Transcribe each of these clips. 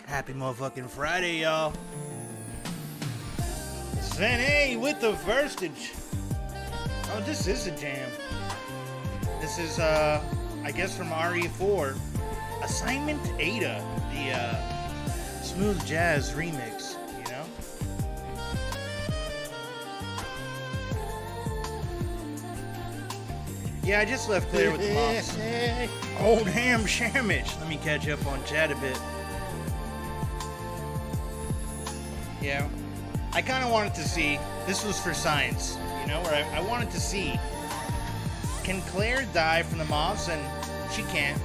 Happy motherfucking Friday, y'all. Zen A with the versage. Oh, this is a jam. This is, I guess from RE4. Assignment Ada, the smooth jazz remix, you know? Yeah, I just left clear with the moms. Old ham sandwich. Let me catch up on chat a bit. Yeah, I kind of wanted to see, this was for science, you know, where I wanted to see, can Claire die from the moths? And she can't.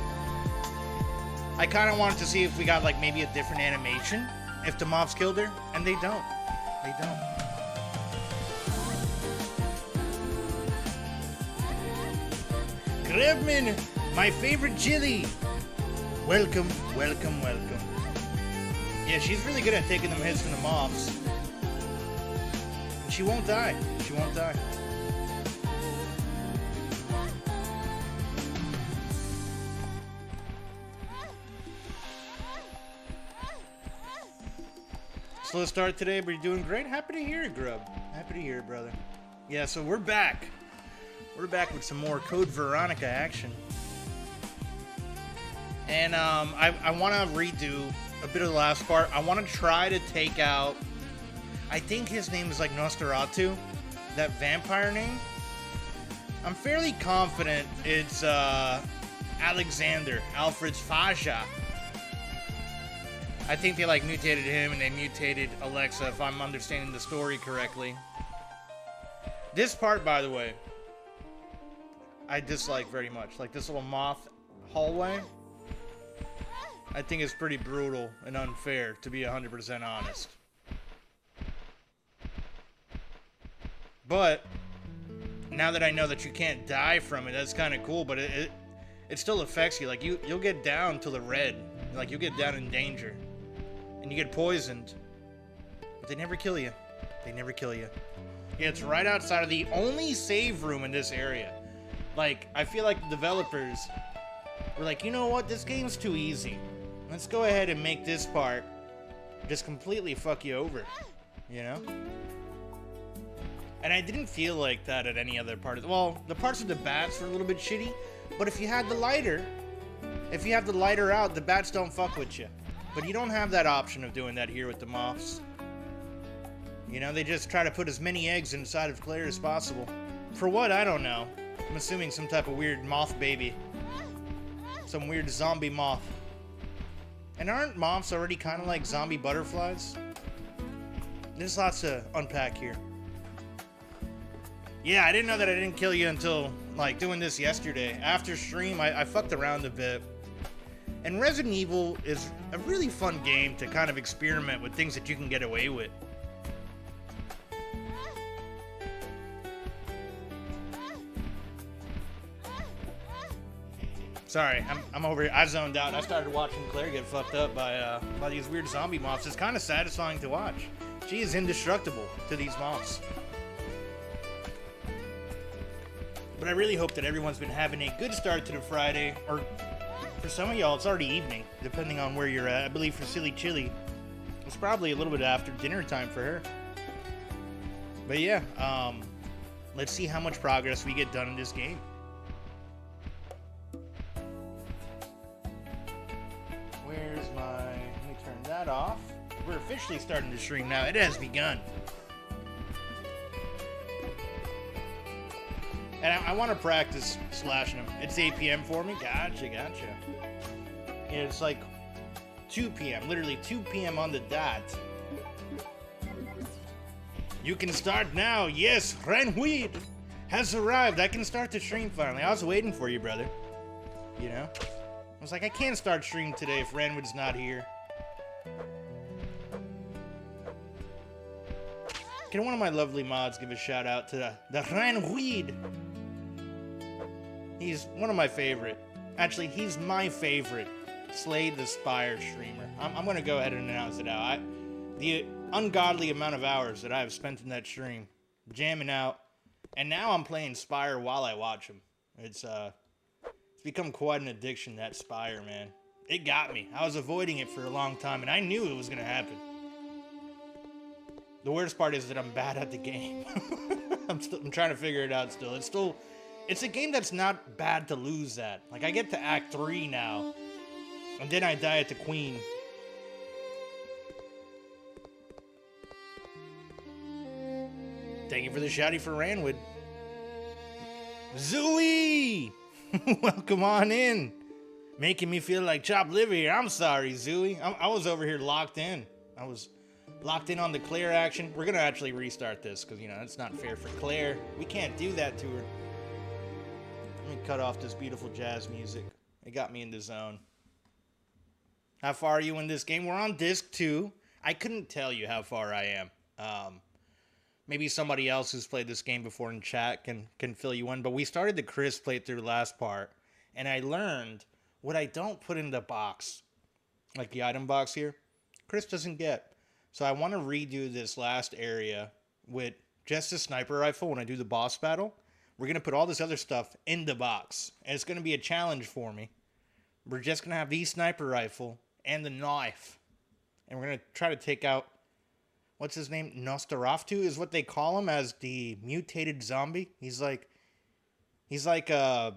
I kind of wanted to see if we got like maybe a different animation if the moths killed her, and they don't. They don't. Grevman, my favorite chili. Welcome, welcome, welcome. Yeah, she's really good at taking them hits from the moths. And she won't die. She won't die. Slow start today, but you're doing great. Happy to hear it, Grub. Happy to hear it, brother. Yeah, so we're back. We're back with some more Code Veronica action. And I want to redo a bit of the last part. I want to try to take out, I think his name is like Nosferatu, that vampire name. I'm fairly confident it's Alexander, Alfred's Faja. I think they like mutated him and they mutated Alexa, if I'm understanding the story correctly. This part, by the way, I dislike very much. Like this little moth hallway, I think is pretty brutal and unfair, to be 100% honest. But now that I know that you can't die from it, that's kind of cool. But it still affects you. Like you'll get down to the red. Like you'll get down in danger, and you get poisoned. But they never kill you. They never kill you. Yeah, it's right outside of the only save room in this area. Like I feel like the developers were like, you know what? This game's too easy. Let's go ahead and make this part just completely fuck you over. You know? And I didn't feel like that at any other part of the... Well, the parts of the bats were a little bit shitty, but if you have the lighter out, the bats don't fuck with you. But you don't have that option of doing that here with the moths. You know, they just try to put as many eggs inside of Claire as possible. For what? I don't know. I'm assuming some type of weird moth baby. Some weird zombie moth. And aren't moths already kind of like zombie butterflies? There's lots to unpack here. Yeah, I didn't know that I didn't kill you until, like, doing this yesterday. After stream, I fucked around a bit. And Resident Evil is a really fun game to kind of experiment with things that you can get away with. Sorry, I'm over here. I zoned out. I started watching Claire get fucked up by these weird zombie moths. It's kind of satisfying to watch. She is indestructible to these moths. But I really hope that everyone's been having a good start to the Friday, or for some of y'all, it's already evening, depending on where you're at. I believe for Silly Chili, it's probably a little bit after dinner time for her. But yeah, let's see how much progress we get done in this game. Where's my... Let me turn that off. We're officially starting to stream now. It has begun. And I want to practice slashing them. It's 8 p.m. for me. Gotcha. Yeah, it's like 2 p.m. Literally 2 p.m. on the dot. You can start now. Yes, Renweed has arrived. I can start the stream finally. I was waiting for you, brother. You know? I was like, I can't start stream today if Renwood's not here. Can one of my lovely mods give a shout out to the Renweed? He's one of my favorite. Actually, he's my favorite Slay the Spire streamer. I'm going to go ahead and announce it out. The ungodly amount of hours that I have spent in that stream, jamming out, and now I'm playing Spire while I watch him. It's become quite an addiction, that Spire, man. It got me. I was avoiding it for a long time, and I knew it was going to happen. The worst part is that I'm bad at the game. I'm trying to figure it out still. It's a game that's not bad to lose at. Like, I get to Act 3 now, and then I die at the Queen. Thank you for the shouty for Ranwood. Zooey! Welcome on in. Making me feel like chopped liver here. I'm sorry, Zooey. I was over here locked in. I was locked in on the Claire action. We're going to actually restart this because, you know, it's not fair for Claire. We can't do that to her. Let me cut off this beautiful jazz music. It got me in the zone. How far are you in this game? We're on disc 2. I couldn't tell you how far I am. Maybe somebody else who's played this game before in chat can fill you in. But we started the Chris playthrough last part, and I learned what I don't put in the box, like the item box here, Chris doesn't get. So I want to redo this last area with just a sniper rifle when I do the boss battle. We're going to put all this other stuff in the box, and it's going to be a challenge for me. We're just going to have the sniper rifle and the knife, and we're going to try to take out, what's his name? Nosferatu is what they call him, as the mutated zombie. He's like a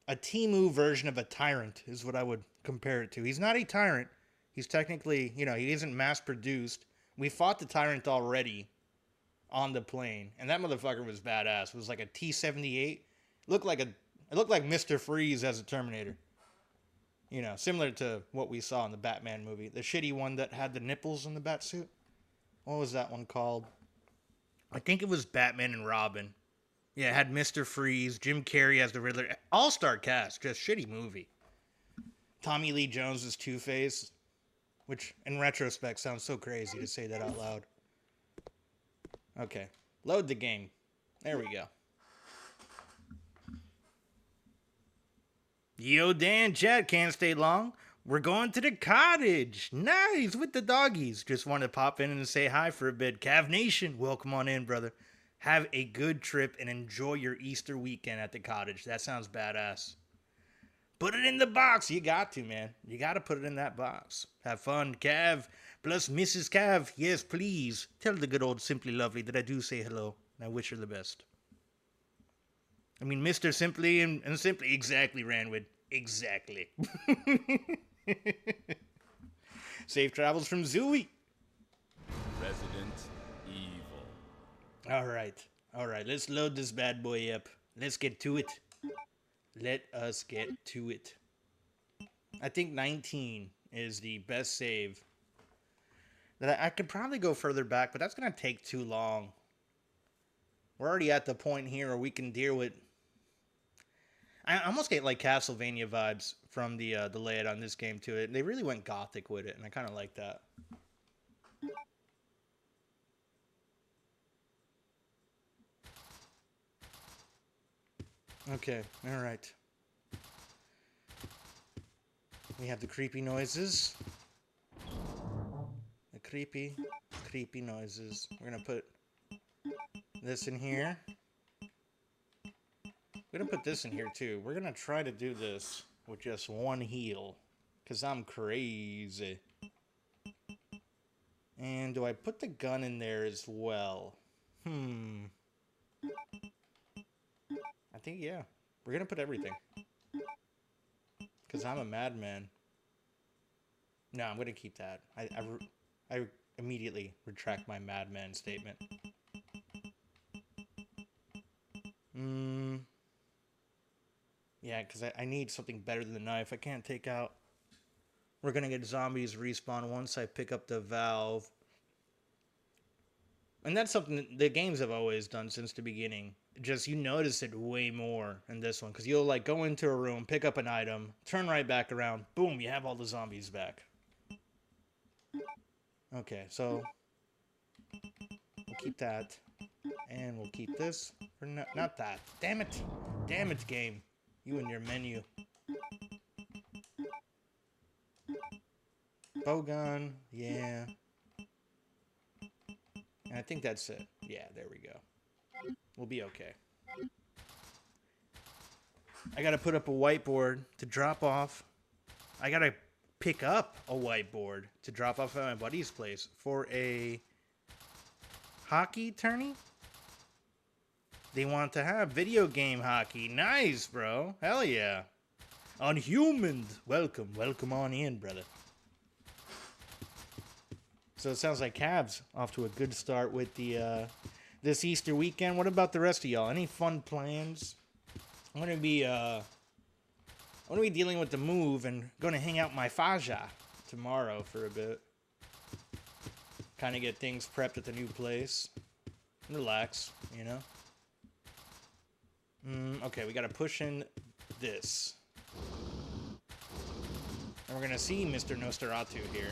Temu version of a tyrant is what I would compare it to. He's not a tyrant. He's technically, you know, he isn't mass-produced. We fought the tyrant already on the plane, and that motherfucker was badass. It was like a T-78. It looked like Mr. Freeze as a Terminator. You know, similar to what we saw in the Batman movie. The shitty one that had the nipples in the bat suit. What was that one called? I think it was Batman and Robin. Yeah, it had Mr. Freeze, Jim Carrey as the Riddler. All-star cast, just shitty movie. Tommy Lee Jones as Two-Face, which in retrospect sounds so crazy to say that out loud. Okay, load the game. There we go. Yo, Dan, chat can't stay long. We're going to the cottage. Nice, with the doggies. Just wanted to pop in and say hi for a bit. Cav Nation, welcome on in, brother. Have a good trip and enjoy your Easter weekend at the cottage. That sounds badass. Put it in the box. You got to, man. You got to put it in that box. Have fun, Cav. Plus Mrs. Cav, yes, please. Tell the good old Simply Lovely that I do say hello. And I wish her the best. I mean, Mr. Simply and Simply. Exactly, Ranwood. Exactly. Safe travels from Zooey. Resident Evil. All right. Let's load this bad boy up. Let's get to it. Let us get to it. I think 19 is the best save. That I could probably go further back, but that's going to take too long. We're already at the point here where we can deal with... I almost get like Castlevania vibes from the layout on this game too. They really went gothic with it, and I kind of like that. Okay, all right. We have the creepy noises. The creepy noises. We're gonna put this in here. We're gonna put this in here too. We're gonna try to do this with just one heal, cause I'm crazy. And do I put the gun in there as well? I think, yeah. We're gonna put everything. Cause I'm a madman. No, I'm gonna keep that. I immediately retract my madman statement. Yeah, because I need something better than the knife. I can't take out... We're going to get zombies respawn once I pick up the valve. And that's something that the games have always done since the beginning. Just you notice it way more in this one. Because you'll like go into a room, pick up an item, turn right back around. Boom, you have all the zombies back. Okay, so... We'll keep that. And we'll keep this. For not that. Damn it. Damn it, game. You and your menu. Bowgun, yeah. And I think that's it. Yeah, there we go. We'll be okay. I gotta put up a whiteboard to drop off. I gotta pick up a whiteboard to drop off at my buddy's place for a hockey tourney. They want to have video game hockey. Nice, bro. Hell yeah. Unhuman. Welcome. Welcome on in, brother. So it sounds like Cavs off to a good start with the this Easter weekend. What about the rest of y'all? Any fun plans? I'm gonna be dealing with the move and gonna hang out my Faja tomorrow for a bit. Kind of get things prepped at the new place. Relax, you know. Okay, we gotta push in this. And we're gonna see Mr. Nosferatu here.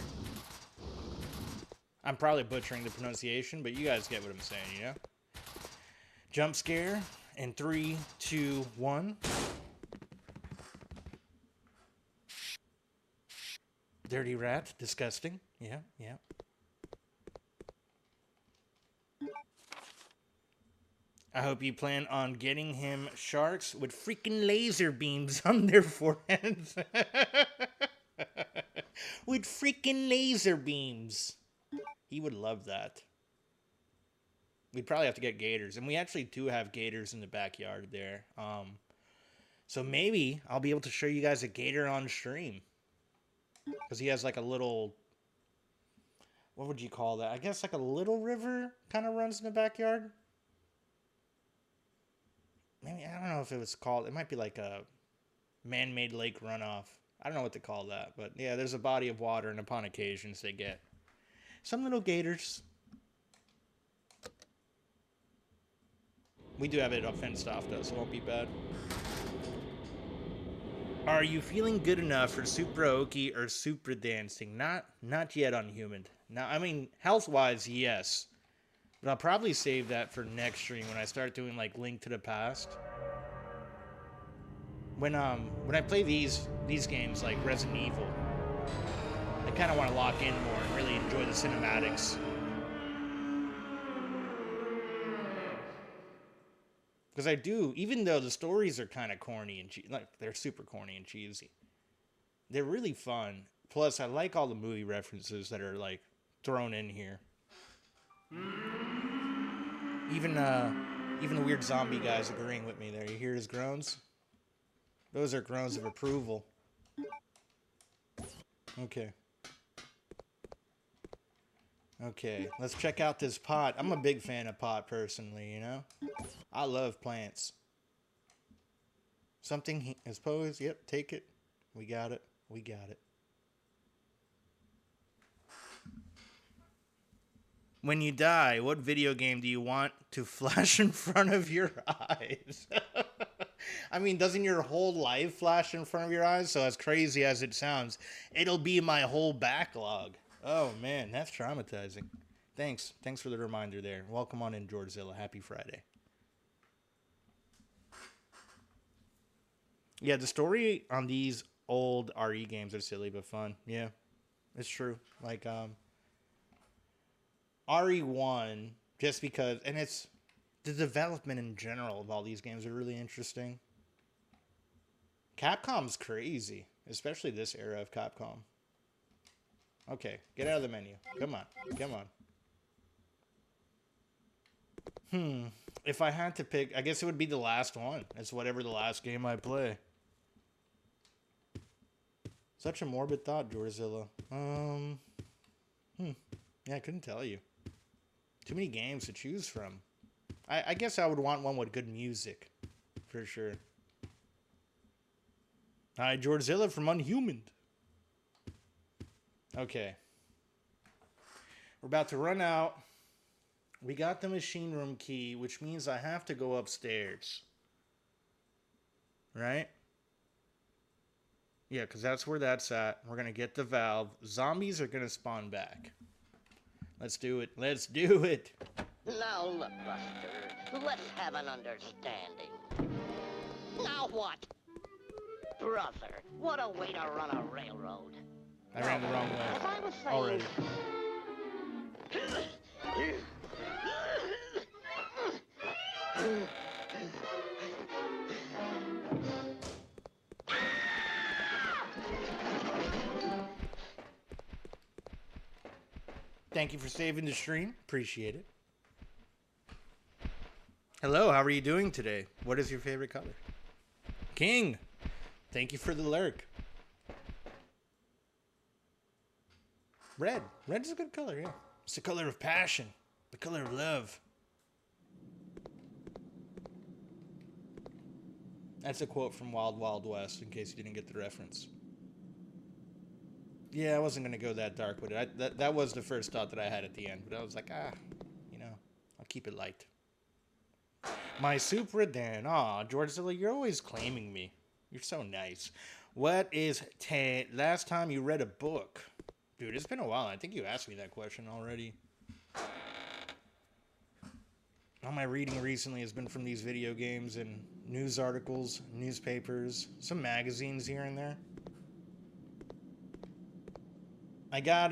I'm probably butchering the pronunciation, but you guys get what I'm saying, you know? Jump scare in 3, 2, 1. Dirty rat, disgusting. Yeah, yeah. I hope you plan on getting him sharks with freaking laser beams on their foreheads. With freaking laser beams. He would love that. We'd probably have to get gators. And we actually do have gators in the backyard there. So maybe I'll be able to show you guys a gator on stream. Because he has like a little... What would you call that? I guess like a little river kind of runs in the backyard. Maybe, I don't know if it was called... It might be like a man-made lake runoff. I don't know what to call that, but yeah, there's a body of water, and upon occasions they get some little gators. We do have it fenced off though, so it won't be bad. Are you feeling good enough for Super Oki or Super Dancing? Not yet on Human. Now, I mean, health-wise, yes. But I'll probably save that for next stream when I start doing, like, Link to the Past. When I play these games, like Resident Evil, I kind of want to lock in more and really enjoy the cinematics. Because I do, even though the stories are kind of corny and like they're super corny and cheesy, they're really fun. Plus, I like all the movie references that are like thrown in here. Even the weird zombie guy's agreeing with me there. You hear his groans? Those are groans of approval. Okay. Okay, let's check out this pot. I'm a big fan of pot personally, you know? I love plants. Something is posed. Yep, take it. We got it. We got it. When you die, what video game do you want to flash in front of your eyes? I mean, doesn't your whole life flash in front of your eyes? So as crazy as it sounds, it'll be my whole backlog. Oh, man, that's traumatizing. Thanks. Thanks for the reminder there. Welcome on in, Georgezilla. Happy Friday. Yeah, the story on these old RE games are silly but fun. Yeah, it's true. Like, RE1, just because, and it's, the development in general of all these games are really interesting. Capcom's crazy, especially this era of Capcom. Okay, get out of the menu. Come on, come on. If I had to pick, I guess it would be the last one. It's whatever the last game I play. Such a morbid thought, Georgezilla. Yeah, I couldn't tell you. Too many games to choose from. I guess I would want one with good music, for sure. Hi, Georgezilla from Unhumaned. Okay. We're about to run out. We got the machine room key, which means I have to go upstairs. Right? Yeah, because that's where that's at. We're going to get the valve. Zombies are going to spawn back. Let's do it. Let's do it. Now look, Buster. Let's have an understanding. Now what? Brother, what a way to run a railroad. I ran the wrong way. As I was saying... Already. Thank you for saving the stream. Appreciate it. Hello, how are you doing today? What is your favorite color? King, thank you for the lurk. Red. Red is a good color, yeah. It's the color of passion. The color of love. That's a quote from Wild Wild West, in case you didn't get the reference. Yeah, I wasn't going to go that dark with it. That was the first thought that I had at the end. But I was like, I'll keep it light. My Super Dan. Aw, Georgezilla, you're always claiming me. You're so nice. What is last time you read a book? Dude, it's been a while. I think you asked me that question already. All my reading recently has been from these video games and news articles, newspapers, some magazines here and there. I got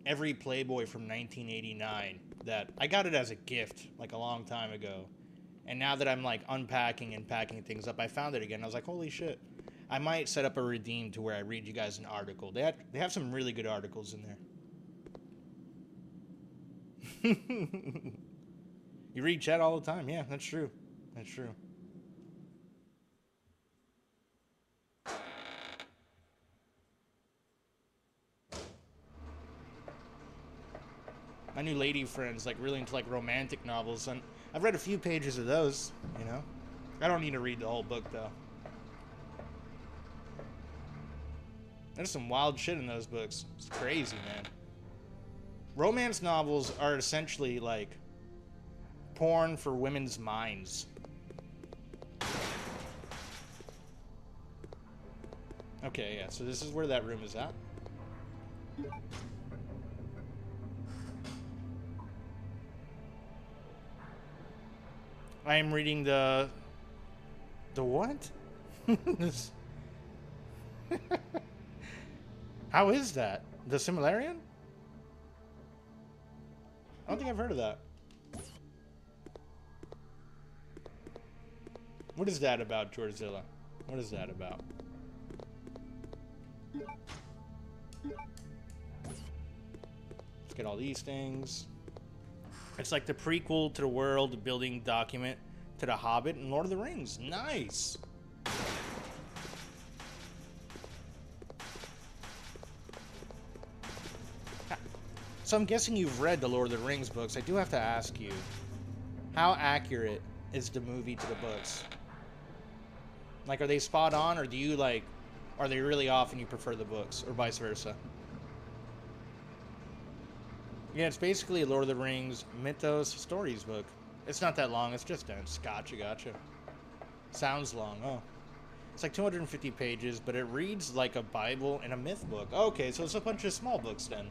every Playboy from 1989 that I got it as a gift like a long time ago. And now that I'm like unpacking and packing things up, I found it again. I was like, holy shit. I might set up a redeem to where I read you guys an article. They have some really good articles in there. You read chat all the time. Yeah, that's true. That's true. My new lady friend's like really into like romantic novels, and I've read a few pages of those, you know. I don't need to read the whole book though. There's some wild shit in those books. It's crazy, man. Romance novels are essentially like porn for women's minds. Okay, yeah, so this is where that room is at. I am reading the what? How is that? The Similarian? I don't think I've heard of that. What is that about, Georgezilla? What is that about? Let's get all these things. It's like the prequel to the world building document to The Hobbit and Lord of the Rings. Nice! So I'm guessing you've read the Lord of the Rings books. I do have to ask you, how accurate is the movie to the books? Like, are they spot on, or do you, like, are they really off and you prefer the books, or vice versa? Yeah, it's basically a Lord of the Rings Mythos Stories book. It's not that long, it's just dense. Gotcha. Sounds long, oh. It's like 250 pages, but it reads like a Bible and a myth book. Okay, so it's a bunch of small books then.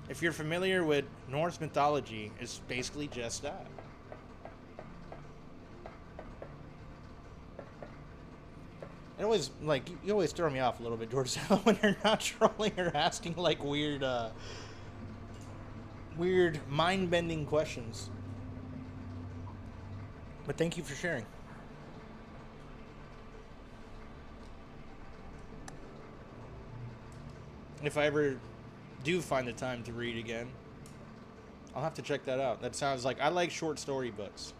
If you're familiar with Norse mythology, it's basically just that. It always, like, you always throw me off a little bit, George, when you're not trolling or asking, like, weird mind-bending questions. But thank you for sharing. If I ever do find the time to read again, I'll have to check that out. That sounds like, I like short story books.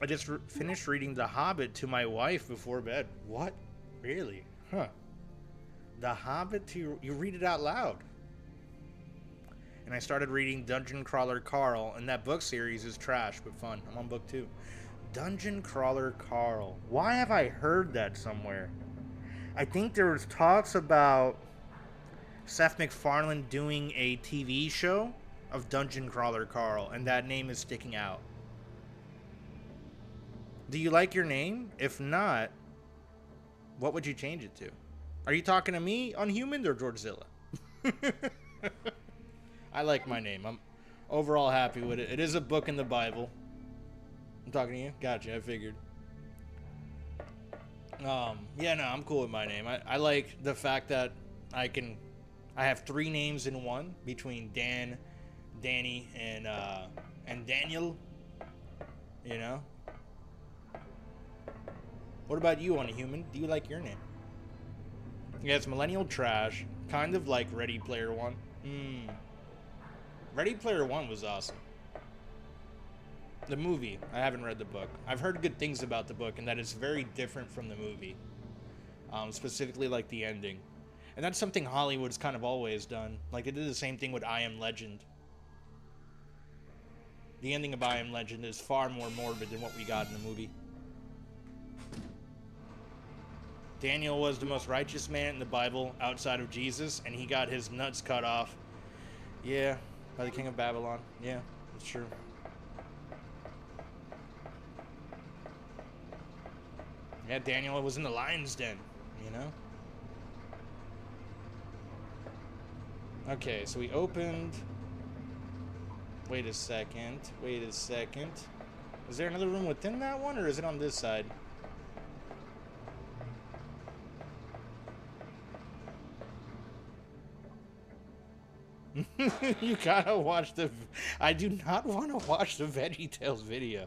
I just finished reading The Hobbit to my wife before bed. What? Really? Huh. The Hobbit to you read it out loud. And I started reading Dungeon Crawler Carl, and that book series is trash but fun. I'm on book 2. Dungeon Crawler Carl. Why have I heard that somewhere? I think there was talks about Seth MacFarlane doing a TV show of Dungeon Crawler Carl, and that name is sticking out. Do you like your name? If not, what would you change it to? Are you talking to me, Unhuman, or Georgezilla? I like my name. I'm overall happy with it. It is a book in the Bible. I'm talking to you? Gotcha, I figured. Yeah, no, I'm cool with my name. I like the fact that I have 3 names in one between Dan, Danny, and Daniel. You know? What about you, Unhuman? Do you like your name? Yeah, it's millennial trash. Kind of like Ready Player One. Ready Player One was awesome. The movie, I haven't read the book. I've heard good things about the book and that it's very different from the movie. Specifically like the ending. And that's something Hollywood's kind of always done. Like they did the same thing with I Am Legend. The ending of I Am Legend is far more morbid than what we got in the movie. Daniel was the most righteous man in the Bible outside of Jesus, and he got his nuts cut off. Yeah, by the king of Babylon. Yeah, that's true. Yeah, Daniel was in the lion's den, you know? Okay, so we opened... Wait a second. Is there another room within that one, or is it on this side? You gotta watch the... I do not want to watch the VeggieTales video.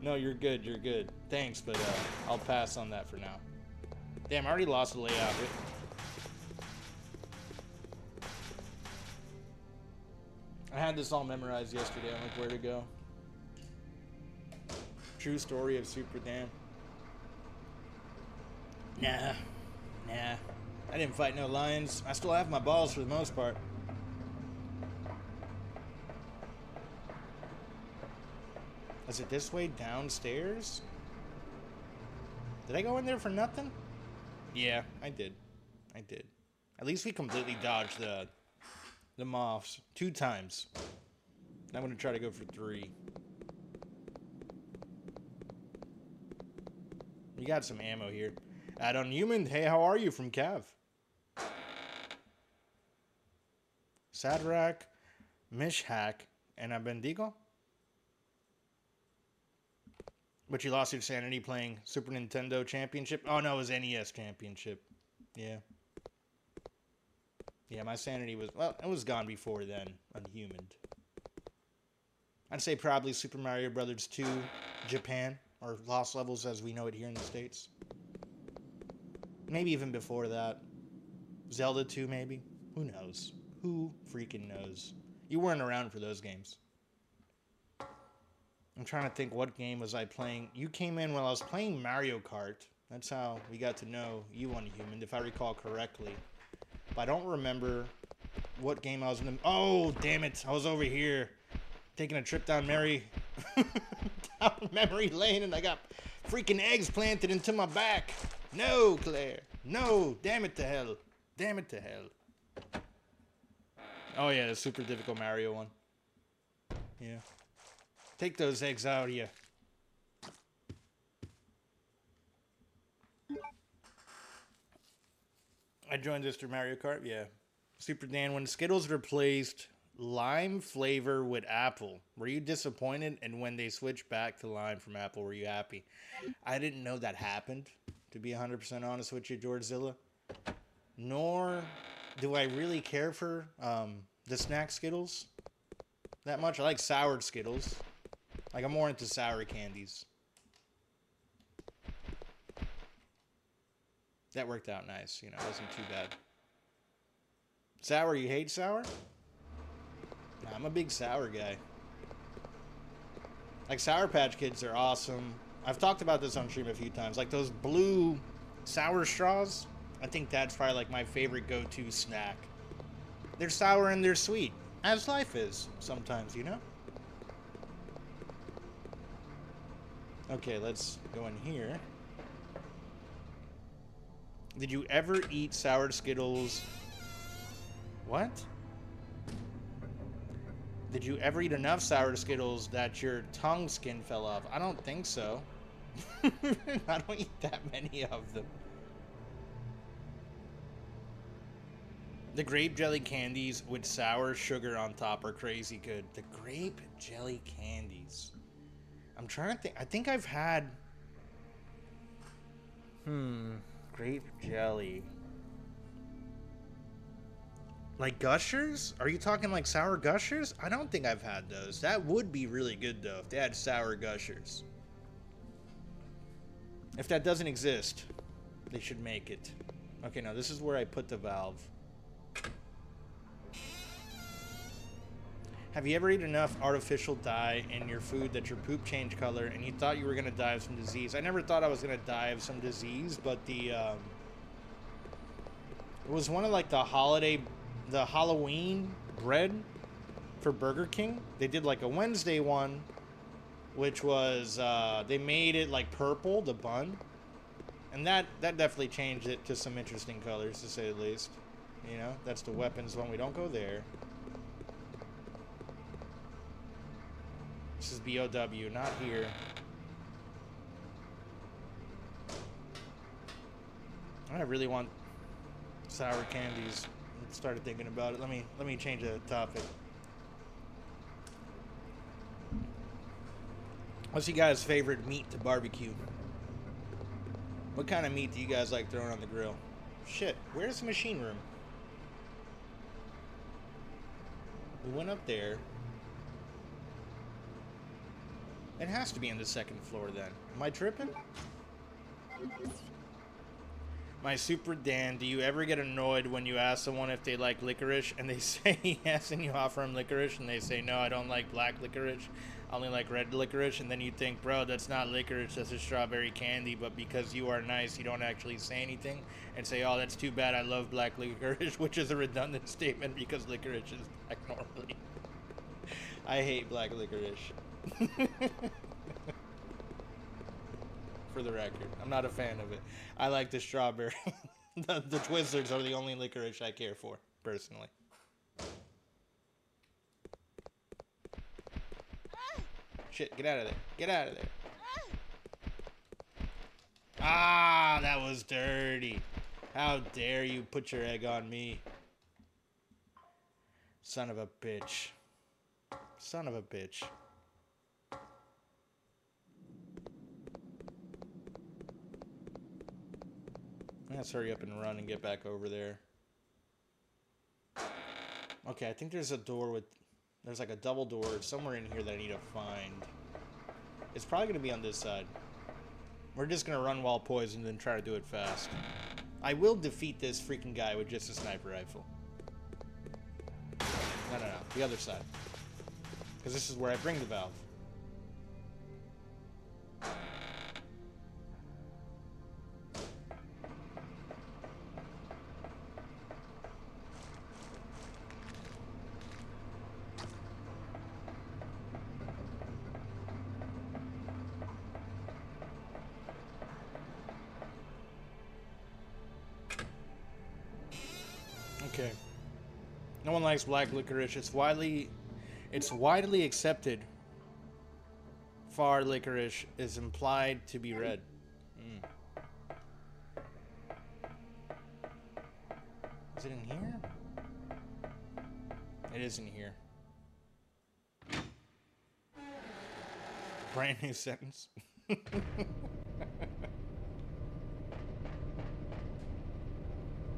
No, you're good. Thanks, but I'll pass on that for now. Damn, I already lost the layout. I had this all memorized yesterday. I'm like, where to go? True story of Super Dan. Nah. I didn't fight no lions. I still have my balls for the most part. Is it this way downstairs? Did I go in there for nothing? Yeah, I did. At least we completely dodged the moths 2 times. I'm gonna try to go for 3. You got some ammo here. Add on human. Hey, how are you? From Cav. Sadrak, Mishhak, and Abendigo. But you lost your sanity playing Super Nintendo Championship? Oh, no, it was NES Championship. Yeah. Yeah, my sanity was... Well, it was gone before then. Unhumaned. I'd say probably Super Mario Brothers 2 Japan. Or Lost Levels as we know it here in the States. Maybe even before that. Zelda 2 maybe. Who knows? Who freaking knows? You weren't around for those games. I'm trying to think, what game was I playing? You came in while I was playing Mario Kart. That's how we got to know you, Unhuman, if I recall correctly. But I don't remember what game I was in. Oh, damn it. I was over here taking a trip down memory lane, and I got freaking eggs planted into my back. No, Claire. No. Damn it to hell. Oh, yeah, the super difficult Mario one. Yeah. Take those eggs out of you. I joined this through Mario Kart, yeah. Super Dan, when Skittles replaced lime flavor with apple, were you disappointed? And when they switched back to lime from apple, were you happy? I didn't know that happened, to be 100% honest with you, Georgezilla. Nor do I really care for the snack Skittles that much. I like soured Skittles. Like, I'm more into sour candies. That worked out nice, you know, it wasn't too bad. Sour, you hate sour? Nah, I'm a big sour guy. Like, Sour Patch Kids are awesome. I've talked about this on stream a few times. Like, those blue sour straws, I think that's probably, like, my favorite go-to snack. They're sour and they're sweet, as life is sometimes, you know? Okay, let's go in here. Did you ever eat sour Skittles? What? Did you ever eat enough sour Skittles that your tongue skin fell off? I don't think so. I don't eat that many of them. The grape jelly candies with sour sugar on top are crazy good. The grape jelly candies. I'm trying to think. I think I've had... Grape jelly. Like Gushers? Are you talking like sour Gushers? I don't think I've had those. That would be really good, though, if they had sour Gushers. If that doesn't exist, they should make it. Okay, now this is where I put the valve. Have you ever eaten enough artificial dye in your food that your poop changed color and you thought you were going to die of some disease? I never thought I was going to die of some disease, but it was one of like the Halloween bread for Burger King. They did like a Wednesday one, which was, they made it like purple, the bun. And that definitely changed it to some interesting colors, to say the least. You know, that's the weapons one. We don't go there. This is BOW, not here. I really want sour candies. I started thinking about it. Let me change the topic. What's you guys' favorite meat to barbecue? What kind of meat do you guys like throwing on the grill? Shit, where's the machine room? We went up there. It has to be on the second floor then. Am I tripping? My super Dan, do you ever get annoyed when you ask someone if they like licorice and they say yes and you offer them licorice and they say no, I don't like black licorice, I only like red licorice, and then you think, bro, that's not licorice, that's a strawberry candy, but because you are nice, you don't actually say anything and say, oh, that's too bad, I love black licorice, which is a redundant statement because licorice is black normally. I hate black licorice. For the record, I'm not a fan of it. I like the strawberry. the Twizzlers are the only licorice I care for, personally. Shit, get out of there. Get out of there. Ah, that was dirty. How dare you put your egg on me. Son of a bitch. Son of a bitch. Let's hurry up and run and get back over there. Okay, I think there's a door with... There's like a double door somewhere in here that I need to find. It's probably going to be on this side. We're just going to run while poisoned and try to do it fast. I will defeat this freaking guy with just a sniper rifle. No. The other side. Because this is where I bring the valve. Okay. No one likes black licorice. It's widely accepted. Far licorice is implied to be red. Is it in here? It is in here. Brand new sentence.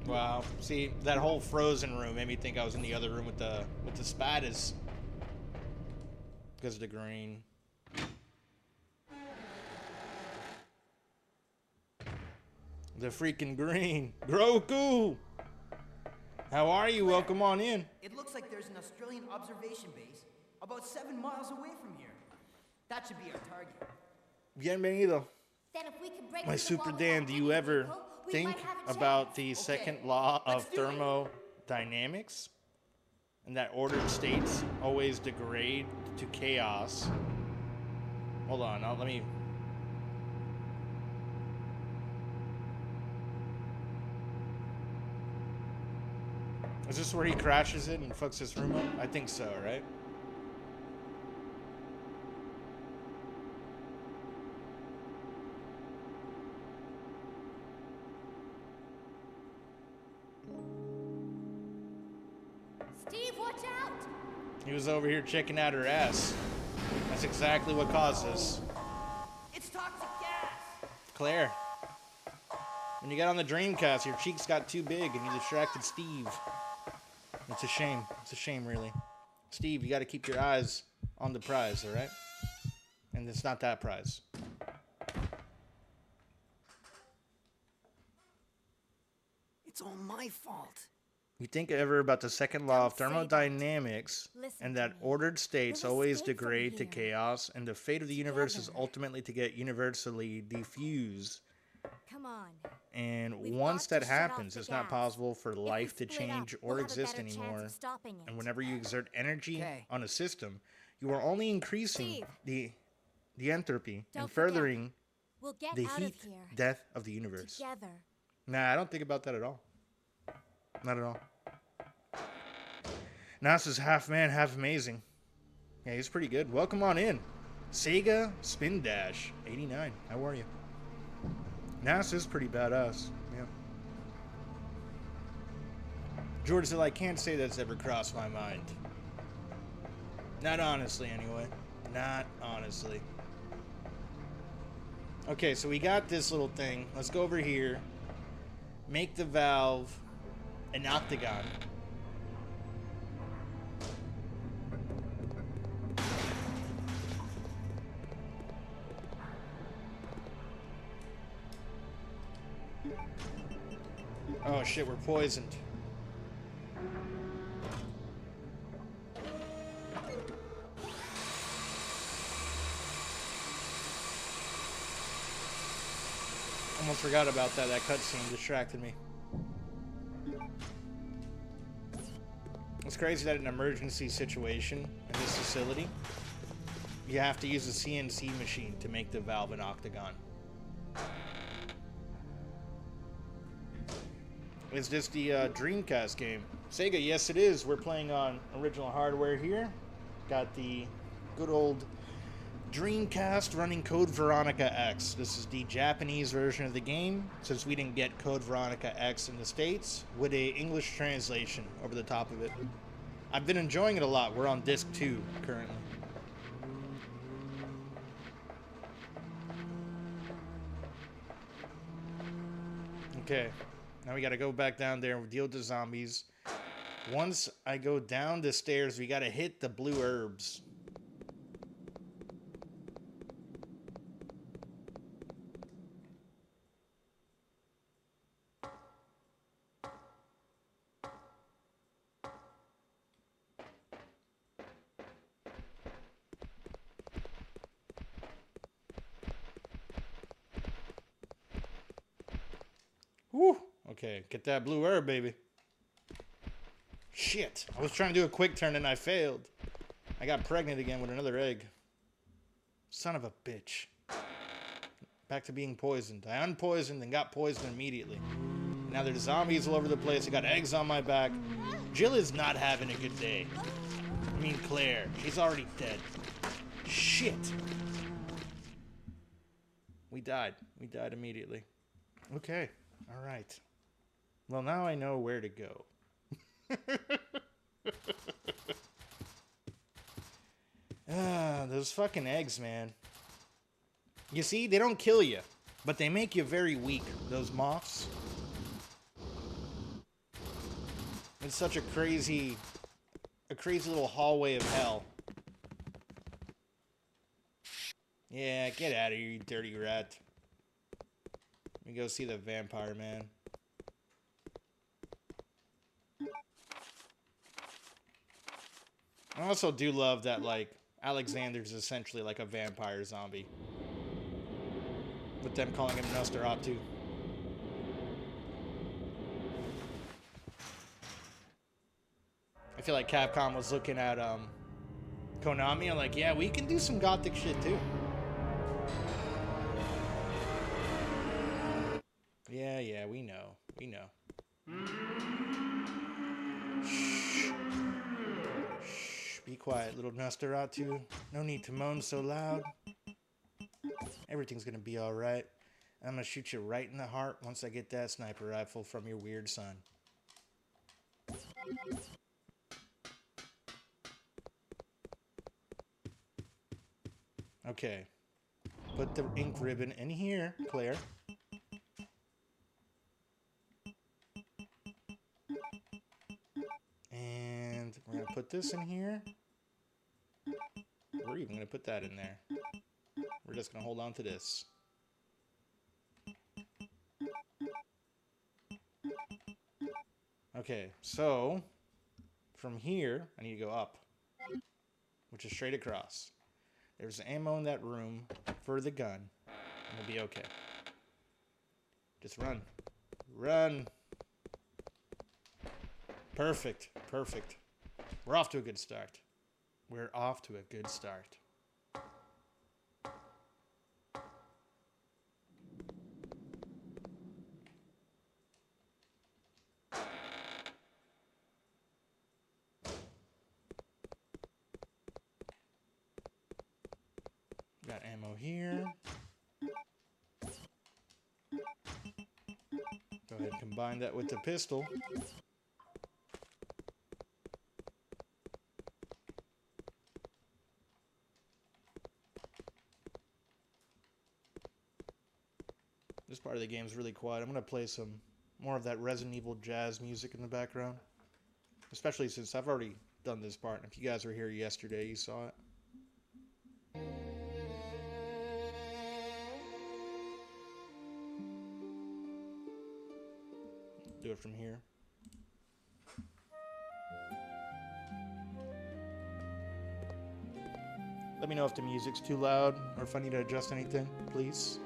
Wow. See, that whole frozen room made me think I was in the other room with the spiders. Because of the green. The freaking green. Grogu! How are you? Welcome on in. It looks like there's an Australian observation base about 7 miles away from here. That should be our target. Bienvenido. Then if we can break My through the super wall Dan, without do you any ever people, we think might have a about chance. the second law of let's do it. thermodynamics? And that ordered states always degrade to chaos. Hold on, let me... Is this where he crashes it and fucks his room up? I think so, right? Steve, watch out! He was over here checking out her ass. That's exactly what caused this. It's toxic gas! Claire. When you got on the Dreamcast, your cheeks got too big and you distracted Steve. It's a shame. It's a shame, really. Steve, you got to keep your eyes on the prize, all right? And it's not that prize. It's all my fault. You think ever about the second law of Don't say that. thermodynamics Listen and to that me. ordered states We'll always escape from degrade to here. chaos and the fate of the universe is Together. ultimately to get universally diffused. Come on. And We've once got that to shut off happens, the it's not gas. possible for If we life to split up, change we'll or have a exist better chance anymore. of stopping it. And whenever you exert energy Okay. on a system, you are only increasing Steve. the entropy Don't and forget, furthering We'll get the out heat of here death of the universe. together. Nah, I don't think about that at all. Not at all. NASA's half man, half amazing. Yeah, he's pretty good. Welcome on in. Sega Spin Dash 89. How are you? NASA's pretty badass. Yeah. George said, I can't say that's ever crossed my mind. Not honestly, anyway. Not honestly. Okay, so we got this little thing. Let's go over here. Make the valve an octagon. Oh shit, we're poisoned. Almost forgot about that. That cutscene distracted me. It's crazy that in an emergency situation in this facility, you have to use a CNC machine to make the valve and octagon. Is this the Dreamcast game? Sega, yes it is. We're playing on original hardware here. Got the good old Dreamcast running Code Veronica X. This is the Japanese version of the game, since we didn't get Code Veronica X in the States, with a English translation over the top of it. I've been enjoying it a lot. We're on disc 2 currently. Okay, now we gotta go back down there and deal with the zombies. Once I go down the stairs, we gotta hit the blue herbs. Woo! Okay, get that blue herb, baby. Shit! I was trying to do a quick turn and I failed. I got pregnant again with another egg. Son of a bitch. Back to being poisoned. I unpoisoned and got poisoned immediately. Now there's zombies all over the place. I got eggs on my back. Jill is not having a good day. I mean Claire. She's already dead. Shit! We died. We died immediately. Okay. Alright. Well, now I know where to go. Those fucking eggs, man. You see, they don't kill you, but they make you very weak, those moths. It's such a crazy little hallway of hell. Yeah, get out of here, you dirty rat. Let me go see the vampire man. I also do love that, like, Alexander's essentially like a vampire zombie. With them calling him Nosferatu. I feel like Capcom was looking at Konami and like, yeah, we can do some gothic shit too. Yeah, we know. We know. Shh. Shh. Be quiet, little Nosferatu. No need to moan so loud. Everything's gonna be alright. I'm gonna shoot you right in the heart once I get that sniper rifle from your weird son. Okay. Put the ink ribbon in here, Claire. And we're gonna put this in here. We're even gonna put that in there. We're just gonna hold on to this. Okay, so from here, I need to go up, which is straight across. There's ammo in that room for the gun, and we'll be okay. Just run. Run. Perfect. Perfect. We're off to a good start. We're off to a good start. Got ammo here. Go ahead and combine that with the pistol. This part of the game is really quiet. I'm going to play some more of that Resident Evil jazz music in the background. Especially since I've already done this part. And if you guys were here yesterday, you saw it. Do it from here. Let me know if the music's too loud or if I need to adjust anything, please.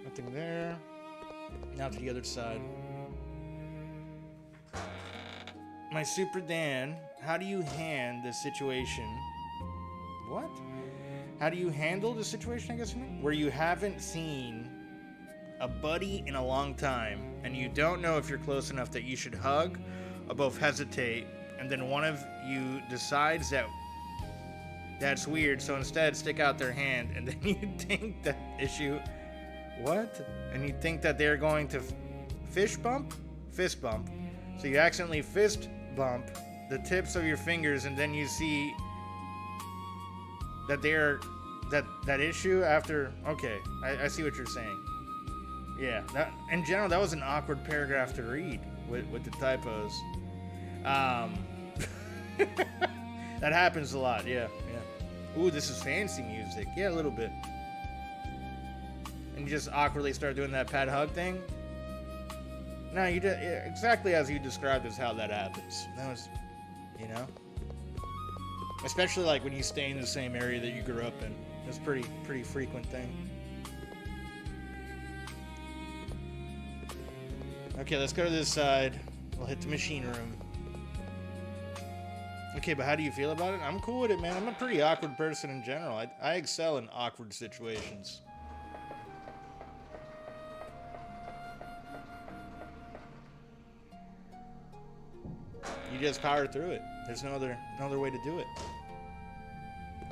Nothing there. Now to the other side. My Super Dan, how do you hand the situation? What? How do you handle the situation, I guess you mean? Where you haven't seen a buddy in a long time, and you don't know if you're close enough that you should hug or both hesitate, and then one of you decides that that's weird, so instead stick out their hand, and then you think that issue... What? And you think that they're going to fist bump? So you accidentally fist bump the tips of your fingers, and then you see that they're that issue after. Okay, I see what you're saying. Yeah, that in general that was an awkward paragraph to read with the typos. That happens a lot. Yeah. Ooh, this is fancy music. Yeah, a little bit. And you just awkwardly start doing that pat hug thing. No, you did exactly as you described is how that happens. That was, you know, especially like when you stay in the same area that you grew up in. It's pretty frequent thing. Okay, let's go to this side. We'll hit the machine room. Okay, but how do you feel about it? I'm cool with it, man. I'm a pretty awkward person in general. I excel in awkward situations. You just power through it. There's no other way to do it.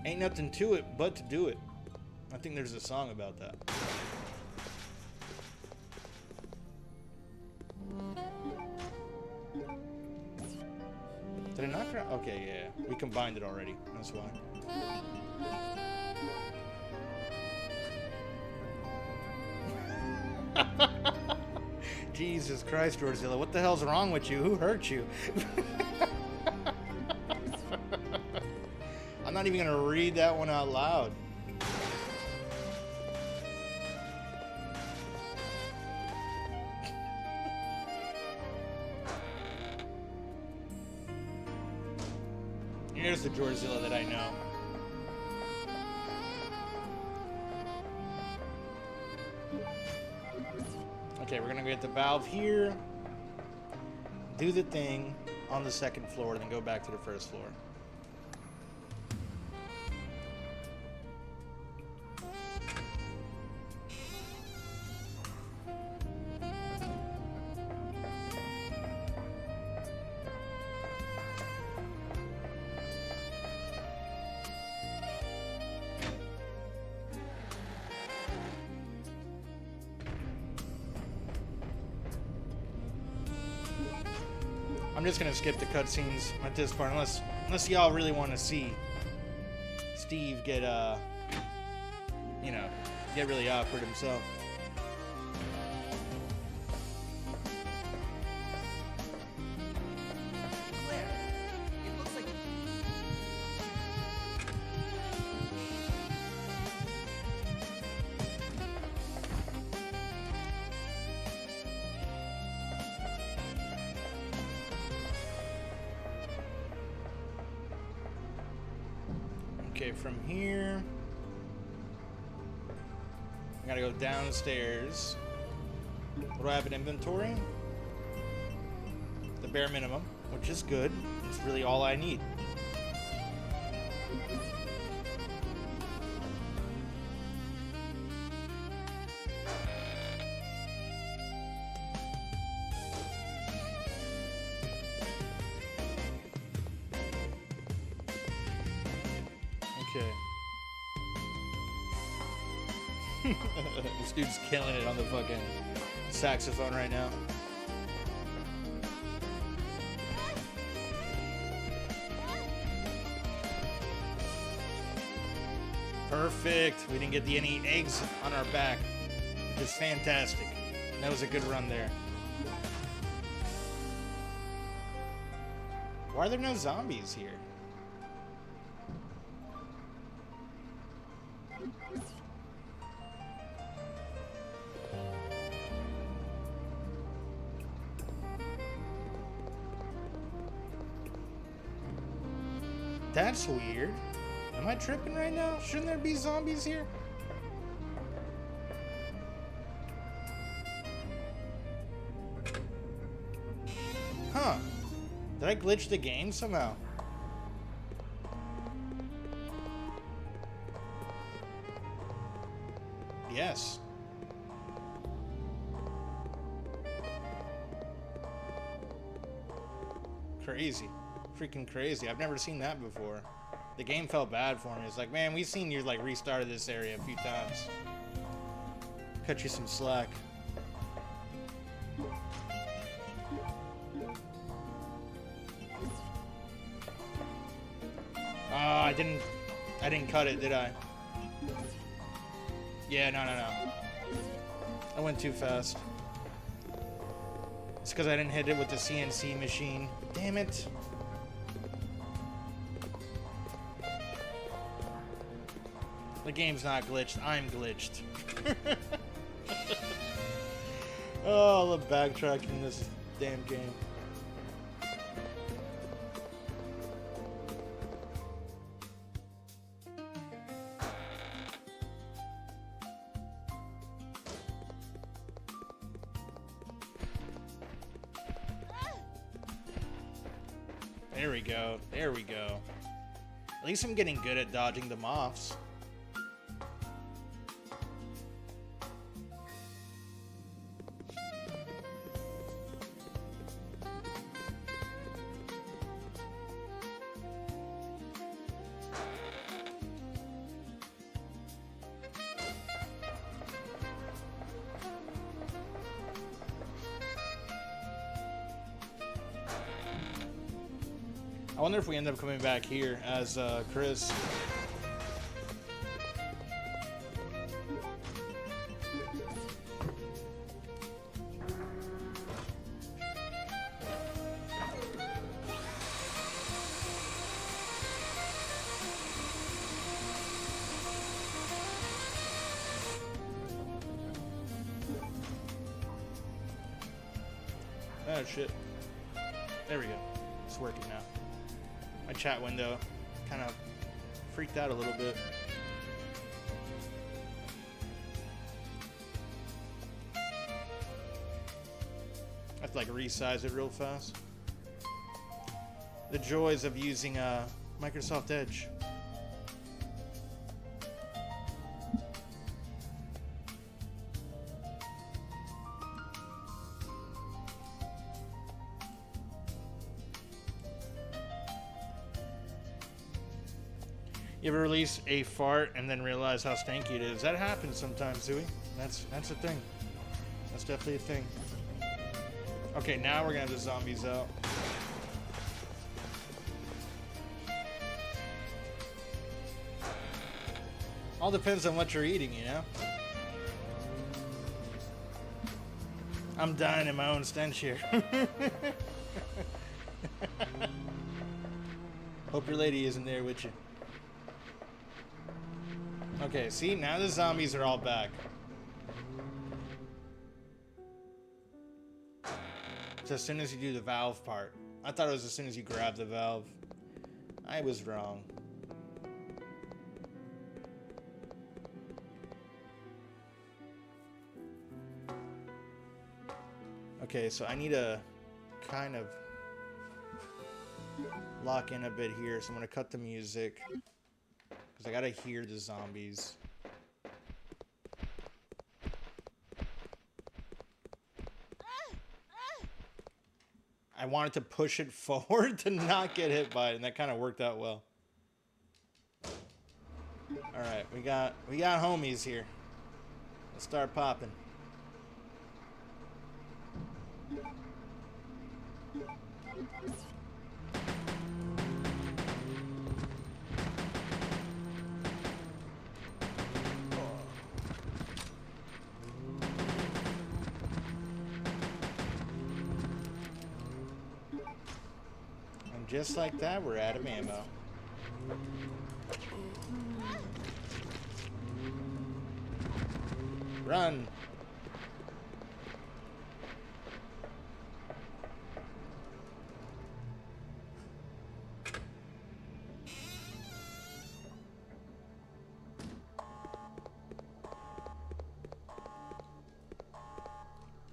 Ain't nothing to it but to do it. I think there's a song about that. Did I knock her out? Okay, yeah. We combined it already. That's why. Jesus Christ, Godzilla. What the hell's wrong with you? Who hurt you? I'm not even going to read that one out loud. Here's the Godzilla that I know. Okay, we're gonna get the valve here, do the thing on the second floor, then go back to the first floor. I'm just gonna skip the cutscenes at this point, unless y'all really want to see Steve get get really awkward himself. Claire, it looks like... Okay, from here, I gotta go downstairs. What do I have in inventory? The bare minimum, which is good. It's really all I need. This dude's killing it on the fucking saxophone right now. Perfect. We didn't get any eggs on our back. It's fantastic. That was a good run there. Why are there no zombies here? That's weird. Am I tripping right now? Shouldn't there be zombies here? Huh. Did I glitch the game somehow? Yes. Crazy. Freaking crazy. I've never seen that before. The game felt bad for me. It's like, man, we've seen you like restarted this area a few times. Cut you some slack. I didn't cut it, did I? Yeah, no. I went too fast. It's because I didn't hit it with the CNC machine. Damn it. The game's not glitched. I'm glitched. Oh, the backtracking in this damn game. There we go. There we go. At least I'm getting good at dodging the moths. I wonder if we end up coming back here as Chris. Oh shit. There we go. It's working now. My chat window kind of freaked out a little bit. I have to like resize it real fast. The joys of using Microsoft Edge. You ever release a fart and then realize how stanky it is? That happens sometimes, Zooey. That's a thing. That's definitely a thing. Okay, now we're gonna have the zombies out. All depends on what you're eating, you know? I'm dying in my own stench here. Hope your lady isn't there with you. Okay, see, now the zombies are all back. It's as soon as you do the valve part. I thought it was as soon as you grab the valve. I was wrong. Okay, so I need to kind of lock in a bit here, so I'm going to cut the music. I gotta hear the zombies. I wanted to push it forward to not get hit by it, and that kind of worked out well. All right, we got homies here. Let's start popping. just like that, we're out of ammo. Run!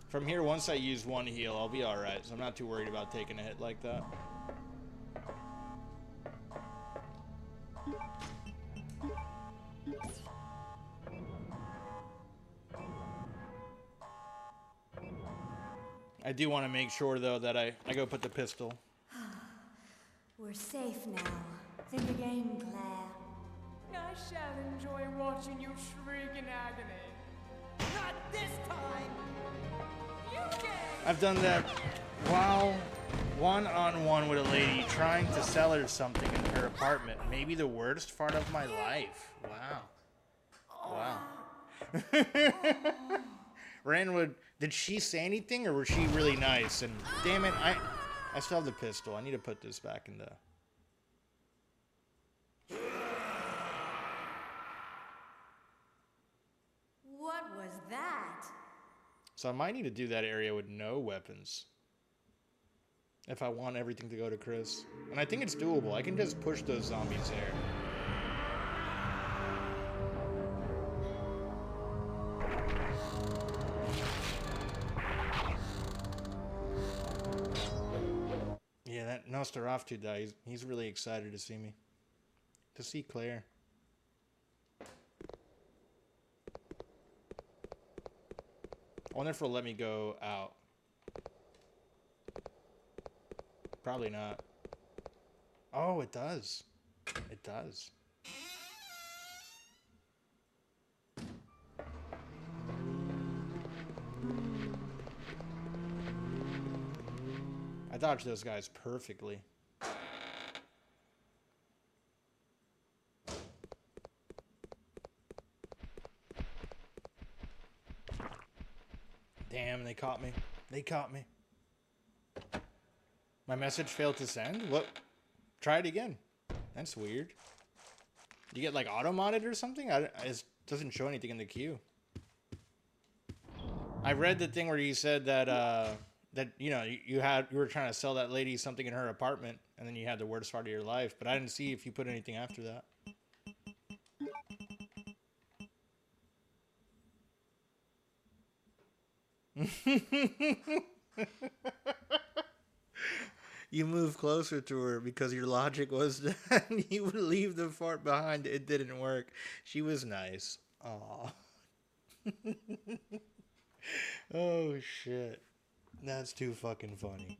From here, once I use one heal, I'll be alright, so I'm not too worried about taking a hit like that. I do want to make sure, though, that I go put the pistol. We're safe now. Think again, Claire. I shall enjoy watching you shriek in agony. Not this time! You dare! I've done that while one-on-one with a lady trying to sell her something in her apartment. Maybe the worst part of my life. Wow. Ranwood, did she say anything, or was she really nice? And damn it, I still have the pistol. I need to put this back in the... What was that? So I might need to do that area with no weapons. If I want everything to go to Chris. And I think it's doable. I can just push those zombies there. Yeah, that Nosferatu died. He's really excited to see me. To see Claire. I wonder if it'll let me go out. Probably not. Oh, it does. It does. I dodged those guys perfectly. Damn, they caught me. They caught me. My message failed to send? What? Try it again. That's weird. You get like auto-modded or something? It doesn't show anything in the queue. I read the thing where you said that that you know you were trying to sell that lady something in her apartment, and then you had the worst part of your life. But I didn't see if you put anything after that. You moved closer to her because your logic was that you would leave the fart behind. It didn't work. She was nice. Aw. Oh, shit. That's too fucking funny.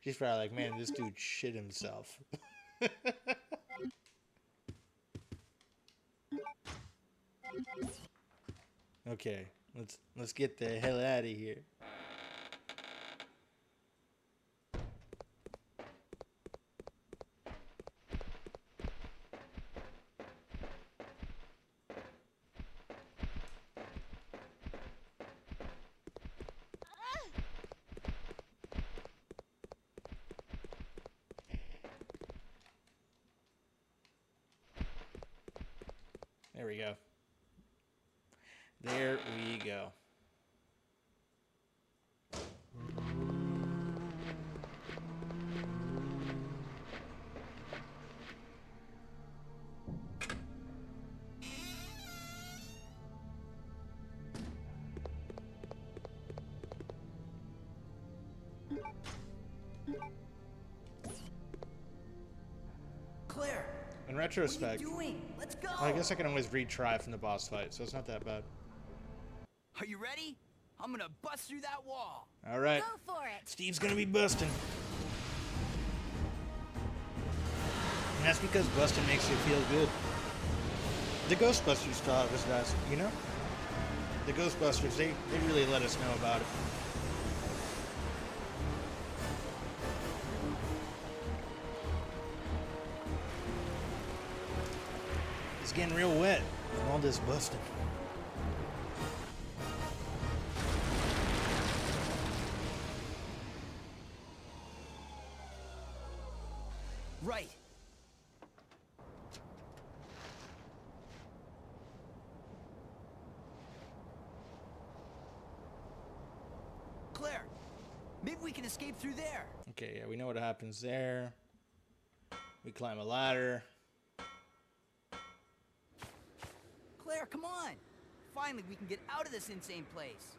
She's probably like, man, this dude shit himself. Okay, let's get the hell out of here. There we go. There we go. Claire! In retrospect, What are you doing? Let's go! I guess I can always retry from the boss fight, so it's not that bad. Are you ready? I'm gonna bust through that wall. All right. Go for it. Steve's gonna be busting. And that's because busting makes you feel good. The Ghostbusters thought it was nice, you know? The Ghostbusters, they really let us know about it. It's getting real wet from all this busting. Right. Claire, maybe we can escape through there. Okay, yeah, we know what happens there. We climb a ladder. Claire, come on. Finally, we can get out of this insane place.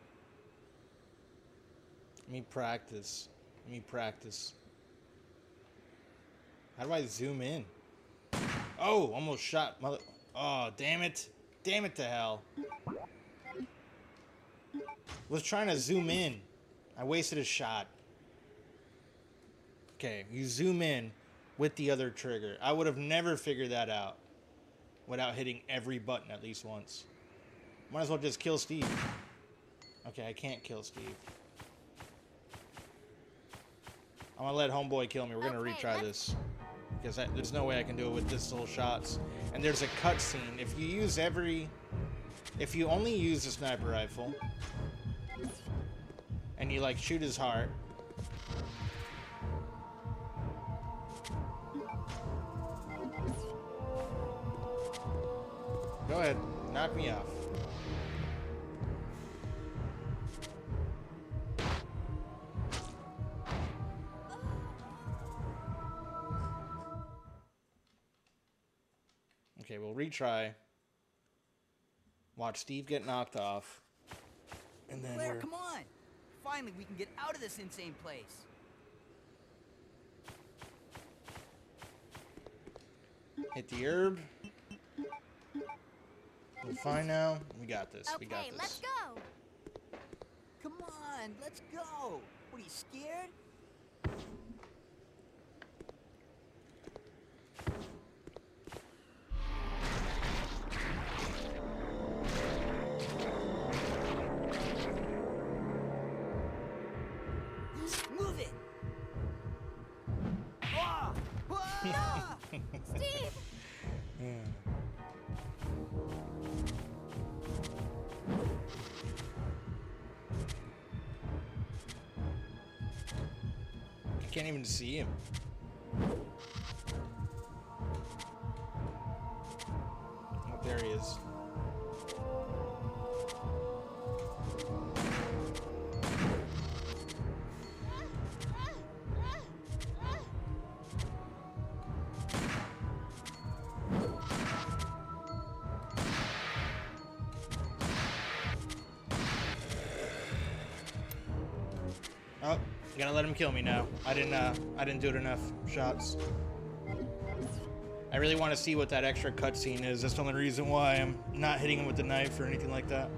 Let me practice. Let me practice. How do I zoom in? Oh, almost shot mother. Oh, damn it. Damn it to hell. Was trying to zoom in. I wasted a shot. Okay, you zoom in with the other trigger. I would have never figured that out without hitting every button at least once. Might as well just kill Steve. Okay, I can't kill Steve. I'm gonna let homeboy kill me. We're gonna retry this. Because there's no way I can do it with this little shots. And there's a cutscene. If you only use the sniper rifle, and you like shoot his heart, go ahead, knock me off. Okay, we'll retry. Watch Steve get knocked off. And then Claire, come on. Finally, we can get out of this insane place. hit the herb. We're fine now. We got this. We got Okay, this. let's go. Come on, let's go. What, are you scared? Move it. Ah! Ah! Steve! I can't even see him. Oh, there he is. Oh, gotta let him kill me now. I didn't do it enough shots. I really want to see what that extra cutscene is. That's the only reason why I'm not hitting him with the knife or anything like that.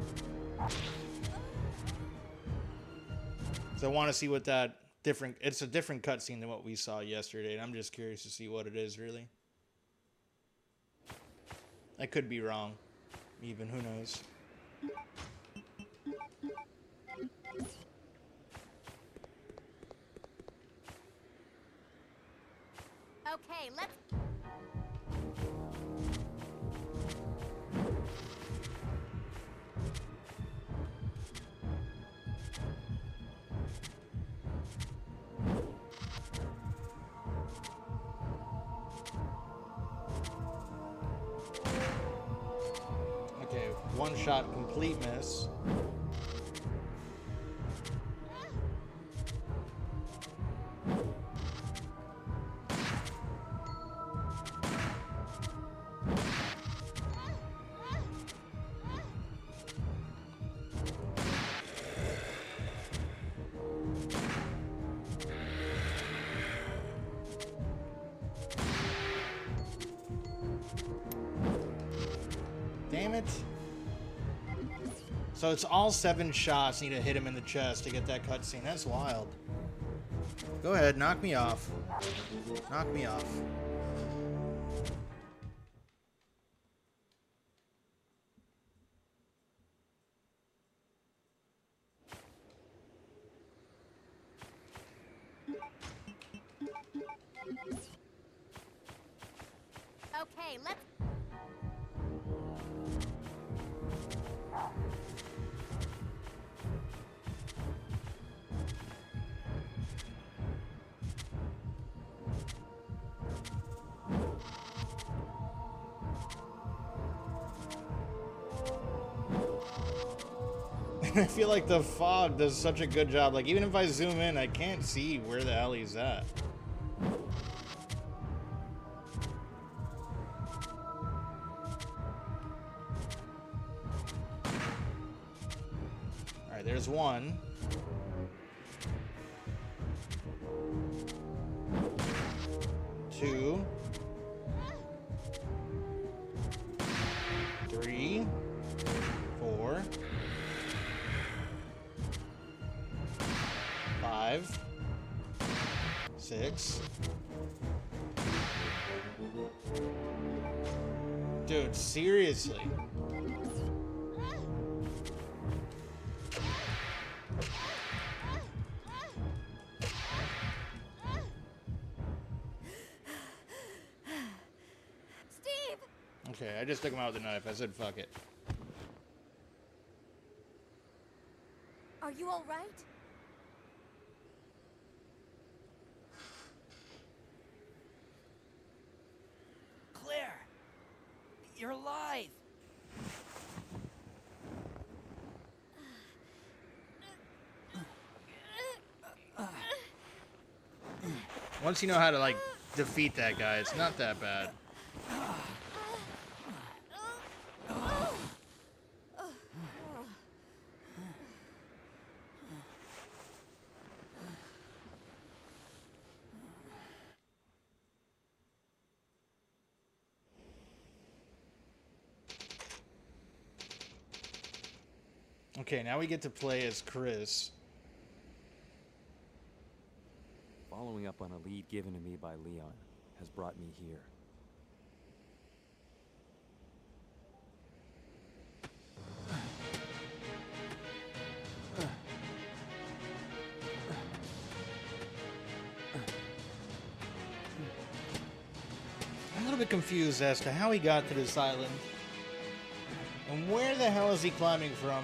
So I want to see what that it's a different cutscene than what we saw yesterday, and I'm just curious to see what it is, really. I could be wrong. Even, who knows? Okay, let's... Okay, one shot complete miss. Damn it. So it's all 7 shots need to hit him in the chest to get that cutscene. That's wild. Go ahead, knock me off. Knock me off. Okay, let's... I feel like the fog does such a good job. Like, even if I zoom in, I can't see where the hell he's at. Alright, there's one. Two. Three. 4. 5. 6. Dude, seriously. Steve! Okay, I just took him out with a knife. I said fuck it. Are you all right? Claire! You're alive! Once you know how to, like, defeat that guy, it's not that bad. Okay, now we get to play as Chris. Following up on a lead given to me by Leon has brought me here. I'm a little bit confused as to how he got to this island. And where the hell is he climbing from?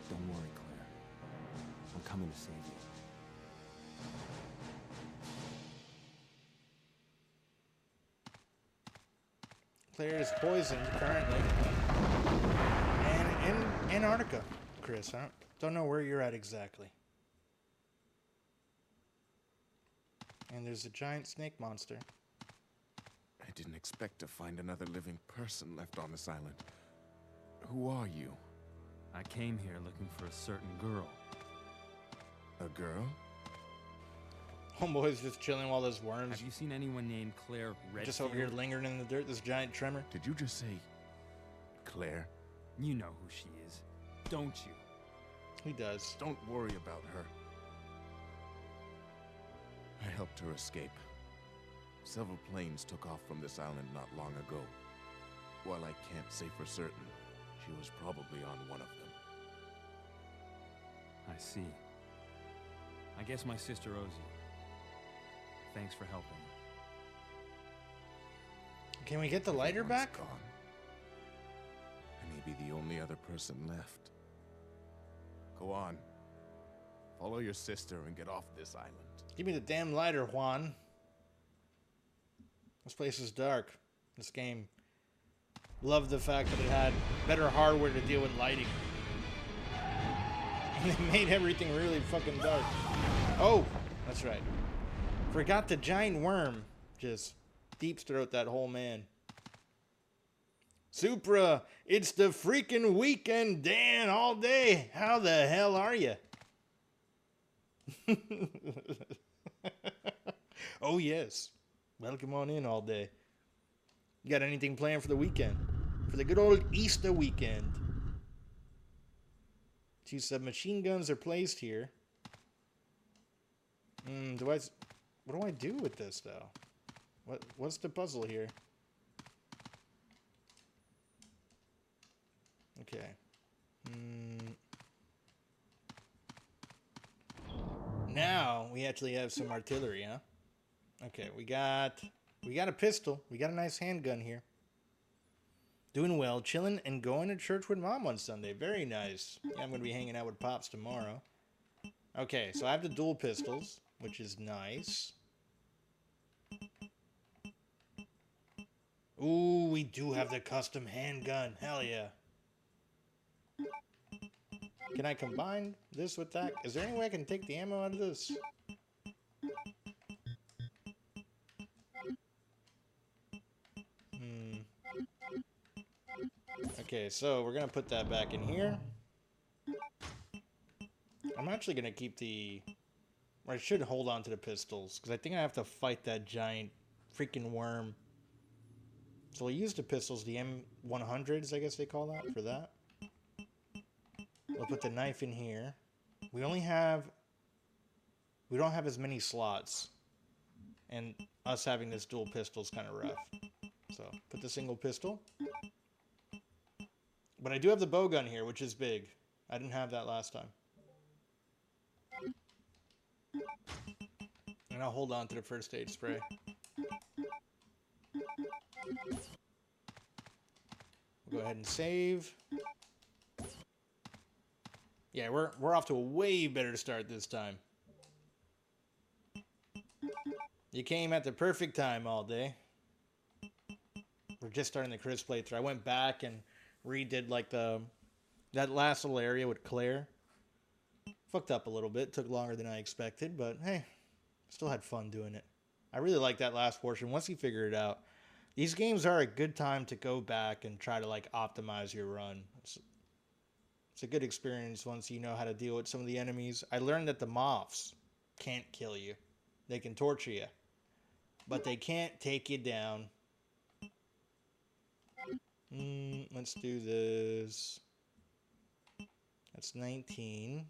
Don't worry, Claire. I'm coming to save you. Claire is poisoned currently. And in Antarctica, Chris. I don't know where you're at exactly. And there's a giant snake monster. I didn't expect to find another living person left on this island. Who are you? I came here looking for a certain girl. A girl? Homeboy's just chilling while there's worms. Have you seen anyone named Claire Redfield? Just over here lingering in the dirt, this giant tremor. Did you just say Claire? You know who she is, don't you? He does. Don't worry about her. I helped her escape. Several planes took off from this island not long ago. While I can't say for certain, she was probably on one of them. I see. I guess my sister owes you. Thanks for helping. Can we get the lighter Everyone's back? Gone. I may be the only other person left. Go on. Follow your sister and get off this island. Give me the damn lighter, Juan. This place is dark. This game. Love the fact that it had better hardware to deal with lighting. And they made everything really fucking dark. Oh, that's right. Forgot the giant worm just deep throat that whole man. Supra, it's the freaking weekend, Dan, all day. How the hell are you? Oh, yes. Welcome on in all day. You got anything planned for the weekend? For the good old Easter weekend. 2 submachine guns are placed here. What do I do with this, though? What's the puzzle here? Okay. Now we actually have some artillery, huh? Okay, we got a pistol. We got a nice handgun here. Doing well, chilling, and going to church with Mom on Sunday. Very nice. Yeah, I'm going to be hanging out with Pops tomorrow. Okay, so I have the dual pistols, which is nice. Ooh, we do have the custom handgun. Hell yeah. Can I combine this with that? Is there any way I can take the ammo out of this? Okay, so we're going to put that back in here. I'm actually going to keep the... Or I should hold on to the pistols, because I think I have to fight that giant freaking worm. So we'll use the pistols, the M100s, I guess they call that, for that. We'll put the knife in here. We don't have as many slots. And us having this dual pistol is kind of rough. So, put the single pistol. But I do have the bow gun here, which is big. I didn't have that last time. And I'll hold on to the first aid spray. We'll go ahead and save. Yeah, we're off to a way better start this time. You came at the perfect time all day. We're just starting the Chris playthrough. I went back and redid like that last little area with Claire. Fucked up a little bit. Took longer than I expected, but hey, still had fun doing it. I really like that last portion. Once you figure it out, these games are a good time to go back and try to like optimize your run. It's a good experience once you know how to deal with some of the enemies. I learned that the moths can't kill you. They can torture you, but they can't take you down. Let's do this. That's 19.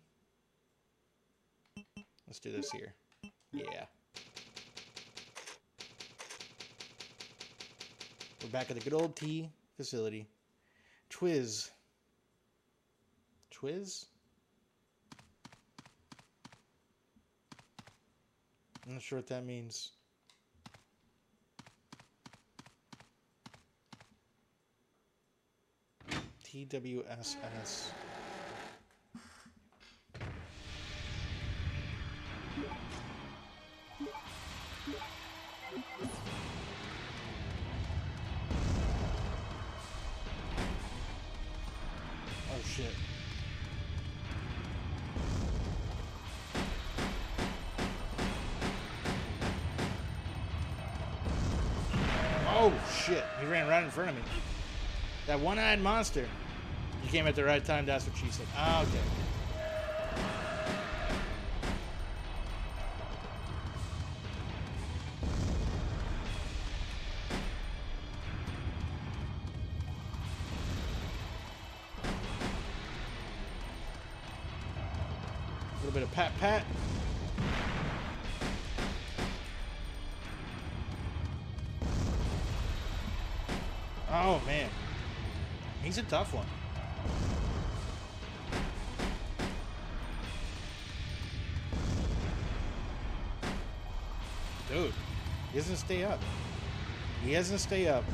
Let's do this here. Yeah. We're back at the good old T facility. Twiz. Twiz? I'm not sure what that means. TWSS. Oh shit. Oh shit, he ran right in front of me. That one-eyed monster. You came at the right time, that's what she said. Ah, okay. A little bit of pat-pat. Oh, man. He's a tough one. Dude, he doesn't stay up. He doesn't stay up.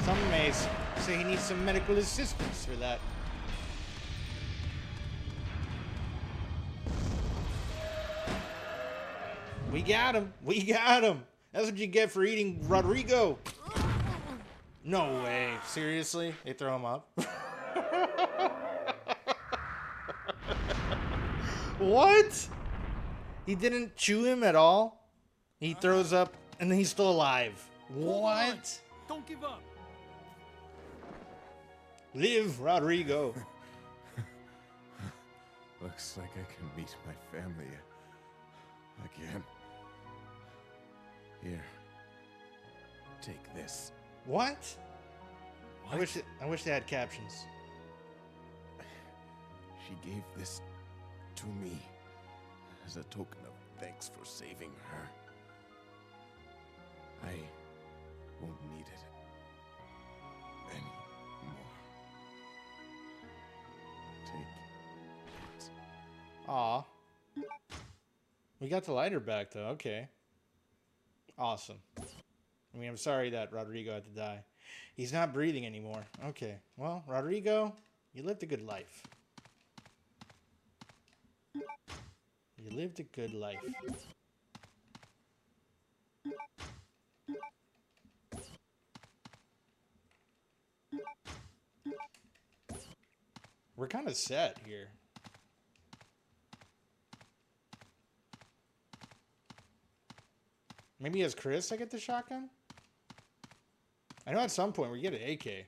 Some may say he needs some medical assistance for that. We got him. We got him. That's what you get for eating Rodrigo. No way. Seriously? They throw him up? What? He didn't chew him at all? He throws up and then he's still alive. What? Don't give up. Live, Rodrigo. Looks like I can meet my family again. Here. Take this. What? I wish they had captions. She gave this to me as a token of thanks for saving her. I won't need it anymore. Take it. Aw. We got the lighter back though, okay. Awesome. I mean, I'm sorry that Rodrigo had to die. He's not breathing anymore. Okay. Well, Rodrigo, you lived a good life. You lived a good life. We're kind of set here. Maybe as Chris I get the shotgun? I know at some point we get an AK.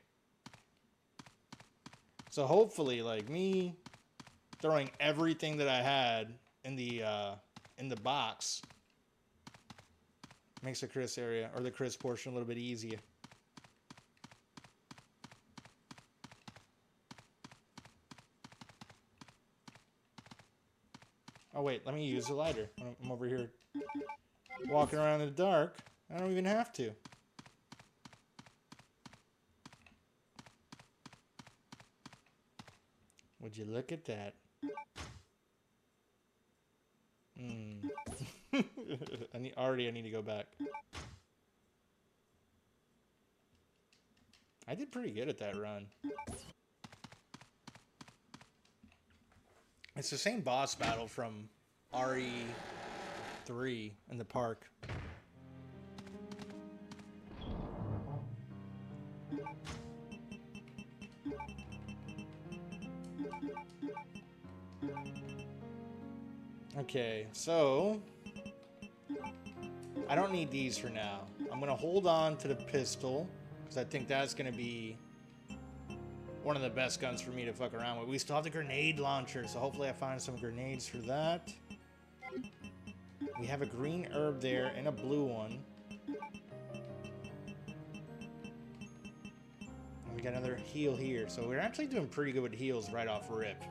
So hopefully, like, me throwing everything that I had in the box makes the Chris area, or the Chris portion, a little bit easier. Oh wait, let me use the lighter. I'm over here walking around in the dark. I don't even have to. Would you look at that? I need to go back. I did pretty good at that run. It's the same boss battle from RE3 in the park. Okay, so I don't need these for now. I'm gonna hold on to the pistol because I think that's gonna be one of the best guns for me to fuck around with. We still have the grenade launcher, so hopefully I find some grenades for that. We have a green herb there and a blue one. And we got another heal here. So we're actually doing pretty good with heals right off rip,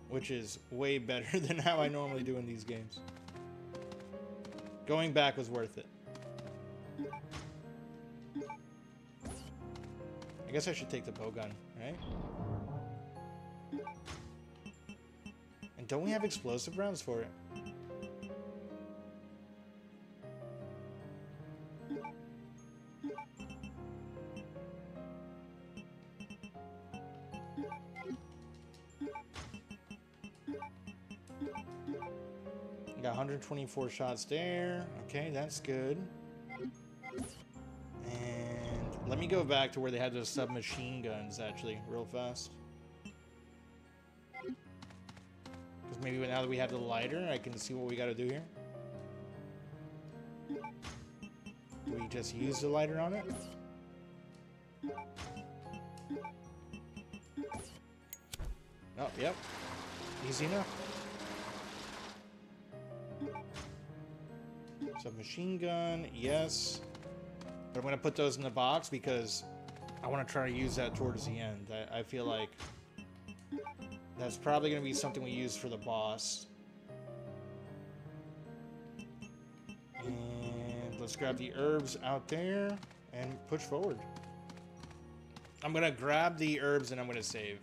which is way better than how I normally do in these games. Going back was worth it. I guess I should take the bow gun, right? And don't we have explosive rounds for it? Got 124 shots there. Okay, that's good. And let me go back to where they had those submachine guns, actually, real fast. Because maybe now that we have the lighter, I can see what we got to do here. Do we just use the lighter on it? Oh, yep. Easy enough. Submachine gun, yes. But I'm going to put those in the box because I want to try to use that towards the end. I feel like that's probably going to be something we use for the boss. And let's grab the herbs out there and push forward. I'm going to grab the herbs and I'm going to save.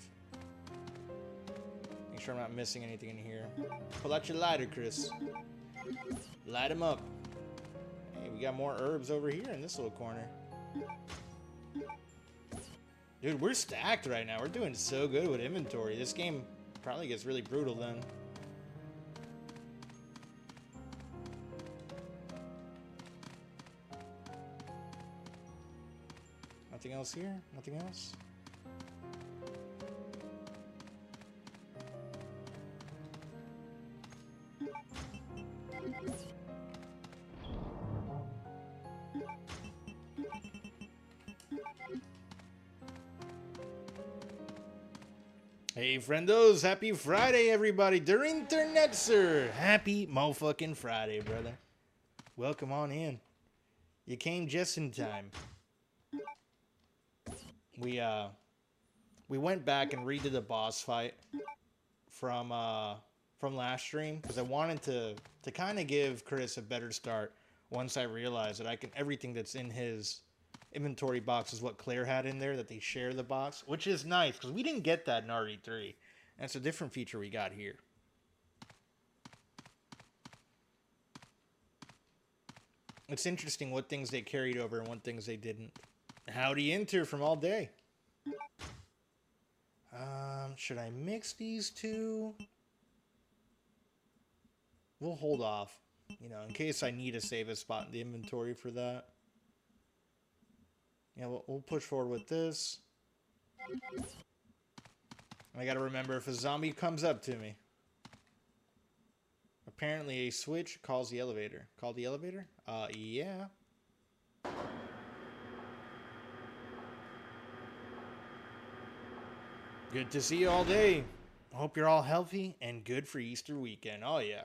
Make sure I'm not missing anything in here. Pull out your lighter, Chris. Light them up. Hey, we got more herbs over here in this little corner. Dude, we're stacked right now. We're doing so good with inventory. This game probably gets really brutal then. Nothing else here? Nothing else? Hey friendos, happy Friday everybody. Der Internet, sir. Happy motherfucking Friday, brother. Welcome on in. You came just in time. We went back and redid the boss fight from last stream because I wanted to kind of give Chris a better start once I realized that everything that's in his inventory box is what Claire had in there, that they share the box, which is nice because we didn't get that in RE3. And it's a different feature we got here. It's interesting what things they carried over and what things they didn't. Howdy Inter from all day. Should I mix these two? We'll hold off, you know, in case I need to save a spot in the inventory for that. Yeah, we'll push forward with this. I gotta remember if a zombie comes up to me. Apparently a switch calls the elevator. Call the elevator? Yeah. Good to see you all day. I hope you're all healthy and good for Easter weekend. Oh, yeah.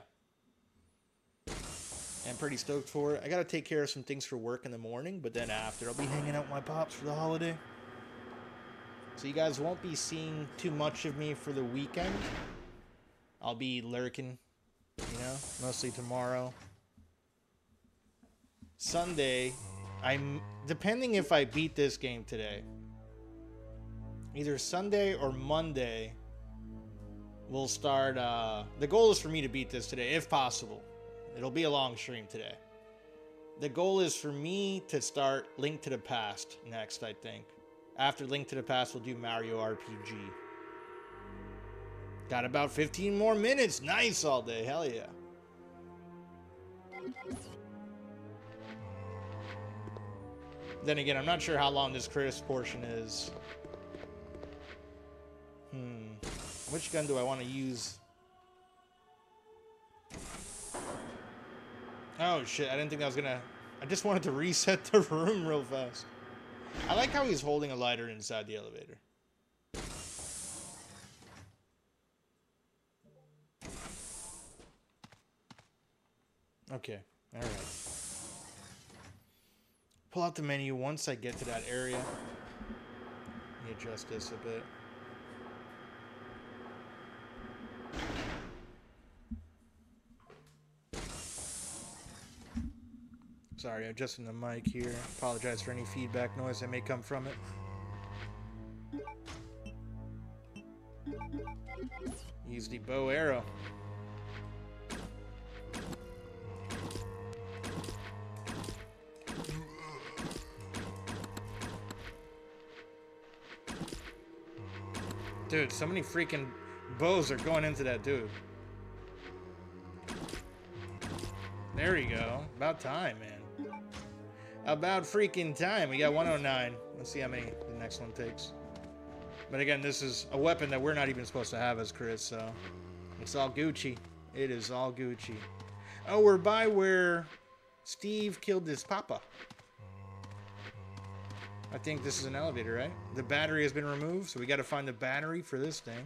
I'm pretty stoked for it. I gotta take care of some things for work in the morning, but then after, I'll be hanging out with my pops for the holiday. So you guys won't be seeing too much of me for the weekend. I'll be lurking, you know, mostly tomorrow. Sunday, depending if I beat this game today, either Sunday or Monday, we'll start, the goal is for me to beat this today, if possible. It'll be a long stream today. The goal is for me to start Link to the Past next, I think. After Link to the Past, we'll do Mario RPG. Got about 15 more minutes. Nice all day. Hell yeah. Then again, I'm not sure how long this Chris portion is. Which gun do I want to use? Oh shit, I didn't think I was gonna... I just wanted to reset the room real fast. I like how he's holding a lighter inside the elevator. Okay, alright. Pull out the menu once I get to that area. Let me adjust this a bit. Sorry, adjusting the mic here. Apologize for any feedback noise that may come from it. Use the bow arrow. Dude, so many freaking bows are going into that dude. There we go. About time, man. About freaking time. We got 109. Let's see how many the next one takes. But again, this is a weapon that we're not even supposed to have as Chris, so it's all Gucci. It is all Gucci. Oh, we're by where Steve killed his papa. I think this is an elevator, right? The battery has been removed, so we got to find the battery for this thing.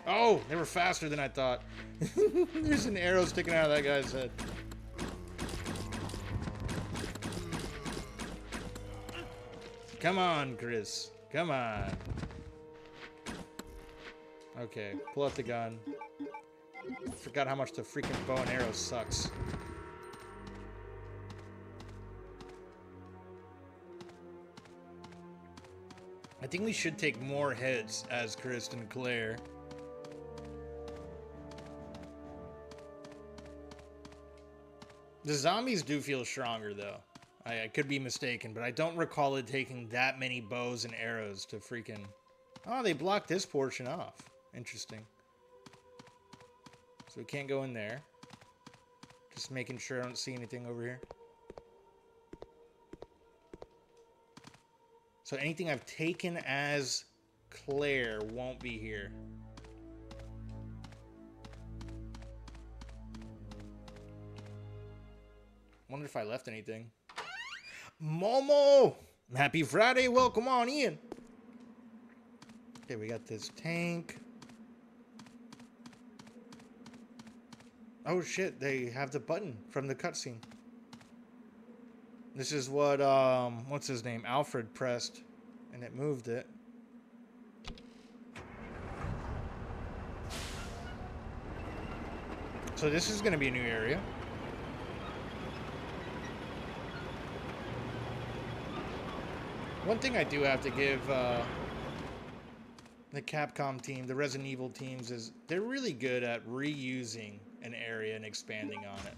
Oh, they were faster than I thought. There's an arrow sticking out of that guy's head. Come on, Chris. Come on. Okay, pull out the gun. Forgot how much the freaking bow and arrow sucks. I think we should take more hits as Chris and Claire. The zombies do feel stronger, though. I could be mistaken, but I don't recall it taking that many bows and arrows to freaking... Oh, they blocked this portion off. Interesting. So we can't go in there. Just making sure I don't see anything over here. So anything I've taken as Claire won't be here. Wonder if I left anything. Momo! Happy Friday, welcome on in. Okay, we got this tank. Oh shit, they have the button from the cutscene. This is what, what's his name? Alfred pressed, and it moved it. So this is gonna be a new area. One thing I do have to give the Capcom team, the Resident Evil teams, is they're really good at reusing an area and expanding on it.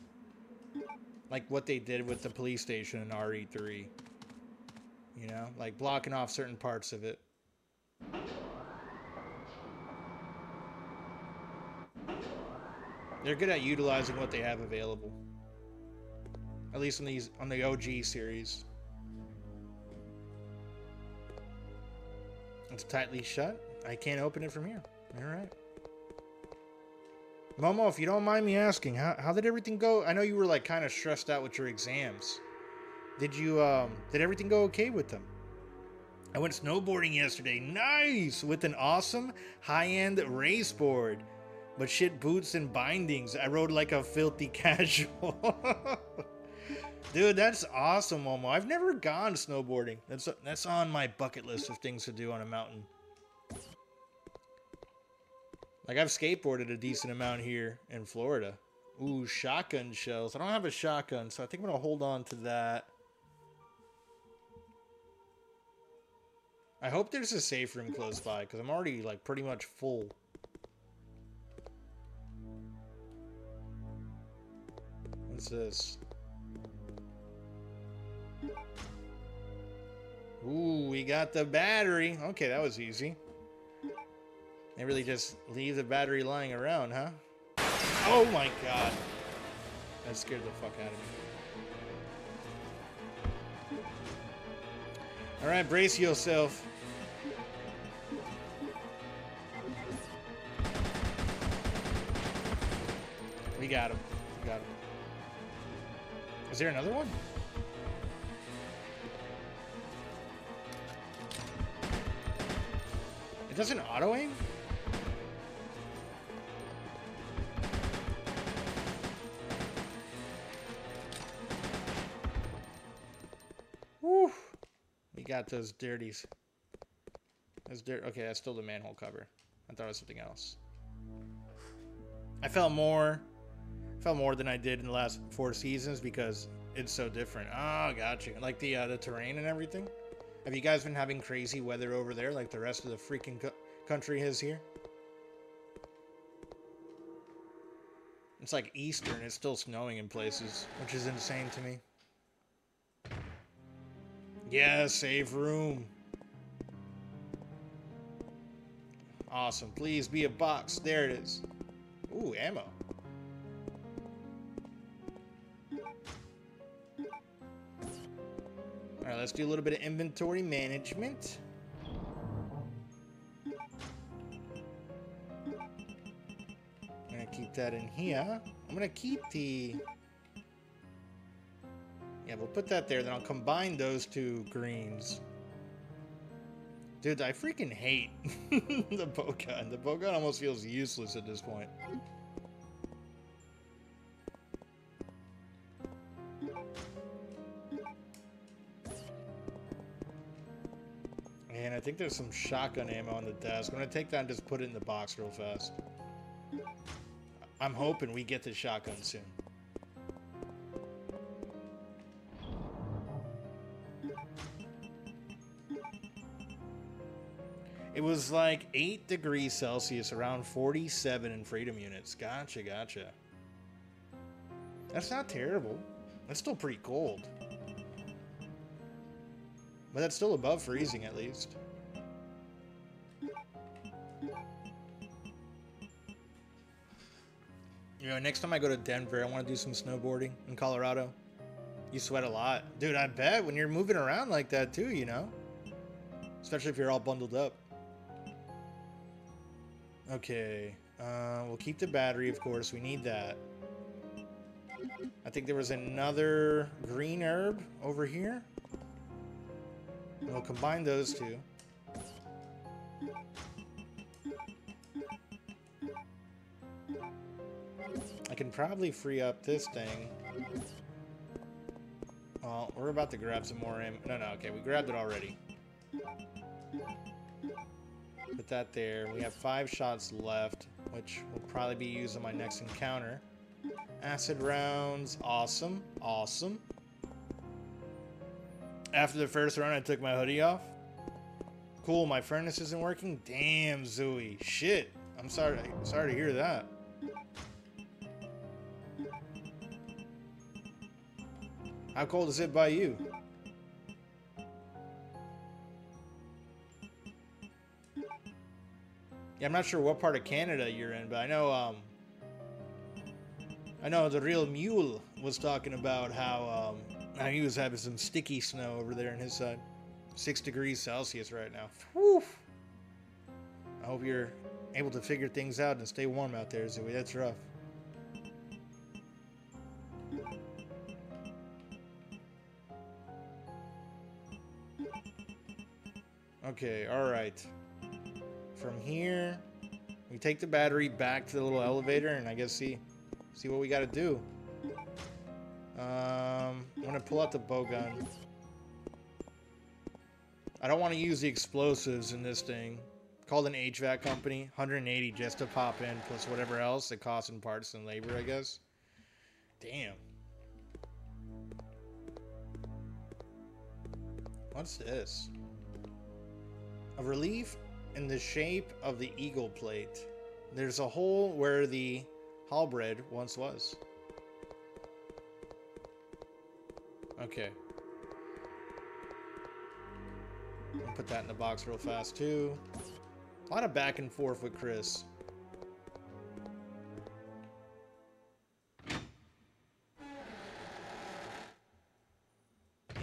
Like what they did with the police station in RE3. You know, like blocking off certain parts of it. They're good at utilizing what they have available. At least on the OG series. It's tightly shut. I can't open it from here. Alright. Momo, if you don't mind me asking, how did everything go? I know you were like kind of stressed out with your exams. Did everything go okay with them? I went snowboarding yesterday. Nice! With an awesome high-end race board. But shit boots and bindings. I rode like a filthy casual. Dude, that's awesome, Momo. I've never gone snowboarding. That's on my bucket list of things to do on a mountain. Like, I've skateboarded a decent amount here in Florida. Ooh, shotgun shells. I don't have a shotgun, so I think I'm going to hold on to that. I hope there's a safe room close by, because I'm already, like, pretty much full. What's this? Ooh, we got the battery. Okay, that was easy. They really just leave the battery lying around, huh? Oh my god. That scared the fuck out of me. Alright, brace yourself. We got him. We got him. Is there another one? It doesn't auto-aim? Woo! We got those dirties. That's dirt. Okay, that's still the manhole cover. I thought it was something else. I felt more than I did in the last 4 seasons because it's so different. Oh, got you. Like the terrain and everything. Have you guys been having crazy weather over there like the rest of the freaking country has here? It's like Easter and it's still snowing in places, which is insane to me. Yeah, save room. Awesome. Please be a box. There it is. Ooh, ammo. Alright, let's do a little bit of inventory management. I'm gonna keep that in here. I'm gonna keep the... Yeah, we'll put that there, then I'll combine those 2 greens. Dude, I freaking hate the bow gun. The bow gun almost feels useless at this point. And I think there's some shotgun ammo on the desk. I'm gonna take that and just put it in the box real fast. I'm hoping we get the shotgun soon. It was like 8 degrees Celsius, around 47 in freedom units. Gotcha, gotcha. That's not terrible. That's still pretty cold. But that's still above freezing, at least. You know, next time I go to Denver, I want to do some snowboarding in Colorado. You sweat a lot. Dude, I bet when you're moving around like that too, you know? Especially if you're all bundled up. Okay. We'll keep the battery, of course. We need that. I think there was another green herb over here. And we'll combine those 2. I can probably free up this thing. Well, we're about to grab some more ammo. No, okay, we grabbed it already. Put that there. We have 5 shots left, which will probably be used on my next encounter. Acid rounds. Awesome. Awesome. After the first round, I took my hoodie off. Cool, my furnace isn't working? Damn, Zooey. Shit. I'm sorry to hear that. How cold is it by you? Yeah, I'm not sure what part of Canada you're in, but I know the real mule was talking about how he was having some sticky snow over there on his side. 6 degrees Celsius right now. Whew. I hope you're able to figure things out and stay warm out there, Zoe. That's rough. Okay, alright. From here, we take the battery back to the little elevator and I guess see what we gotta do. I'm gonna pull out the bow gun. I don't want to use the explosives in this thing. Called an HVAC company, 180 just to pop in, plus whatever else it costs in parts and labor, I guess. Damn. What's this? A relief in the shape of the eagle plate. There's a hole where the halberd once was. Okay. I'll put that in the box real fast too. A lot of back and forth with Chris.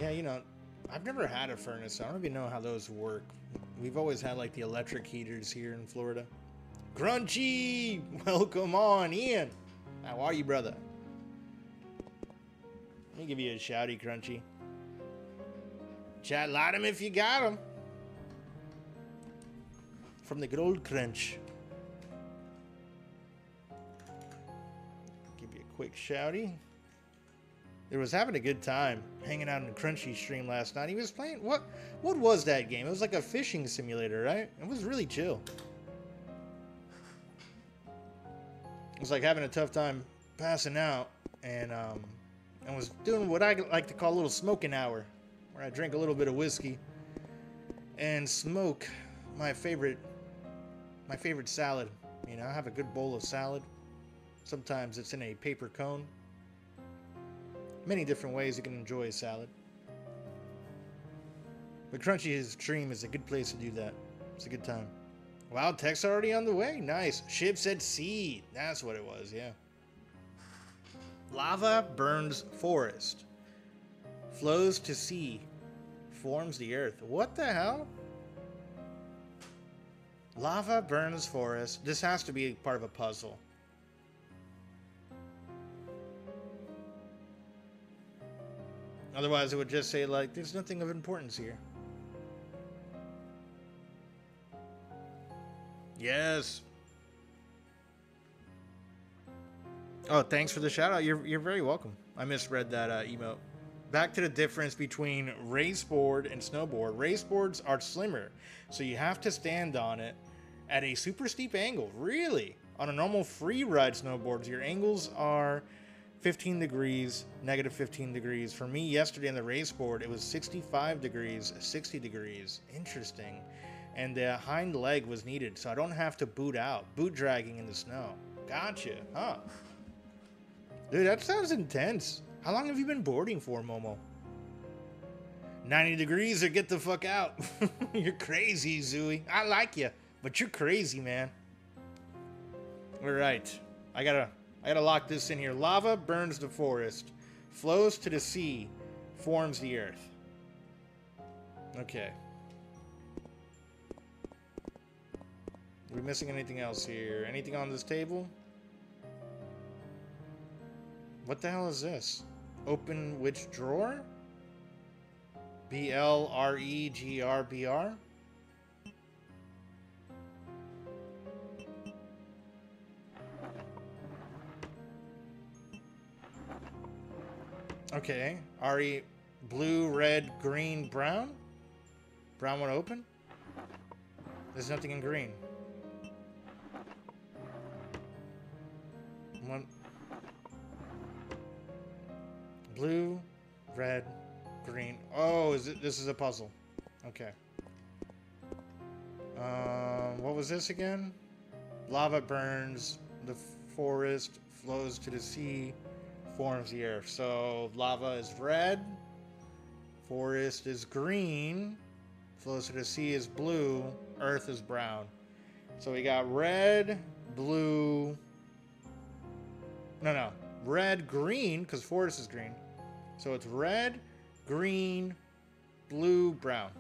Yeah, you know, I've never had a furnace, so I don't even know how those work. We've always had like the electric heaters here in Florida. Crunchy! Welcome on, Ian! How are you, brother? Let me give you a shouty, Crunchy. Chat light him if you got him. From the good old Crunch. Give you a quick shouty. There was having a good time hanging out in the Crunchy stream last night. He was playing, what was that game? It was like a fishing simulator, right? It was really chill. It was like having a tough time passing out, and I was doing what I like to call a little smoking hour, where I drink a little bit of whiskey and smoke my favorite salad. You know, I have a good bowl of salad. Sometimes it's in a paper cone. Many different ways you can enjoy a salad. But Crunchy's stream is a good place to do that. It's a good time. Wow, tech's already on the way. Nice. Ships at sea. That's what it was, yeah. Lava burns forest. Flows to sea. Forms the earth. What the hell? Lava burns forest. This has to be part of a puzzle. Otherwise, it would just say, like, there's nothing of importance here. Yes. Oh, thanks for the shout out. You're very welcome. I misread that emote. Back to the difference between raceboard and snowboard. Raceboards are slimmer, so you have to stand on it at a super steep angle. Really? On a normal free ride snowboards, your angles are 15 degrees, negative 15 degrees. For me, yesterday on the raceboard, it was 65 degrees, 60 degrees. Interesting. And the hind leg was needed, so I don't have to boot out. Boot dragging in the snow. Gotcha, huh? Dude, that sounds intense. How long have you been boarding for, Momo? 90 degrees or get the fuck out. You're crazy, Zooey. I like you, but you're crazy, man. All right. I gotta lock this in here. Lava burns the forest, flows to the sea, forms the earth. Okay. Are we missing anything else here? Anything on this table? What the hell is this? Open which drawer? BLREGRBR? Okay. RE blue, red, green, brown? Brown one open? There's nothing in green. One. Blue, red, green. Oh, this is a puzzle. Okay. What was this again? Lava burns the forest, flows to the sea, forms the earth. So lava is red, forest is green, flows to the sea is blue, earth is brown. So we got red, blue. No. Red, green, because forest is green. So it's red, green, blue, brown.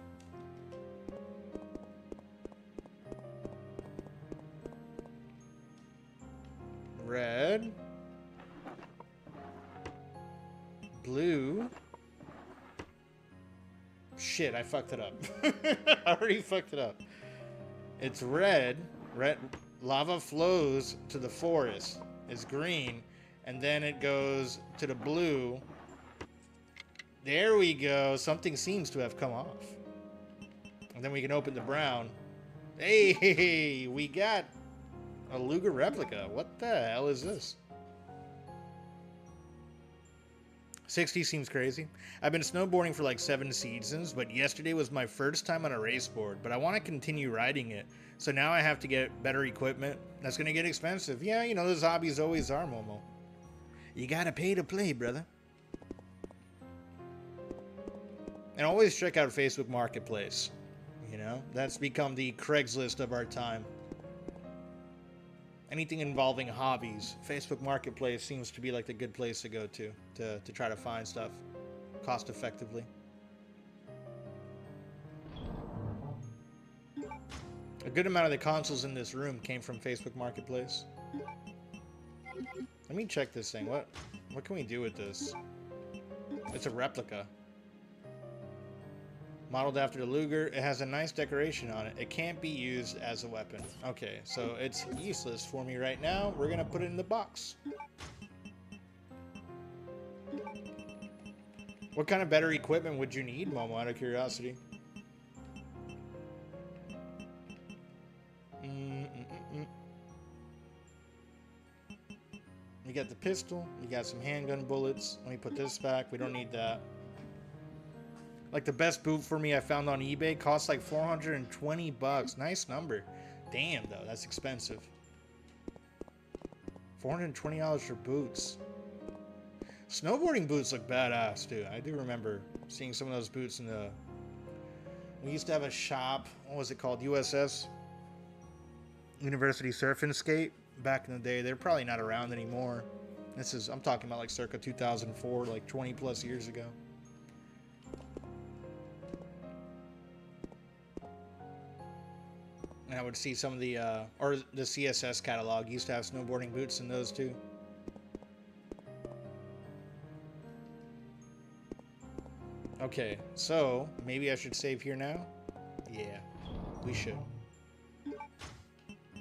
Red, blue. Shit, I fucked it up. I already fucked it up. It's red. Lava flows to the forest. It's green. And then it goes to the blue. There we go. Something seems to have come off. And then we can open the brown. Hey, we got a Luger replica. What the hell is this? 60 seems crazy. I've been snowboarding for like 7 seasons, but yesterday was my first time on a race board, but I want to continue riding it. So now I have to get better equipment. That's going to get expensive. Yeah, you know, those hobbies always are, Momo. You got to pay to play, brother. And always check out Facebook Marketplace. You know, that's become the Craigslist of our time. Anything involving hobbies, Facebook Marketplace seems to be like the good place to go to try to find stuff cost effectively. A good amount of the consoles in this room came from Facebook Marketplace. Let me check this thing. What can we do with this? It's a replica. Modeled after the Luger, it has a nice decoration on it. It can't be used as a weapon. Okay, so it's useless for me right now. We're gonna put it in the box. What kind of better equipment would you need, Momo, out of curiosity? You got the pistol, you got some handgun bullets. Let me put this back, we don't need that. Like the best boot for me I found on eBay costs like 420 bucks. Nice number. Damn though, that's expensive. $420 for boots. Snowboarding boots look badass too. I do remember seeing some of those boots in the... We used to have a shop, what was it called? USS? University Surf and Skate. Back in the day, they're probably not around anymore. I'm talking about like circa 2004, like 20 plus years ago. And I would see some of the, or the CSS catalog used to have snowboarding boots in those too. Okay, so maybe I should save here now? Yeah, we should.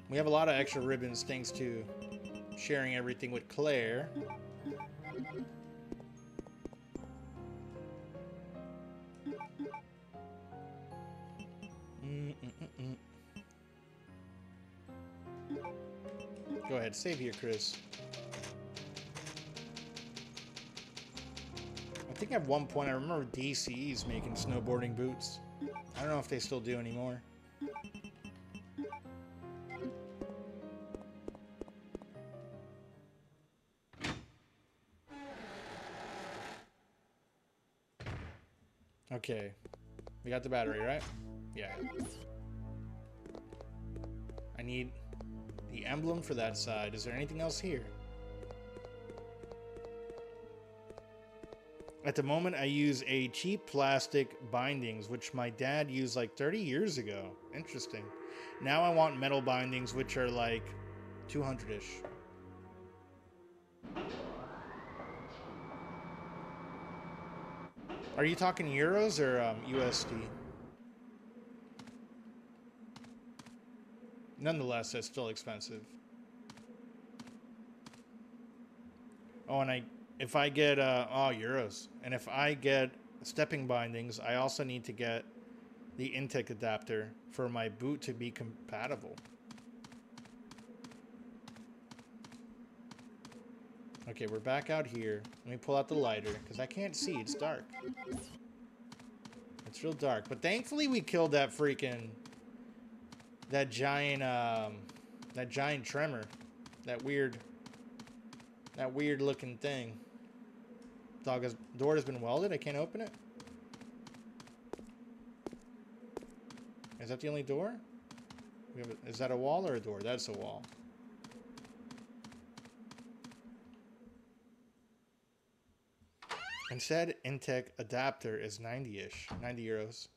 We have a lot of extra ribbons thanks to sharing everything with Claire. Go ahead, save here, Chris. I think at one point I remember DC's making snowboarding boots. I don't know if they still do anymore. Okay, we got the battery, right? Yeah. I need the emblem for that side. Is there anything else here? At the moment, I use a cheap plastic bindings, which my dad used like 30 years ago. Interesting. Now I want metal bindings, which are like 200-ish. Are you talking euros or USD? Nonetheless, that's still expensive. Oh, and if I get euros, and if I get stepping bindings, I also need to get the intake adapter for my boot to be compatible. Okay, we're back out here. Let me pull out the lighter, because I can't see. It's dark. It's real dark. But thankfully we killed that freaking... That giant tremor. That weird looking thing. Door has been welded. I can't open it. Is that the only door? Is that a wall or a door? That's a wall. Instead, Intech adapter is 90-ish. 90 euros.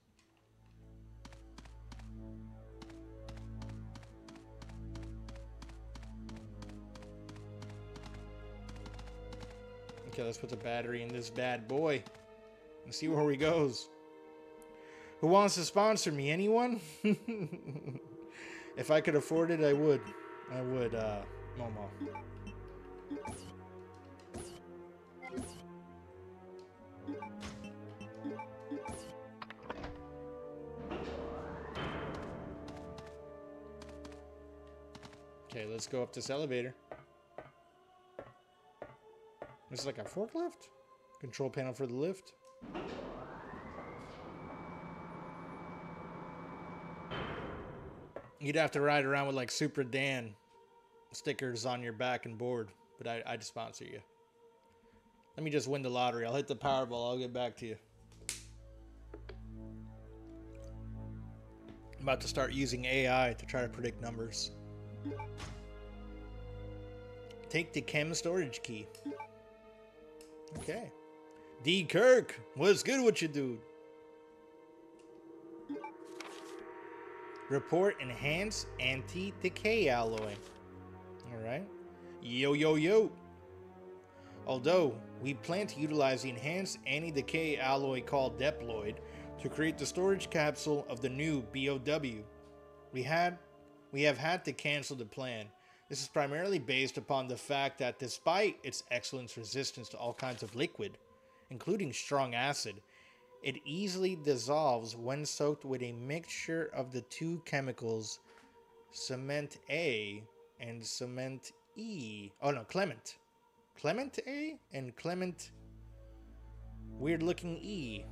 Okay, let's put the battery in this bad boy and see where he goes. Who wants to sponsor me? Anyone? If I could afford it, I would. I would, Momo. Okay, let's go up this elevator. This is like a forklift? Control panel for the lift. You'd have to ride around with like Super Dan stickers on your back and board, but I'd sponsor you. Let me just win the lottery. I'll hit the Powerball. I'll get back to you. I'm about to start using AI to try to predict numbers. Take the chem storage key. Okay. D. Kirk, what's good with you, dude? Report enhanced anti-decay alloy. Alright. Yo, yo, yo. Although, we plan to utilize the enhanced anti-decay alloy called Deploid to create the storage capsule of the new BOW. We have had to cancel the plan. This is primarily based upon the fact that despite its excellent resistance to all kinds of liquid, including strong acid, it easily dissolves when soaked with a mixture of the two chemicals Cement A and Cement E. Oh no, Clement. Clement A and Clement weird looking E.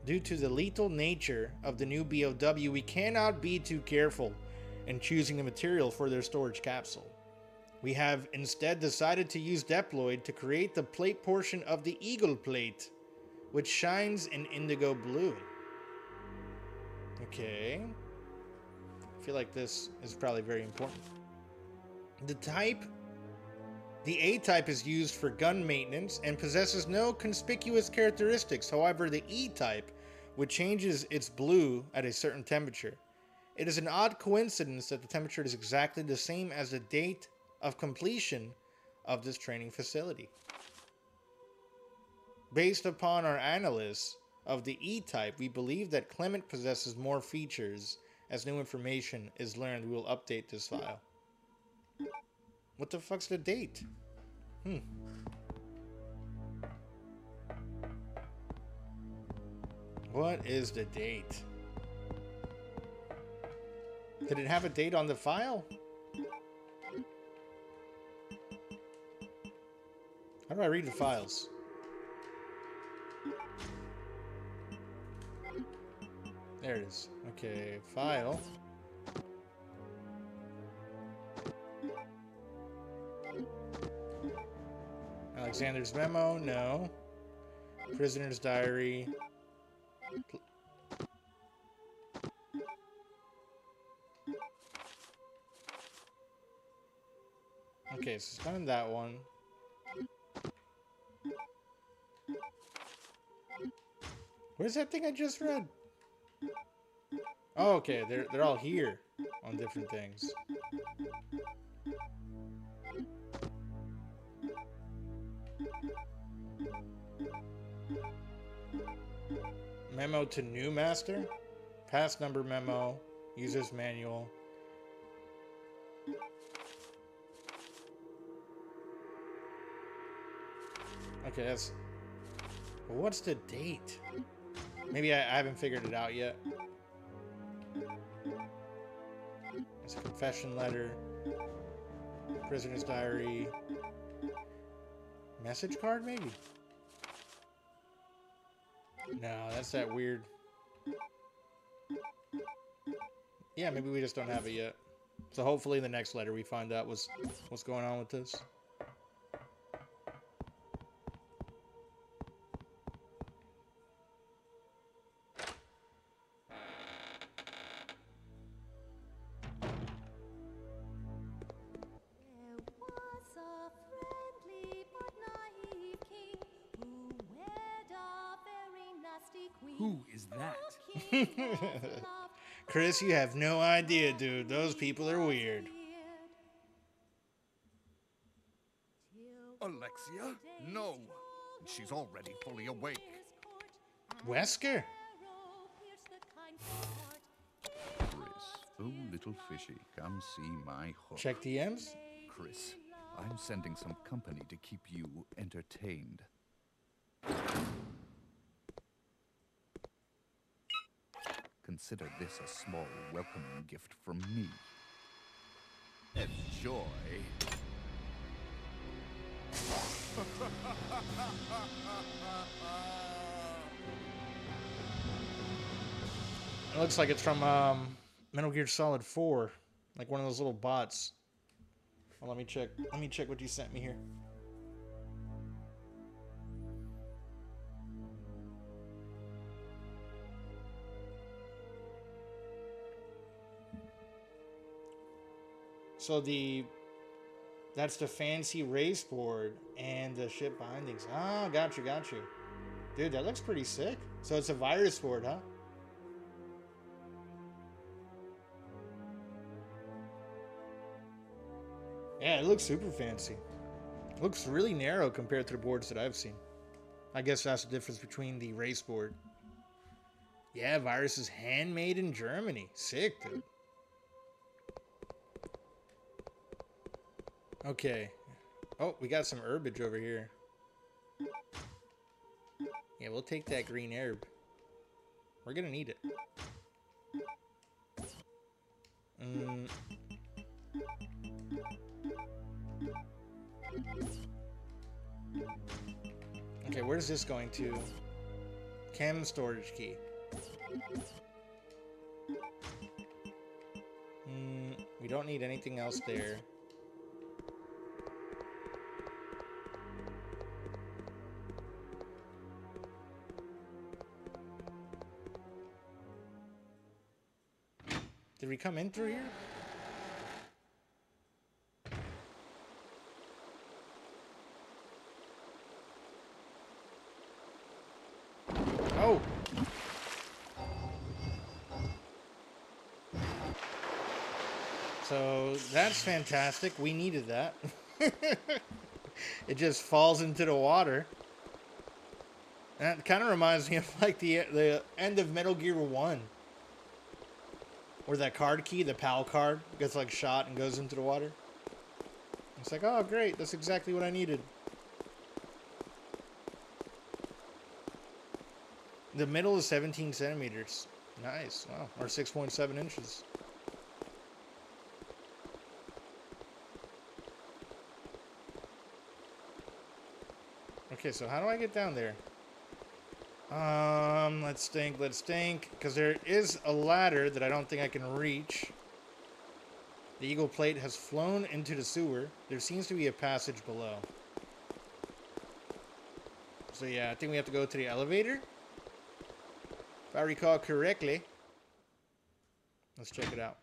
Due to the lethal nature of the new BOW, we cannot be too careful in choosing the material for their storage capsule. We have instead decided to use Deploid to create the plate portion of the Eagle plate, which shines in indigo blue. Okay. I feel like this is probably very important. The A-type is used for gun maintenance and possesses no conspicuous characteristics. However, the E-type, which changes its blue at a certain temperature. It is an odd coincidence that the temperature is exactly the same as the date of completion of this training facility. Based upon our analysis of the E-type, we believe that Clement possesses more features. As new information is learned, we will update this file. What the fuck's the date? What is the date? Did it have a date on the file? How do I read the files? There it is. Okay, file. Alexander's memo, no. Prisoner's diary. Okay, so it's not in that one. Where's that thing I just read? Oh, okay, they're all here on different things. Memo to new master, pass number memo, user's manual. Okay, that's... What's the date? Maybe I haven't figured it out yet. It's a confession letter. Prisoner's diary. Message card, maybe? No, that's that weird... Yeah, maybe we just don't have it yet. So hopefully in the next letter we find out what's going on with this. that? Chris, you have no idea, dude. Those people are weird. Alexia? No. She's already fully awake. Wesker? Chris, oh little fishy, come see my hook. Check DMs? Chris, I'm sending some company to keep you entertained. Consider this a small welcoming gift from me. Enjoy. It looks like it's from Metal Gear Solid 4. Like one of those little bots. Well, let me check. Let me check what you sent me here. So that's the fancy race board and the ship bindings. Ah, got you. Dude, that looks pretty sick. So it's a virus board, huh? Yeah, it looks super fancy. It looks really narrow compared to the boards that I've seen. I guess that's the difference between the race board. Yeah, virus is handmade in Germany. Sick, dude. Okay. Oh, we got some herbage over here. Yeah, we'll take that green herb. We're gonna need it. Okay, where's this going to? Chem storage key. We don't need anything else there. Did we come in through here? Oh! So that's fantastic. We needed that. It just falls into the water. That kind of reminds me of like the end of Metal Gear 1. Where that card key, the PAL card, gets like shot and goes into the water. It's like, oh great, that's exactly what I needed. The middle is 17 centimeters. Nice, wow, or 6.7 inches. Okay, so how do I get down there? Let's think, because there is a ladder that I don't think I can reach. The Eagle plate has flown into the sewer. There seems to be a passage below. So yeah, I think we have to go to the elevator. If I recall correctly. Let's check it out.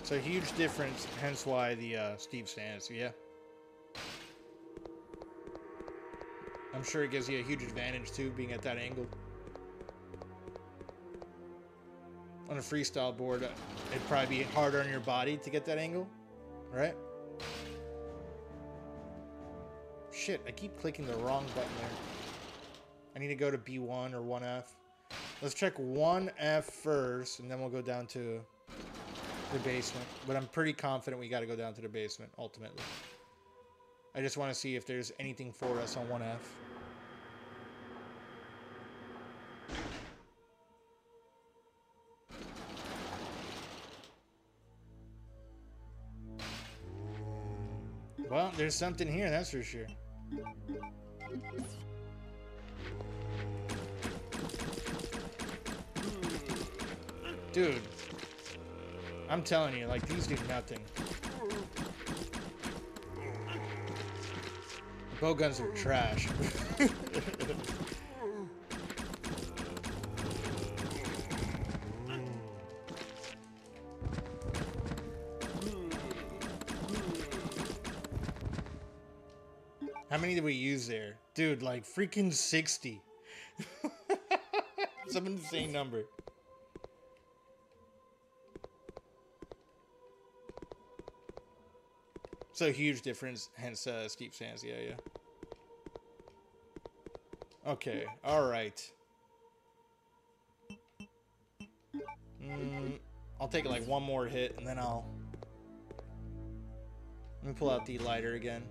It's a huge difference, hence why the Steve stands, yeah. I'm sure it gives you a huge advantage too, being at that angle. On a freestyle board, it'd probably be harder on your body to get that angle, right? Shit, I keep clicking the wrong button there. I need to go to B1 or 1F. Let's check 1F first, and then we'll go down to the basement. But I'm pretty confident we got to go down to the basement, ultimately. I just want to see if there's anything for us on 1F. Well, there's something here, that's for sure. Dude, I'm telling you, like, these do nothing. Bow guns are trash. How many did we use there? Dude, like freaking 60. Some insane number. So huge difference, hence steep sands. Yeah, yeah. Okay, alright. I'll take like one more hit and then I'll... Let me pull out the lighter again.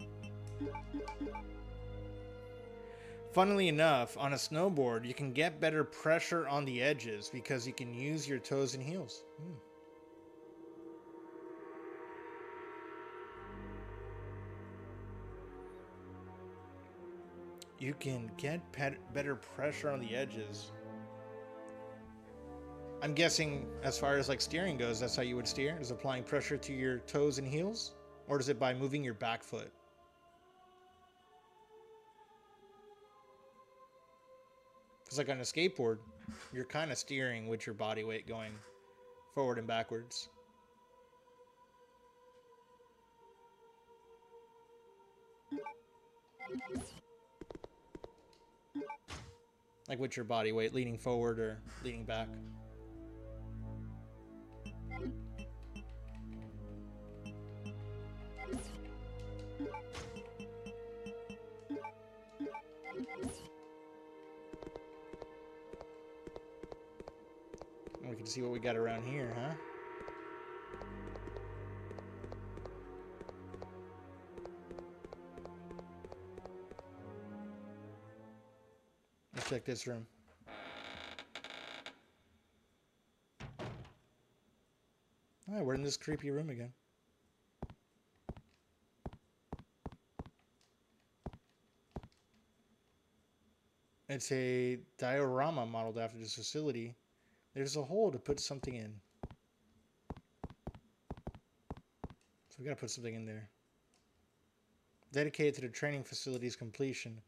Funnily enough, on a snowboard, you can get better pressure on the edges because you can use your toes and heels. You can get better pressure on the edges. I'm guessing as far as like steering goes, that's how you would steer? Is applying pressure to your toes and heels? Or is it by moving your back foot? Because like on a skateboard, you're kind of steering with your body weight going forward and backwards. Like with your body weight leaning forward or leaning back. We can see what we got around here, huh? Let's check this room. Alright, we're in this creepy room again. It's a diorama modeled after this facility. There's a hole to put something in. So we gotta put something in there. Dedicated to the training facility's completion.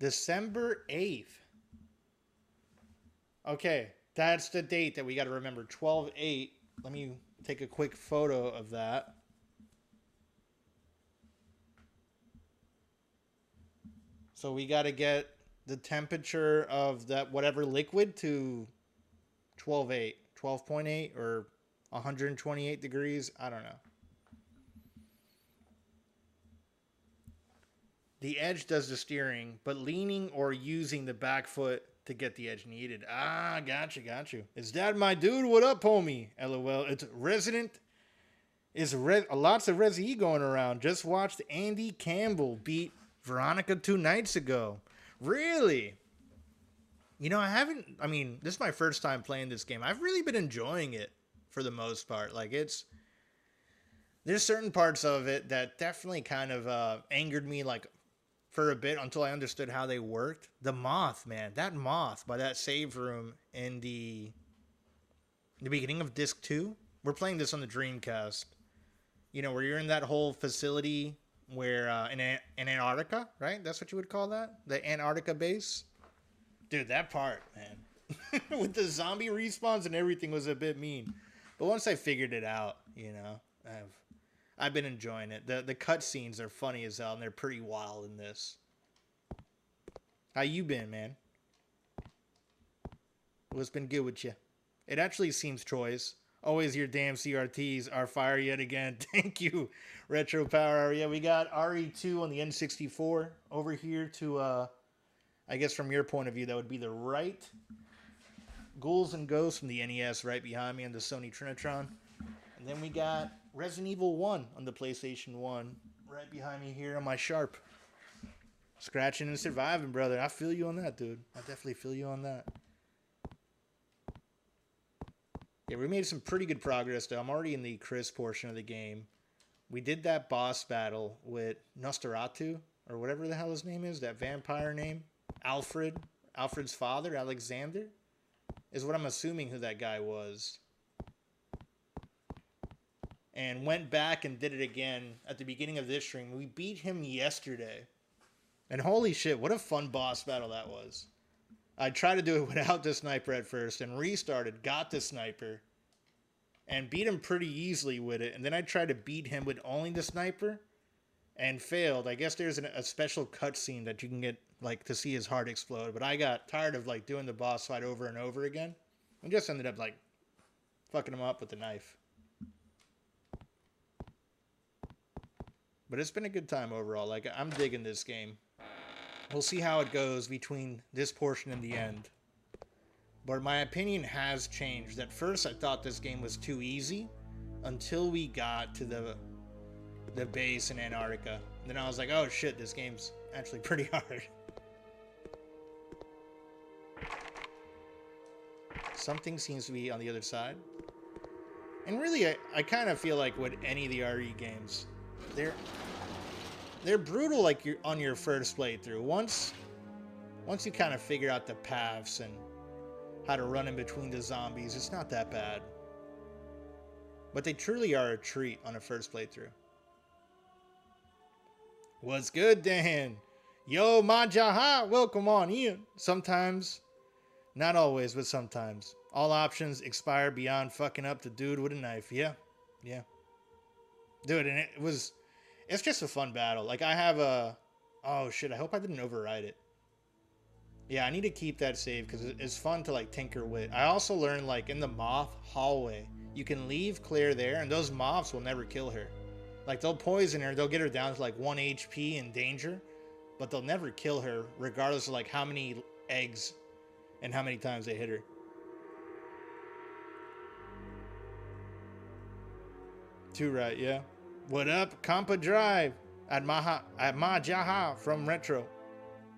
December 8th. Okay, that's the date that we gotta remember. 12/8. Let me take a quick photo of that. So we gotta get the temperature of that whatever liquid to 12.8, 12.8 or 128 degrees. I don't know. The edge does the steering, but leaning or using the back foot to get the edge needed. Ah, got you. Is that my dude? What up, homie? LOL. It's Resident. Lots of Resi going around. Just watched Andy Campbell beat Veronica 2 nights ago. Really? You know, this is my first time playing this game. I've really been enjoying it for the most part. Like, there's certain parts of it that definitely kind of angered me, like, for a bit until I understood how they worked. The moth, man. That moth by that save room in the beginning of Disc 2. We're playing this on the Dreamcast. You know, where you're in that whole facility where, in Antarctica, right? That's what you would call that? The Antarctica base? Dude, that part, man. With the zombie respawns and everything was a bit mean. But once I figured it out, you know, I've been enjoying it. The cutscenes are funny as hell, and they're pretty wild in this. How you been, man? What's been good with you? It actually seems Troy's. Always your damn CRTs are fire yet again. Thank you, Retro Power. Yeah, we got RE2 on the N64 over here to, I guess from your point of view, that would be the right. Ghouls and Ghosts from the NES right behind me on the Sony Trinitron. And then we got Resident Evil 1 on the PlayStation 1 right behind me here on my Sharp. Scratching and surviving, brother. I feel you on that, dude. I definitely feel you on that. Yeah, we made some pretty good progress, though. I'm already in the Chris portion of the game. We did that boss battle with Nosferatu, or whatever the hell his name is, that vampire name. Alfred's father, Alexander, is what I'm assuming who that guy was. And went back and did it again at the beginning of this stream. We beat him yesterday. And holy shit, what a fun boss battle that was. I tried to do it without the sniper at first and restarted, got the sniper, and beat him pretty easily with it. And then I tried to beat him with only the sniper, and failed. I guess there's a special cutscene that you can get, like, to see his heart explode. But I got tired of, like, doing the boss fight over and over again. And just ended up, like, fucking him up with the knife. But it's been a good time overall. Like, I'm digging this game. We'll see how it goes between this portion and the end. But my opinion has changed. At first, I thought this game was too easy until we got to the base in Antarctica. And then I was like, oh shit, this game's actually pretty hard. Something seems to be on the other side. And really, I kind of feel like with any of the RE games, they're brutal like you're on your first playthrough. Once you kind of figure out the paths and how to run in between the zombies, it's not that bad. But they truly are a treat on a first playthrough. What's good, Dan? Yo, Majaha, welcome on in. Sometimes, not always, but sometimes. All options expire beyond fucking up the dude with a knife. Yeah. Dude, and it's just a fun battle. Like, I have oh shit, I hope I didn't override it. Yeah, I need to keep that save because it's fun to, like, tinker with. I also learned, like, in the moth hallway, you can leave Claire there, and those moths will never kill her. Like, they'll poison her, they'll get her down to, like, 1 HP in danger, but they'll never kill her, regardless of, like, how many eggs and how many times they hit her. Too right, yeah. What up, Compa Drive? At Majaha from Retro.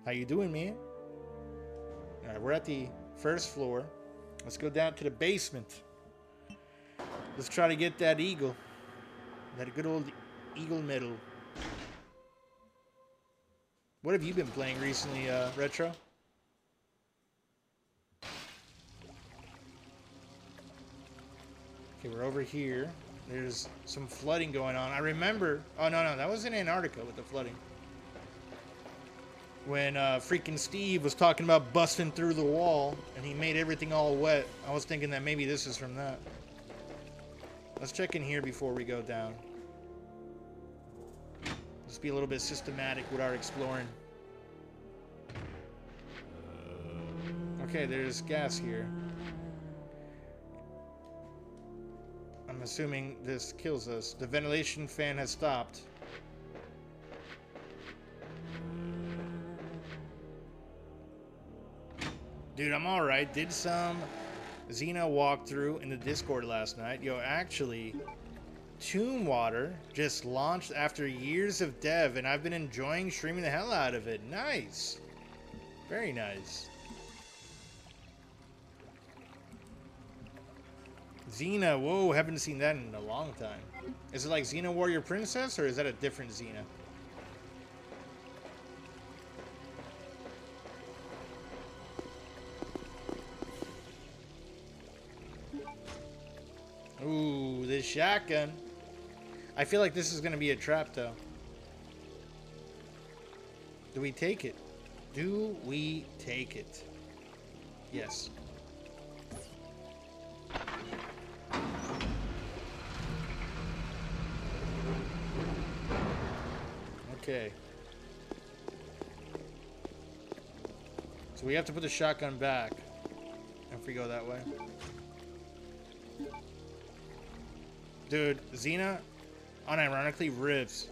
How you doing, man? Alright, we're at the first floor. Let's go down to the basement. Let's try to get that eagle. That good old eagle medal. What have you been playing recently, Retro? Okay, we're over here. There's some flooding going on. I remember... Oh, no, that was in Antarctica with the flooding. When freaking Steve was talking about busting through the wall and he made everything all wet. I was thinking that maybe this is from that. Let's check in here before we go down. Let's be a little bit systematic with our exploring. Okay, there's gas here. I'm assuming this kills us. The ventilation fan has stopped. Dude, I'm alright. Did some Xena walkthrough in the Discord last night. Yo, actually, Tomb Water just launched after years of dev, and I've been enjoying streaming the hell out of it. Nice. Very nice. Xena, whoa, haven't seen that in a long time. Is it like Xena Warrior Princess, or is that a different Xena? Ooh, this shotgun. I feel like this is going to be a trap, though. Do we take it? Do we take it? Yes. Okay. So we have to put the shotgun back if we go that way. Dude, Xena unironically rips.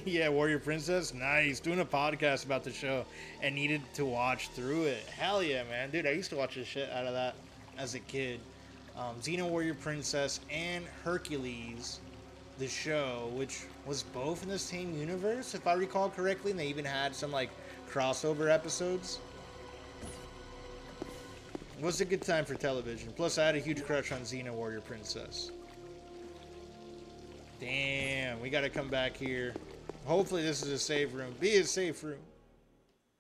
Yeah, Warrior Princess, nice. Doing a podcast about the show and needed to watch through it. Hell yeah, man. Dude, I used to watch the shit out of that as a kid. Xena Warrior Princess and Hercules, the show, which was both in the same universe, if I recall correctly, and they even had some, like, crossover episodes. It was a good time for television. Plus, I had a huge crush on Xena Warrior Princess. Damn, we gotta come back here. Hopefully this is a safe room. Be a safe room.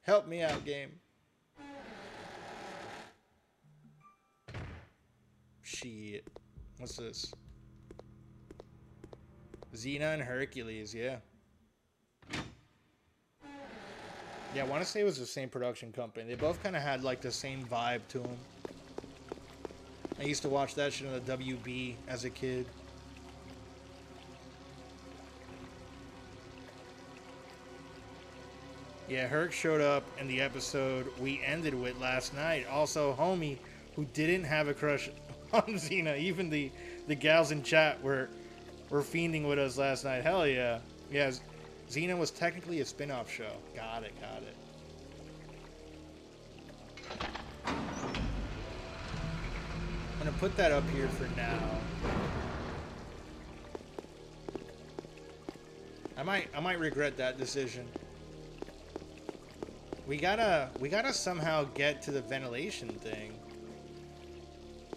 Help me out, game. Shit. What's this? Xena and Hercules, yeah. Yeah, I want to say it was the same production company. They both kind of had, like, the same vibe to them. I used to watch that shit on the WB as a kid. Yeah, Herc showed up in the episode we ended with last night. Also, homie, who didn't have a crush on Xena. Even the gals in chat were fiending with us last night. Hell yeah. Yeah, Xena was technically a spin-off show. Got it. I'm gonna put that up here for now. I might regret that decision. We gotta somehow get to the ventilation thing.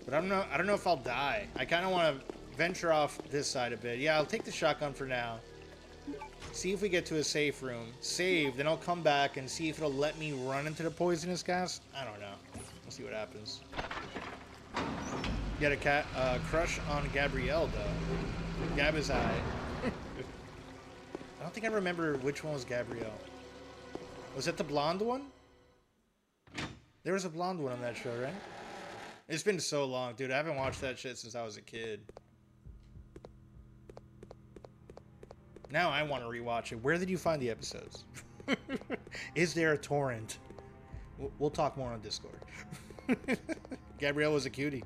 But I don't know if I'll die. I kinda wanna venture off this side a bit. Yeah, I'll take the shotgun for now. See if we get to a safe room. Save, then I'll come back and see if it'll let me run into the poisonous gas. I don't know. We'll see what happens. You got a crush on Gabrielle, though. Gab is high. I don't think I remember which one was Gabrielle. Was it the blonde one? There was a blonde one on that show, right? It's been so long, dude. I haven't watched that shit since I was a kid. Now I want to rewatch it. Where did you find the episodes? Is there a torrent? We'll talk more on Discord. Gabrielle was a cutie.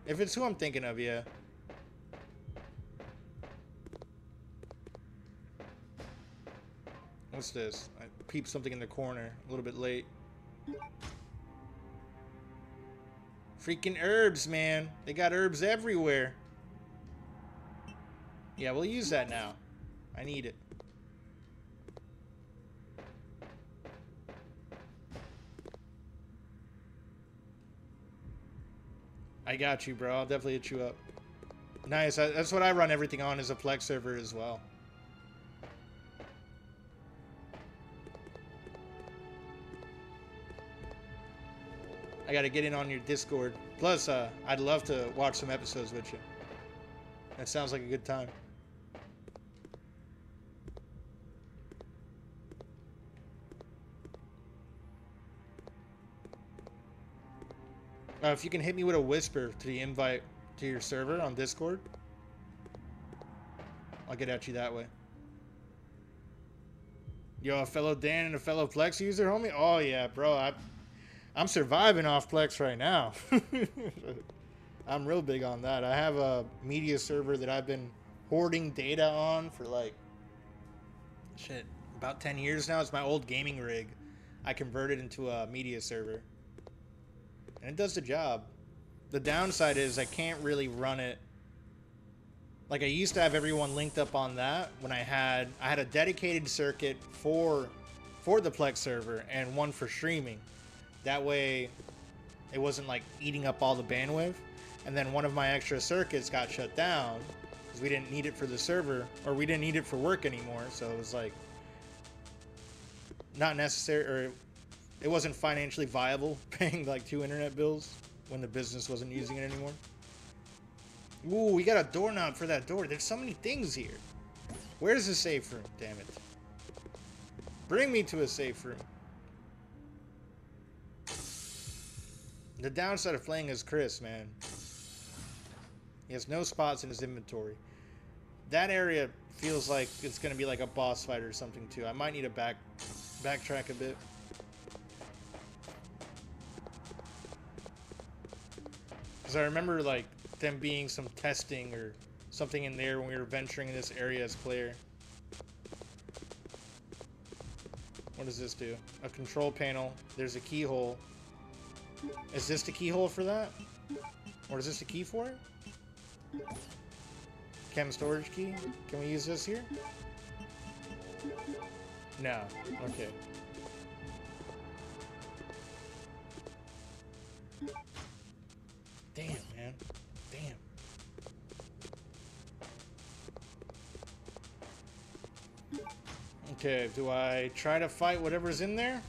If it's who I'm thinking of, yeah. What's this? I peeped something in the corner. A little bit late. Freaking herbs, man. They got herbs everywhere. Yeah, we'll use that now. I need it. I got you, bro. I'll definitely hit you up. Nice. That's what I run everything on, is a Plex server as well. I gotta get in on your Discord. Plus, I'd love to watch some episodes with you. That sounds like a good time. If you can hit me with a whisper to the invite to your server on Discord, I'll get at you that way. Yo, a fellow Dan and a fellow Plex user, homie? Oh, yeah, bro. I'm surviving off Plex right now. I'm real big on that. I have a media server that I've been hoarding data on for like, shit, about 10 years now. It's my old gaming rig. I converted into a media server. And it does the job. The downside is I can't really run it. Like, I used to have everyone linked up on that when I had a dedicated circuit for the Plex server and one for streaming. That way it wasn't like eating up all the bandwidth. And then one of my extra circuits got shut down because we didn't need it for the server, or we didn't need it for work anymore. So it was like not necessary, or it wasn't financially viable paying like 2 internet bills when the business wasn't using it anymore. Ooh, we got a doorknob for that door. There's so many things here. Where's the safe room? Damn it. Bring me to a safe room. The downside of playing as Chris, man. He has no spots in his inventory. That area feels like it's going to be like a boss fight or something too. I might need to backtrack a bit. Because I remember like them being some testing or something in there when we were venturing in this area as player. What does this do? A control panel. There's a keyhole. Is this the keyhole for that? Or is this the key for it? Chem storage key? Can we use this here? No. Okay. Damn, man. Damn. Okay, do I try to fight whatever's in there?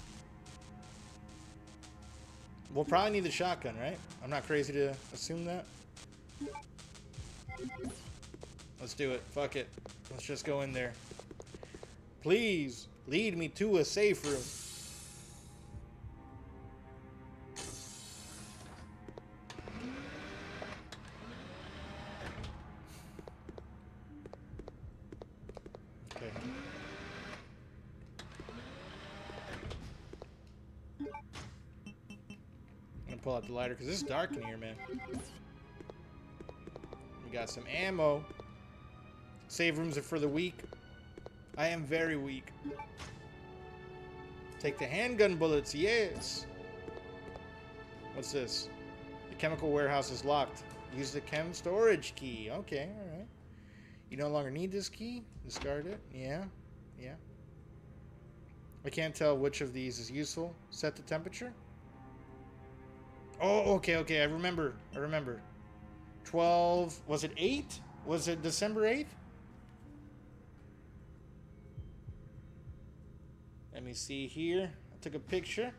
We'll probably need the shotgun, right? I'm not crazy to assume that. Let's do it. Fuck it. Let's just go in there. Please, lead me to a safe room. Okay. gonna pull out the lighter because it's dark in here, man. We got some ammo. Save rooms are for the weak. I am very weak. Take the handgun bullets, yes. What's this? The chemical warehouse is locked. Use the chem storage key. Okay, alright. You no longer need this key. Discard it. Yeah, yeah. I can't tell which of these is useful. Set the temperature. Oh, okay. I remember. 12. Was it 8? Was it December 8th? Let me see here. I took a picture.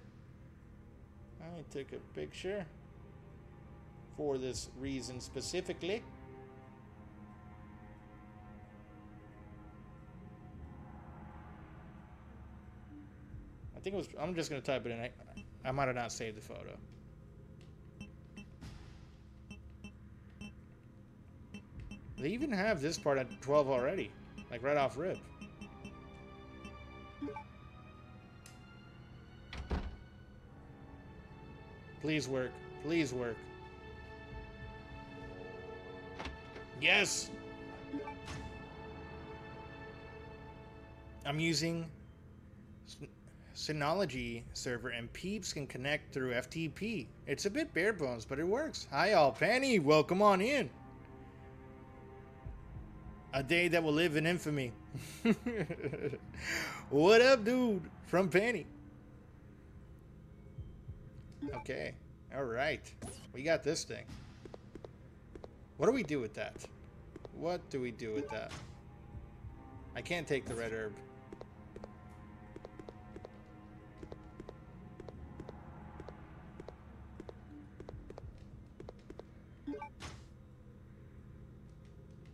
For this reason specifically. I think it was. I'm just gonna type it in. I might have not saved the photo. They even have this part at 12 already, like right off rip. Please work. Please work. Yes! I'm using Synology server and peeps can connect through FTP. It's a bit bare bones, but it works. Hi all, Penny, welcome on in. A day that will live in infamy. What up, dude? From Penny. Okay, all right. We got this thing. What do we do with that? What do we do with that? I can't take the red herb.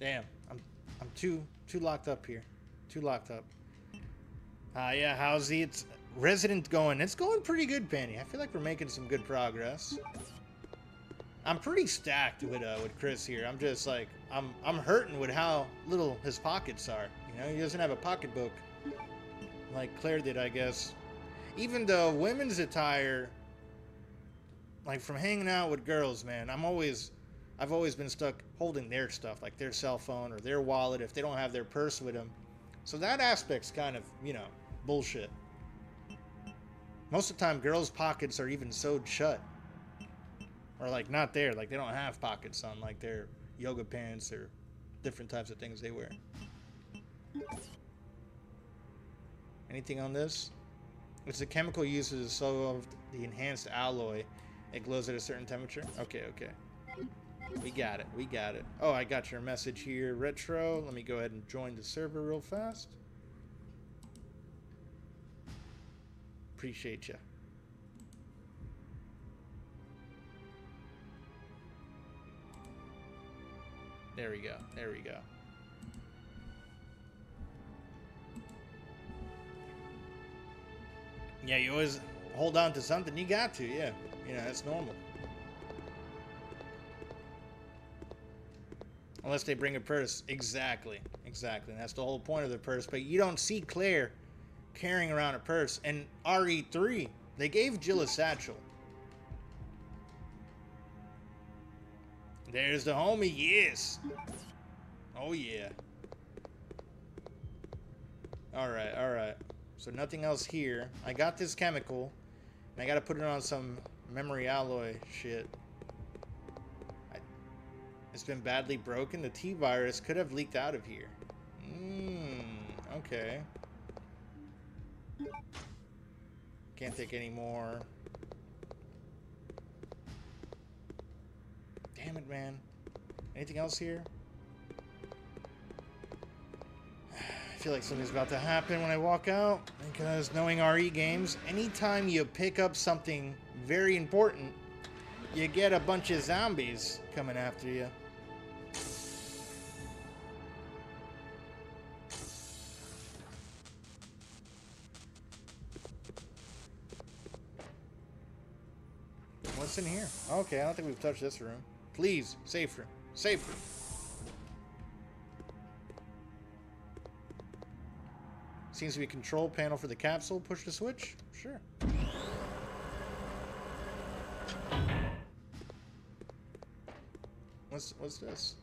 Damn, I'm too locked up here. Too locked up. Yeah, how's the resident going? It's going pretty good, Penny. I feel like we're making some good progress. I'm pretty stacked with Chris here. I'm just like I'm hurting with how little his pockets are. You know, he doesn't have a pocketbook like Claire did, I guess. Even though women's attire, like from hanging out with girls, man, I've always been stuck holding their stuff, like their cell phone or their wallet if they don't have their purse with them. So that aspect's kind of, you know, bullshit. Most of the time, girls' pockets are even sewed shut. Or like not there, like they don't have pockets on like their yoga pants or different types of things they wear. Anything on this? It's the chemical uses of the enhanced alloy. It glows at a certain temperature. Okay. We got it. Oh, I got your message here, Retro. Let me go ahead and join the server real fast. Appreciate ya. There we go. Yeah, you always hold on to something. You got to, yeah. You know, that's normal. Unless they bring a purse. Exactly. And that's the whole point of the purse. But you don't see Claire carrying around a purse. And RE3, they gave Jill a satchel. There's the homie, yes. Oh, yeah. All right. So nothing else here. I got this chemical, and I got to put it on some memory alloy shit. It's been badly broken. The T-virus could have leaked out of here. Okay. Can't take any more. Damn it, man. Anything else here? I feel like something's about to happen when I walk out, because knowing RE games, anytime you pick up something very important, you get a bunch of zombies coming after you. What's in here? Okay, I don't think we've touched this room. Please, safe room. Seems to be a control panel for the capsule. Push the switch. Sure. What's this?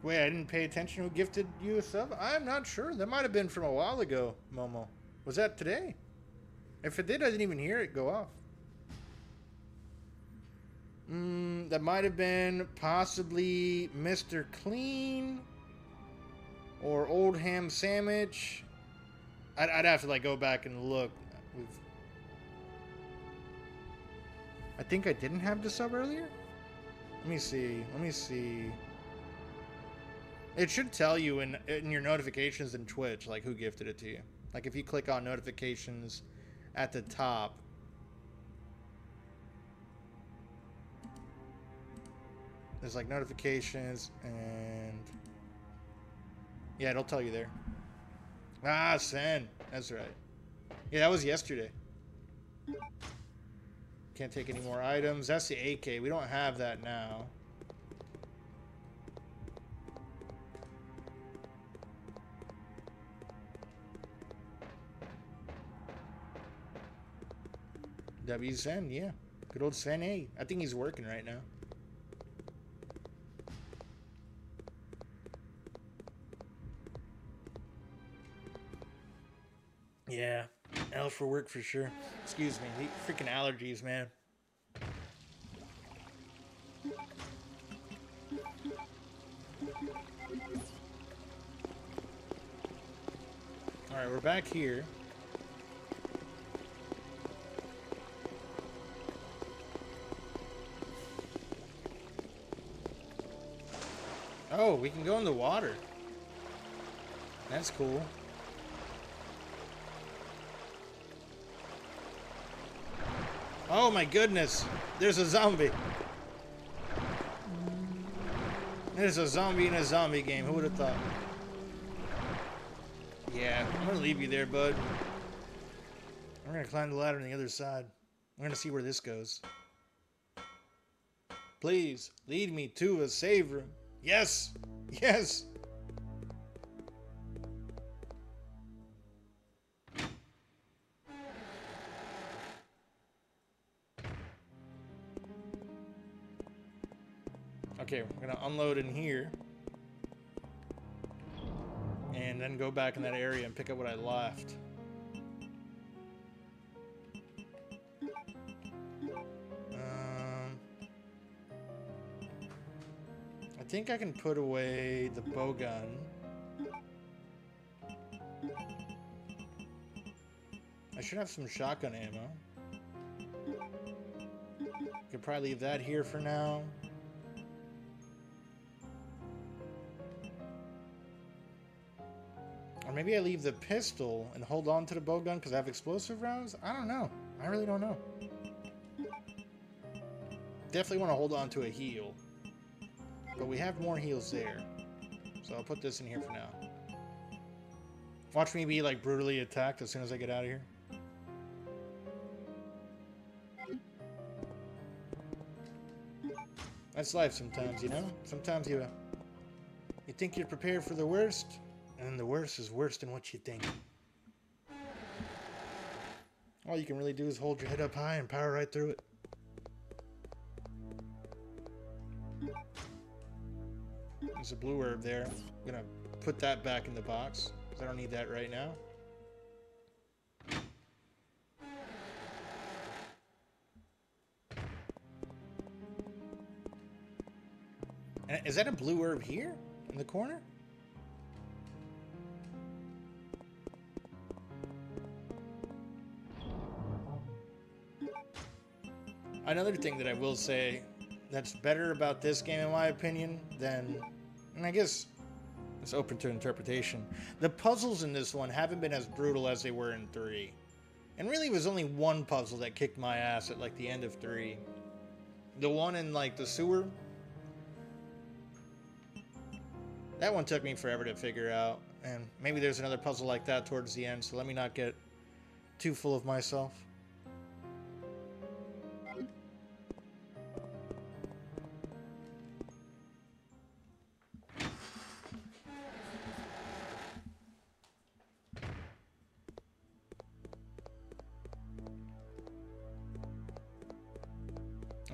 Wait, I didn't pay attention who gifted you a sub? I'm not sure. That might have been from a while ago, Momo. Was that today? If it did, I didn't even hear it go off. That might have been possibly Mr. Clean or Old Ham Sandwich. I'd have to like go back and look. I think I didn't have the sub earlier. Let me see. It should tell you in your notifications in Twitch, like who gifted it to you. Like if you click on notifications at the top. There's like notifications and yeah, it'll tell you there. Ah, Sen. That's right. Yeah, that was yesterday. Can't take any more items. That's the AK. We don't have that now. W Sen, yeah. Good old Sen A. I think he's working right now. Yeah, L for work for sure. Excuse me, the freaking allergies, man. Alright, we're back here. Oh, we can go in the water. That's cool. Oh my goodness, there's a zombie. There's a zombie in a zombie game, who would have thought? Yeah, I'm gonna leave you there, bud. We're gonna climb the ladder on the other side. We're gonna see where this goes. Please, lead me to a save room. Yes! Yes! Okay, we're gonna unload in here. And then go back in that area and pick up what I left. I think I can put away the bow gun. I should have some shotgun ammo. Could probably leave that here for now. Or maybe I leave the pistol and hold on to the bow gun because I have explosive rounds? I don't know. I really don't know. Definitely want to hold on to a heal. But we have more heals there. So I'll put this in here for now. Watch me be like brutally attacked as soon as I get out of here. That's life sometimes, you know? Sometimes you think you're prepared for the worst, and the worst is worse than what you think. All you can really do is hold your head up high and power right through it. There's a blue herb there. I'm gonna put that back in the box, because I don't need that right now. And is that a blue herb here in the corner? Another thing that I will say that's better about this game, in my opinion, than, and I guess it's open to interpretation. The puzzles in this one haven't been as brutal as they were in 3. And really, it was only one puzzle that kicked my ass at like the end of 3. The one in like the sewer. That one took me forever to figure out. And maybe there's another puzzle like that towards the end, so let me not get too full of myself.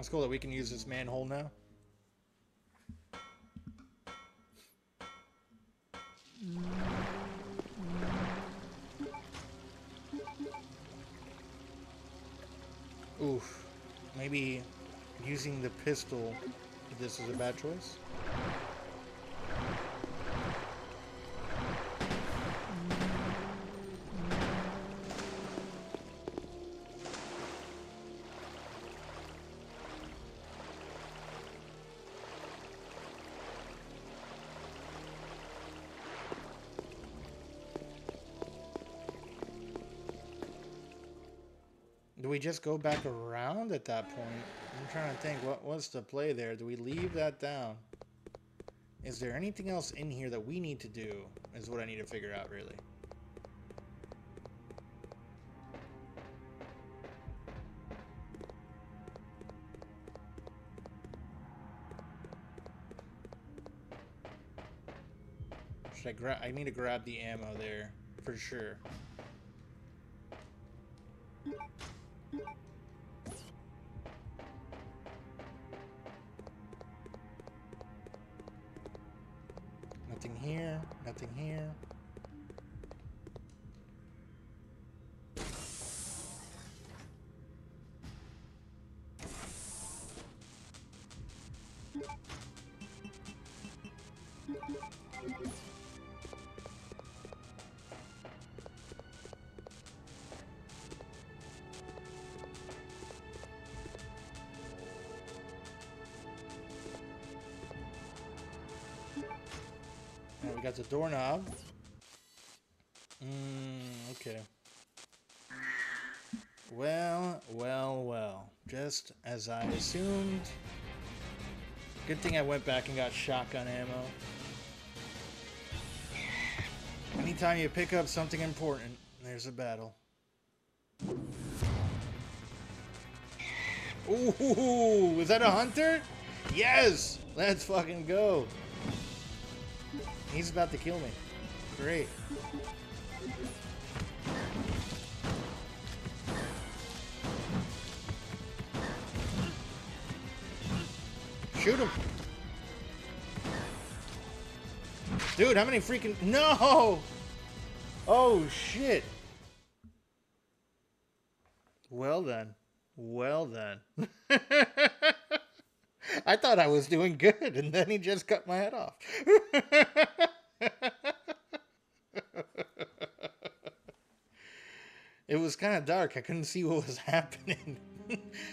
That's cool that we can use this manhole now. Oof. Maybe using the pistol, this is a bad choice. Do we just go back around at that point? I'm trying to think, what's the play there? Do we leave that down? Is there anything else in here that we need to do? Is what I need to figure out, really. Should I grab? I need to grab the ammo there, for sure. Nothing here, nothing here. We got the doorknob. Okay. Well. Just as I assumed. Good thing I went back and got shotgun ammo. Anytime you pick up something important, there's a battle. Ooh, is that a hunter? Yes! Let's fucking go. He's about to kill me. Great. Shoot him. Dude, how many freaking... No! Oh, shit. Well then. Well then. I thought I was doing good, and then he just cut my head off. It was kind of dark. I couldn't see what was happening.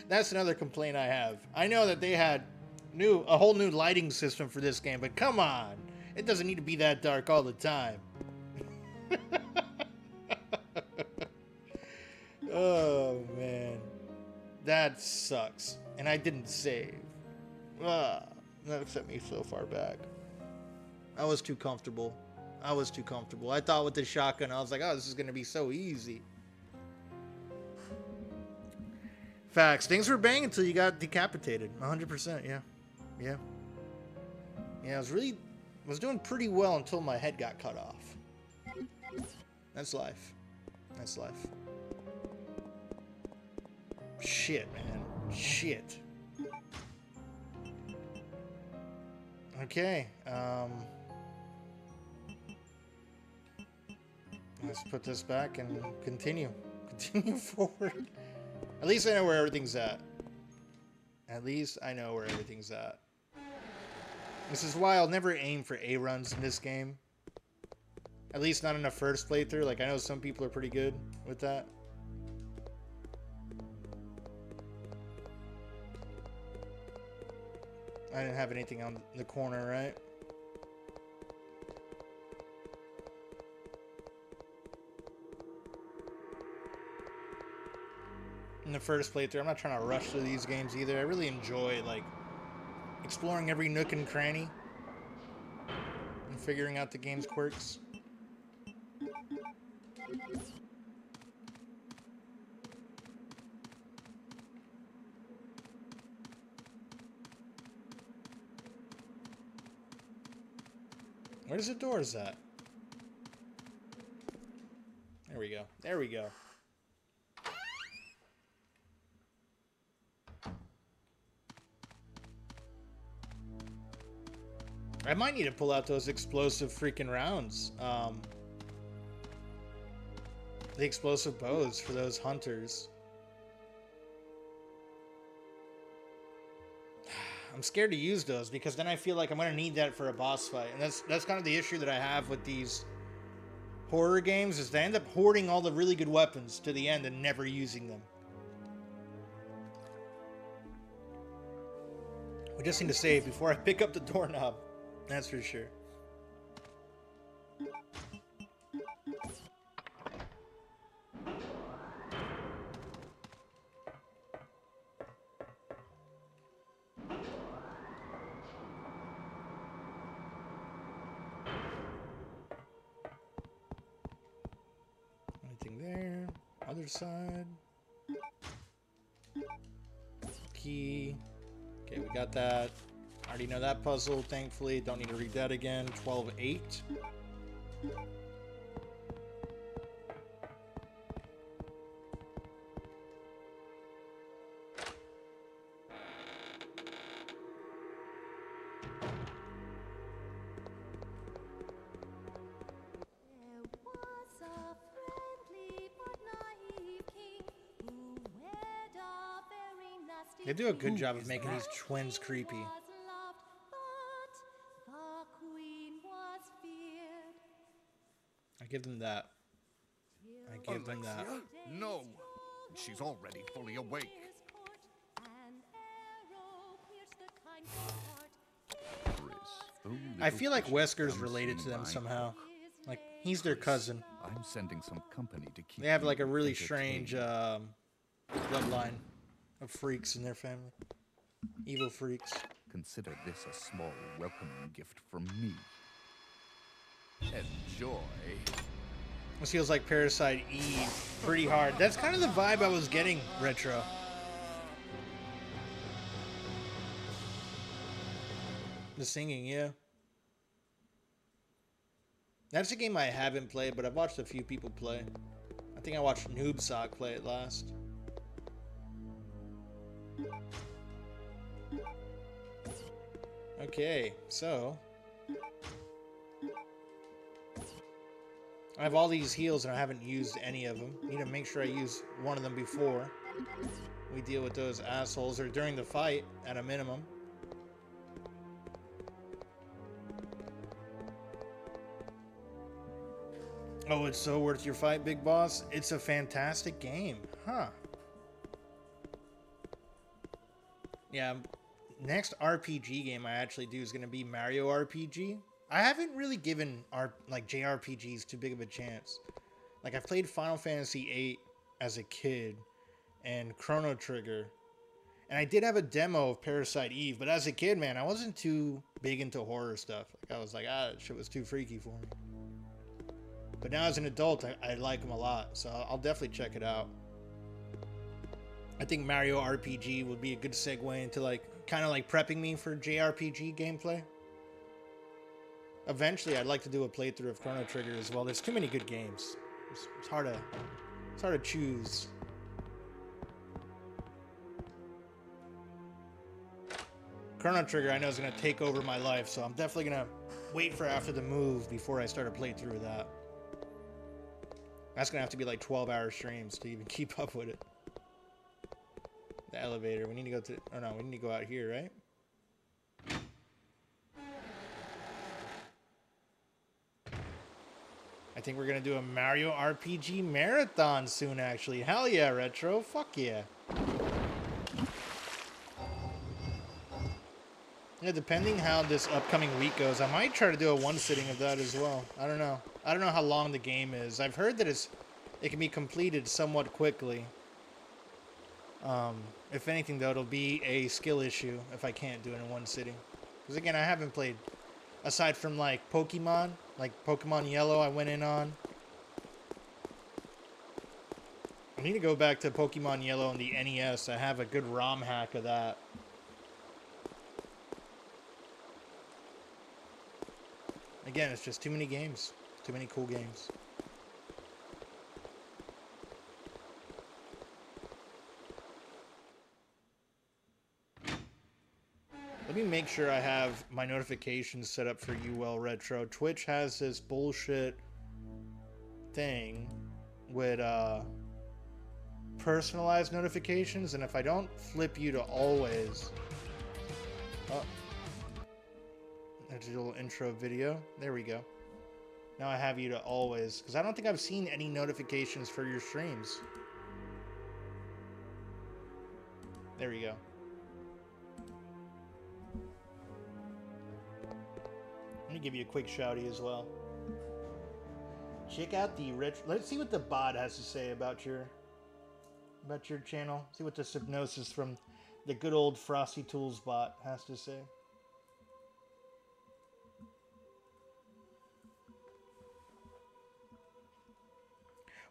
That's another complaint I have. I know that they had a whole new lighting system for this game, but come on. It doesn't need to be that dark all the time. Oh, man. That sucks. And I didn't save. That sent me so far back. I was too comfortable. I thought with the shotgun, I was like, oh, this is going to be so easy. Facts. Things were banging until you got decapitated. 100%, yeah. Yeah. Yeah, I was doing pretty well until my head got cut off. That's life. That's life. Shit, man. Shit. Okay, let's put this back and continue forward. At least I know where everything's at. This is why I'll never aim for A runs in this game. At least not in the first playthrough. Like, I know some people are pretty good with that. I didn't have anything on the corner, right? In the first playthrough, I'm not trying to rush through these games either. I really enjoy, like, exploring every nook and cranny and figuring out the game's quirks. Where's the doors at? There we go. There we go. I might need to pull out those explosive freaking rounds. The explosive bows for those hunters. I'm scared to use those because then I feel like I'm gonna need that for a boss fight, and that's kind of the issue that I have with these horror games, is they end up hoarding all the really good weapons to the end and never using them. We just need to save before I pick up the doorknob. That's for sure. Anything there? Other side. Key. Okay, we got that. I already know that puzzle, thankfully. Don't need to read that again. 12-8. They do a good job of making these twins creepy. I give them that. I give them that. No! She's already fully awake. I feel like Wesker's related to them somehow. Like, he's their cousin. I'm sending some company to keep. They have like a really strange bloodline of freaks in their family. Evil freaks. Consider this a small welcoming gift from me. Enjoy. This feels like Parasite Eve pretty hard. That's kind of the vibe I was getting, Retro. The singing, yeah. That's a game I haven't played, but I've watched a few people play. I think I watched Noobsock play it last. Okay, so I have all these heals and I haven't used any of them. Need to make sure I use one of them before we deal with those assholes, or during the fight at a minimum. Oh, it's so worth your fight, Big Boss. It's a fantastic game. Huh. Yeah, next RPG game I actually do is going to be Mario RPG. I haven't really given JRPGs too big of a chance. Like, I've played Final Fantasy VIII as a kid and Chrono Trigger. And I did have a demo of Parasite Eve, but as a kid, man, I wasn't too big into horror stuff. Like, I was like, that shit was too freaky for me. But now as an adult, I like them a lot, so I'll definitely check it out. I think Mario RPG would be a good segue into kind of prepping me for JRPG gameplay. Eventually, I'd like to do a playthrough of Chrono Trigger as well. There's too many good games. It's hard to choose. Chrono Trigger, I know, is going to take over my life, so I'm definitely going to wait for after the move before I start a playthrough of that. That's going to have to be 12-hour streams to even keep up with it. The elevator. We need to go to... Oh, no. We need to go out here, right? I think we're going to do a Mario RPG marathon soon, actually. Hell yeah, Retro. Fuck yeah. Yeah, depending how this upcoming week goes, I might try to do a one-sitting of that as well. I don't know. I don't know how long the game is. I've heard that it can be completed somewhat quickly. If anything, though, it'll be a skill issue if I can't do it in one sitting. Because, again, I haven't played, aside from, Pokemon. Pokemon Yellow I went in on. I need to go back to Pokemon Yellow on the NES. I have a good ROM hack of that. Again, it's just too many games. Too many cool games. Let me make sure I have my notifications set up for UL Retro. Twitch has this bullshit thing with personalized notifications, and if I don't flip you to always... Oh. There's a little intro video. There we go. Now I have you to always, because I don't think I've seen any notifications for your streams. There we go. Let me give you a quick shouty as well. Check out the let's see what the bot has to say about your channel. See what the Hypnosis from the good old Frosty Tools bot has to say.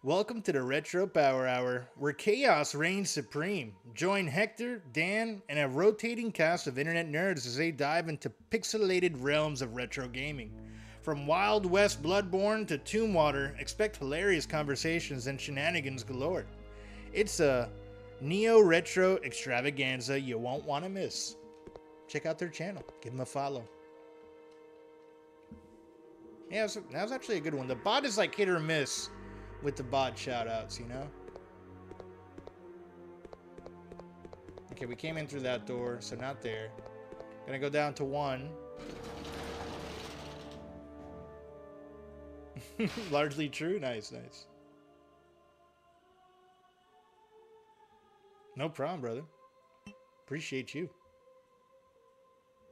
Welcome to the Retro Power Hour, where chaos reigns supreme. Join Hector, Dan, and a rotating cast of internet nerds as they dive into pixelated realms of retro gaming. From Wild West Bloodborne to Tomb Water, expect hilarious conversations and shenanigans galore. It's a neo-retro extravaganza you won't want to miss. Check out their channel. Give them a follow. Yeah, that was actually a good one. The bot is like hit or miss with the bot shoutouts, you know? Okay, we came in through that door, so not there. Gonna go down to 1. Largely true. Nice, nice. No problem, brother. Appreciate you.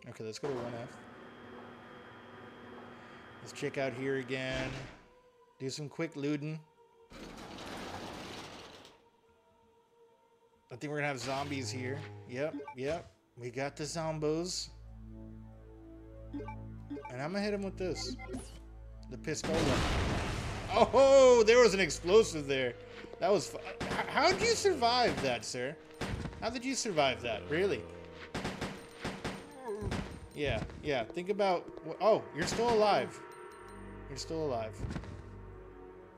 Okay, let's go to 1F. Let's check out here again. Do some quick looting. I think we're gonna have zombies here. Yep. We got the zombos. And I'm gonna hit him with this. The pistola. Oh, there was an explosive there. That was fun. How did you survive that, sir? How did you survive that? Really? Yeah. Think about... Oh, you're still alive. You're still alive.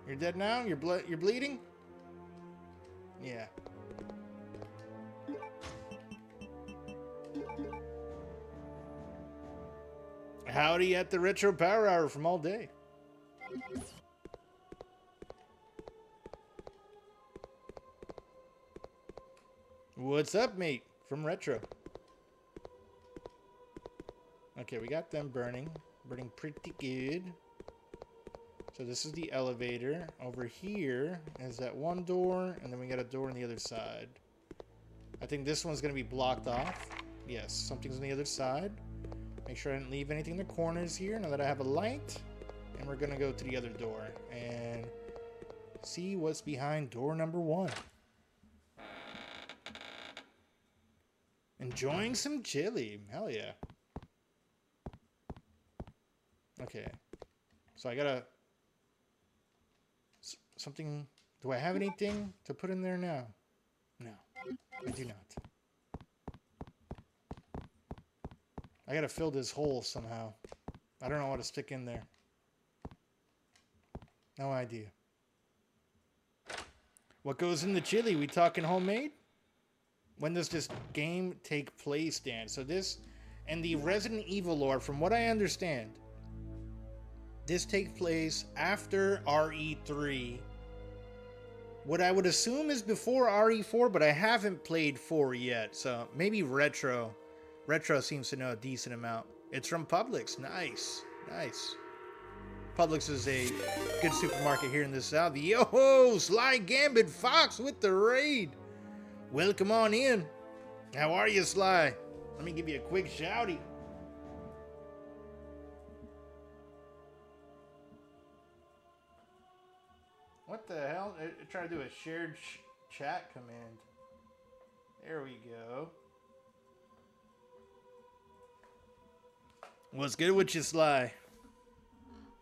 You're dead now? You're bleeding? Yeah. Howdy at the Retro Power Hour from all day. What's up, mate? From Retro. Okay, we got them burning. Burning pretty good. So this is the elevator. Over here is that one door, and then we got a door on the other side. I think this one's going to be blocked off. Yes, something's on the other side. Make sure I didn't leave anything in the corners here now that I have a light. And we're going to go to the other door and see what's behind door number 1. Enjoying some chili. Hell yeah. Okay. So I got to... Something... Do I have anything to put in there now? No, I do not. I gotta fill this hole somehow. I don't know what to stick in there. No idea. What goes in the chili? We talking homemade? When does this game take place, Dan? So this, and the Resident Evil lore, from what I understand, this takes place after RE3. What I would assume is before RE4, but I haven't played 4 yet. So maybe Retro seems to know a decent amount. It's from Publix. Nice. Publix is a good supermarket here in the South. Yo, Sly Gambit Fox with the raid. Welcome on in. How are you, Sly? Let me give you a quick shouty. What the hell? Try to do a shared chat command. There we go. What's good with you, Sly?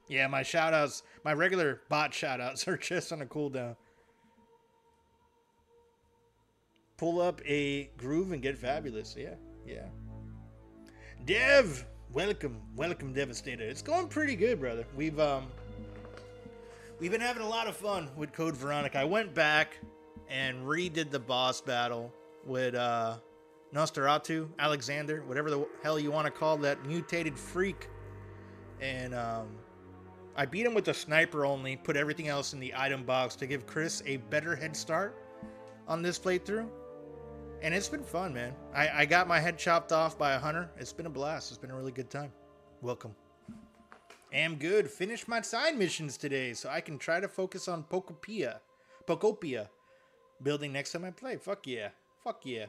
Yeah, my shoutouts, my regular bot shoutouts are just on a cooldown. Pull up a groove and get fabulous. Yeah. Dev, welcome, Devastator. It's going pretty good, brother. We've been having a lot of fun with Code Veronica. I went back and redid the boss battle with Nosferatu, Alexander, whatever the hell you want to call that mutated freak. And I beat him with the sniper only, put everything else in the item box to give Chris a better head start on this playthrough. And it's been fun, man. I got my head chopped off by a hunter. It's been a blast. It's been a really good time. Welcome. Am good. Finished my side missions today, so I can try to focus on Pokopia. Building next time I play. Fuck yeah. Fuck yeah.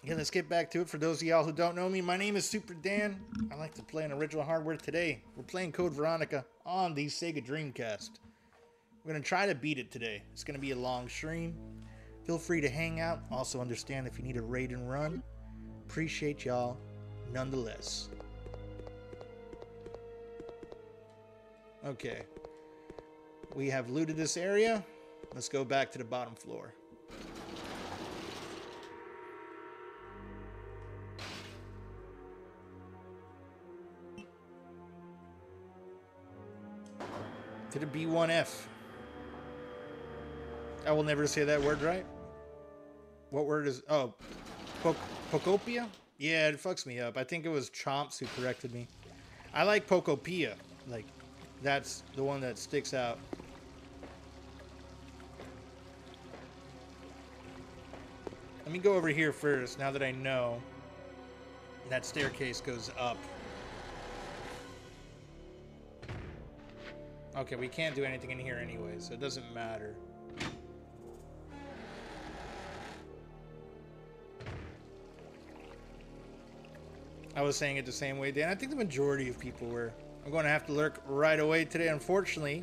Okay, let's get back to it. For those of y'all who don't know me, my name is Super Dan. I like to play on original hardware today. We're playing Code Veronica on the Sega Dreamcast. We're going to try to beat it today. It's going to be a long stream. Feel free to hang out. Also understand if you need a raid and run. Appreciate y'all nonetheless. Okay. We have looted this area. Let's go back to the bottom floor. To the B1F. I will never say that word right. What word is... Oh. Pokopia? Yeah, it fucks me up. I think it was Chomps who corrected me. I like Pokopia. Like, that's the one that sticks out. Let me go over here first, now that I know that staircase goes up. Okay, we can't do anything in here anyway, so it doesn't matter. I was saying it the same way, Dan. I think the majority of people were. I'm going to have to lurk right away today. Unfortunately,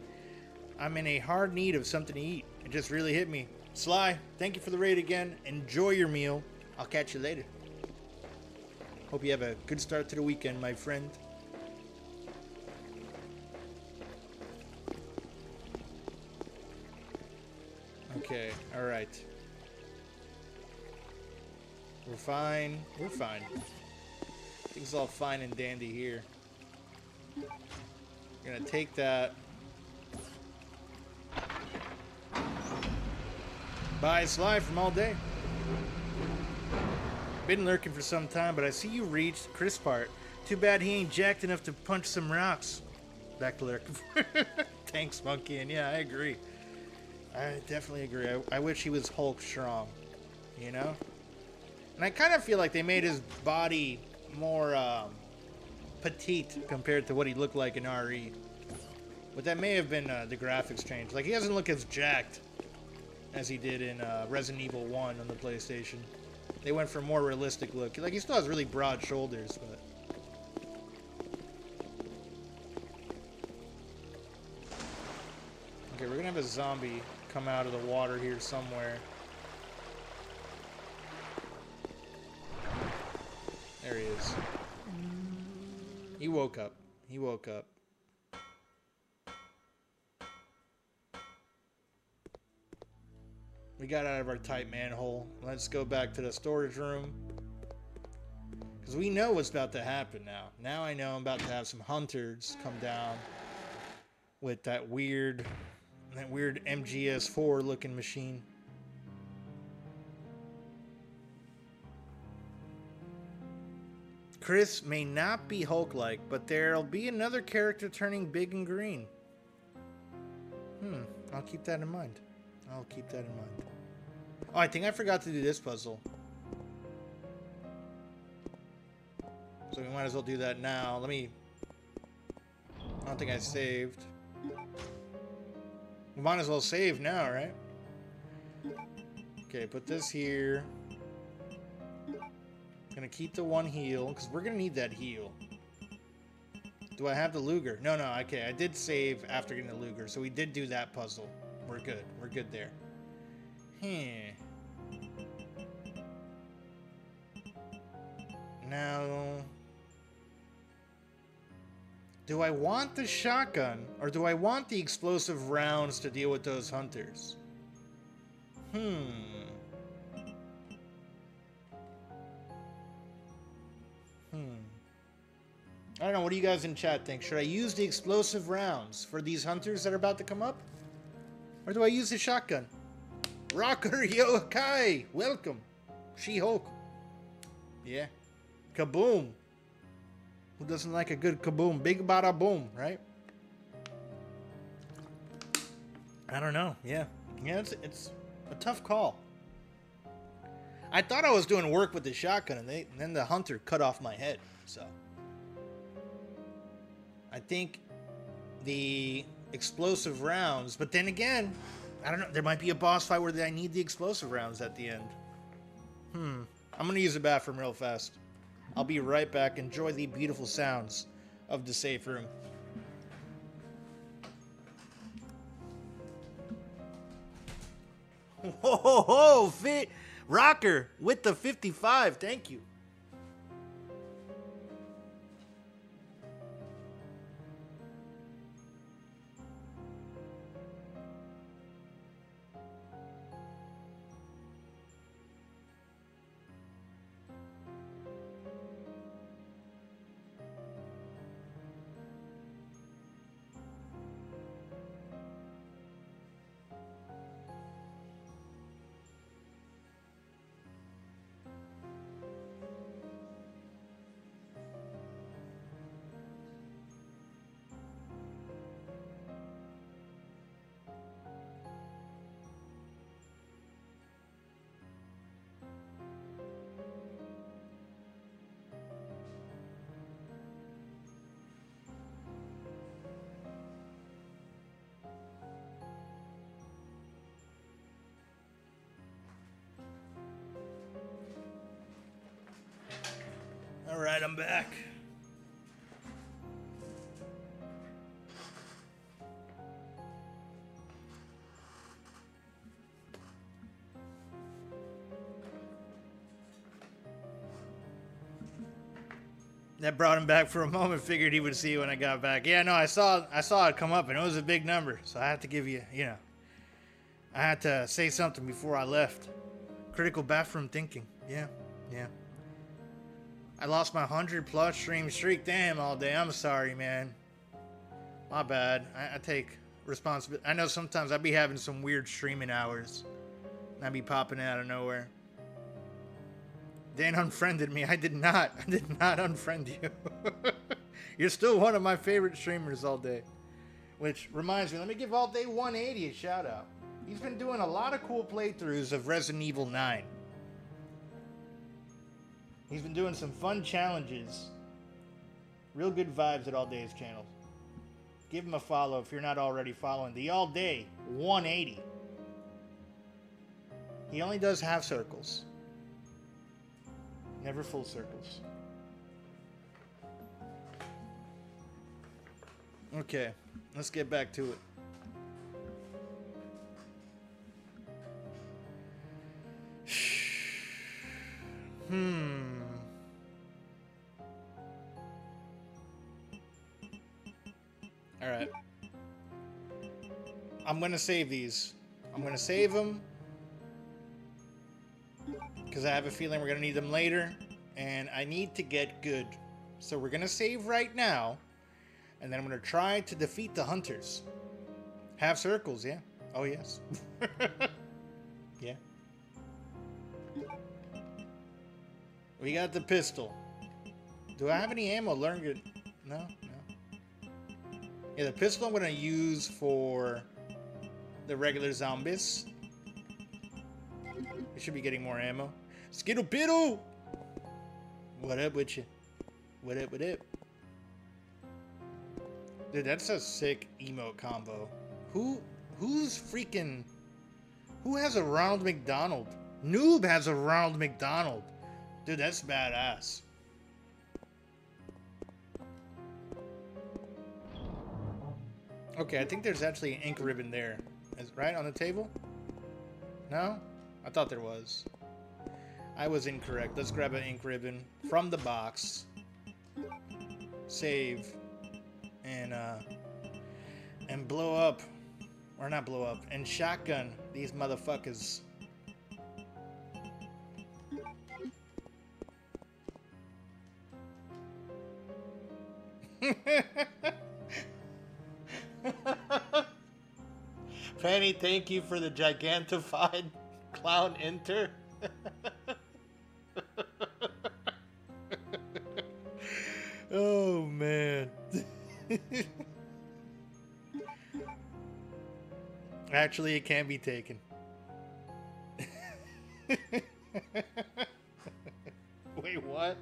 I'm in a hard need of something to eat. It just really hit me. Sly, thank you for the raid again. Enjoy your meal. I'll catch you later. Hope you have a good start to the weekend, my friend. Okay, alright. We're fine. We're fine. Things all fine and dandy here. Gonna take that. Bye, Sly, from all day. Been lurking for some time, but I see you reached Chris part. Too bad he ain't jacked enough to punch some rocks. Back to lurking. Thanks, Monkey, and yeah, I agree. I definitely agree. I wish he was Hulk strong, you know? And I kind of feel like they made his body more petite compared to what he looked like in RE. But that may have been the graphics change. Like, he doesn't look as jacked as he did in Resident Evil 1 on the PlayStation. They went for a more realistic look. Like, he still has really broad shoulders, but... Okay, we're gonna have a zombie come out of the water here somewhere. There he is. He woke up. He woke up. We got out of our tight manhole. Let's go back to the storage room. Because we know what's about to happen now. Now I know I'm about to have some hunters come down with that weird MGS4 looking machine. Chris may not be Hulk-like, but there'll be another character turning big and green. I'll keep that in mind. I'll keep that in mind. Oh, I think I forgot to do this puzzle. So we might as well do that now. Let me... I don't think I saved. We might as well save now, right? Okay, put this here. Gonna keep the one heal, because we're gonna need that heal. Do I have the Luger? No, okay, I did save after getting the Luger, so we did do that puzzle. We're good. We're good there. Now... do I want the shotgun, or do I want the explosive rounds to deal with those hunters? I don't know, what do you guys in chat think? Should I use the explosive rounds for these hunters that are about to come up? Or do I use the shotgun? Rocker Yokai, welcome. She-Hulk. Yeah. Kaboom. Who doesn't like a good kaboom? Big bada boom, right? I don't know. Yeah. Yeah, it's a tough call. I thought I was doing work with the shotgun, and then the hunter cut off my head. So I think the explosive rounds, but then again, I don't know. There might be a boss fight where I need the explosive rounds at the end. I'm gonna use the bathroom real fast. I'll be right back. Enjoy the beautiful sounds of the safe room. Whoa, ho, ho, fit rocker with the 55. Thank you. All right, I'm back. That brought him back for a moment. Figured he would see it when I got back. Yeah, no, I saw it come up, and it was a big number. So I had to give you, I had to say something before I left. Critical bathroom thinking. Yeah. I lost my 100+ stream streak. Damn, all day. I'm sorry, man. My bad. I take responsibility. I know sometimes I be having some weird streaming hours. And I be popping out of nowhere. Dan unfriended me. I did not unfriend you. You're still one of my favorite streamers all day. Which reminds me, let me give All Day 180 a shout out. He's been doing a lot of cool playthroughs of Resident Evil 9. He's been doing some fun challenges. Real good vibes at All Day's channel. Give him a follow if you're not already following the All Day 180. He only does half circles. Never full circles. Okay, let's get back to it. All right. I'm going to save these. I'm going to save them because I have a feeling we're going to need them later, and I need to get good. So we're going to save right now, and then I'm going to try to defeat the hunters. Half circles, yeah. Oh, yes. Yeah. We got the pistol. Do I have any ammo? Learn good. No. Yeah, the pistol I'm going to use for the regular zombies. We should be getting more ammo. Skittle Piddle! What up with you? What up? Dude, that's a sick emote combo. Who has a Ronald McDonald? Noob has a Ronald McDonald. Dude, that's badass. Okay, I think there's actually an ink ribbon there. Right on the table? No? I thought there was. I was incorrect. Let's grab an ink ribbon from the box. Save. And blow up. Or not blow up. And shotgun these motherfuckers. Fanny, thank you for the gigantified clown enter. Actually, it can be taken. Wait, what?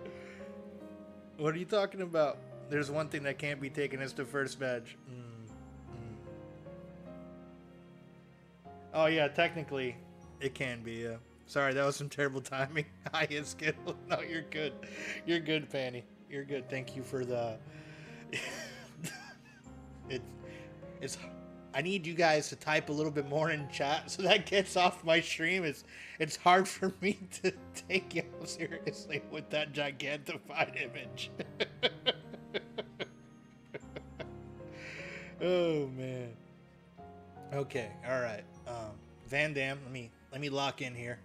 What are you talking about? There's one thing that can't be taken. It's the first badge. Oh, yeah, technically, it can be, yeah. Sorry, that was some terrible timing. Hi, it's Skittle. No, you're good. You're good, Fanny. You're good. Thank you for the... it's... I need you guys to type a little bit more in chat so that gets off my stream. It's hard for me to take you seriously with that gigantified image. Oh, man. Okay, all right. Van Damme, let me lock in here.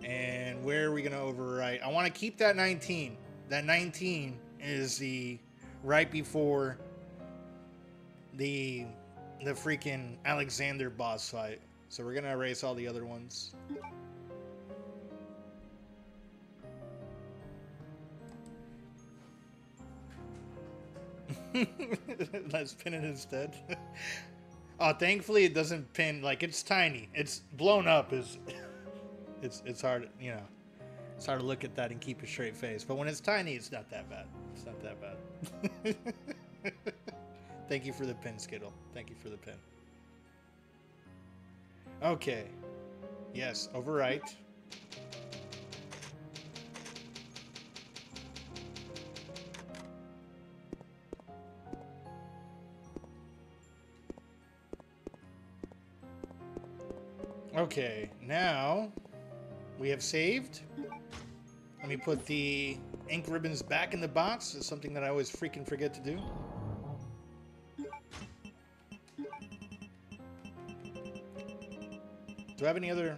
And where are we gonna overwrite? I want to keep that 19. That 19 is the right before the freaking Alexander boss fight. So we're gonna erase all the other ones. Let's pin it instead. Oh, thankfully it doesn't pin, like, it's tiny. It's blown up. It's hard, you know. It's hard to look at that and keep a straight face. But when it's tiny, it's not that bad. It's not that bad. Thank you for the pin, Skittle. Thank you for the pin. Okay. Yes, overwrite. Okay, now we have saved. Let me put the ink ribbons back in the box. It's something that I always freaking forget to do. Do I have any other...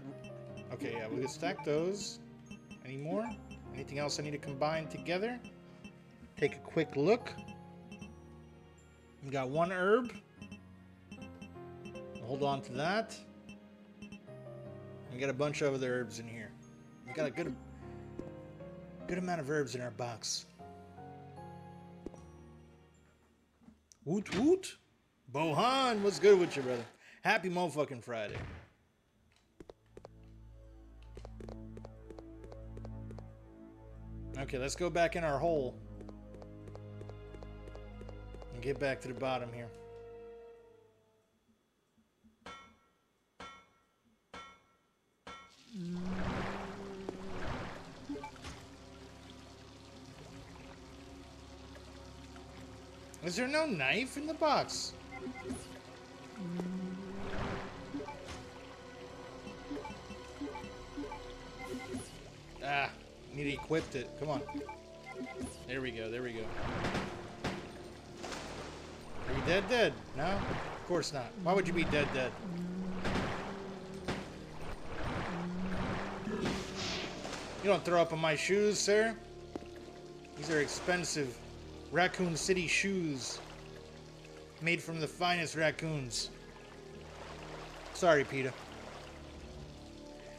Okay, yeah, we can stack those. Any more? Anything else I need to combine together? Take a quick look. We got one herb. Hold on to that. We got a bunch of other herbs in here. We got a good amount of herbs in our box. Woot woot. Bohan, what's good with you, brother? Happy motherfucking Friday. Okay, let's go back in our hole. And get back to the bottom here. Is there no knife in the box? Ah, need to equip it. Come on. There we go, there we go. Are you dead? No? Of course not. Why would you be dead? You don't throw up on my shoes, sir. These are expensive Raccoon City shoes. Made from the finest raccoons. Sorry, PETA.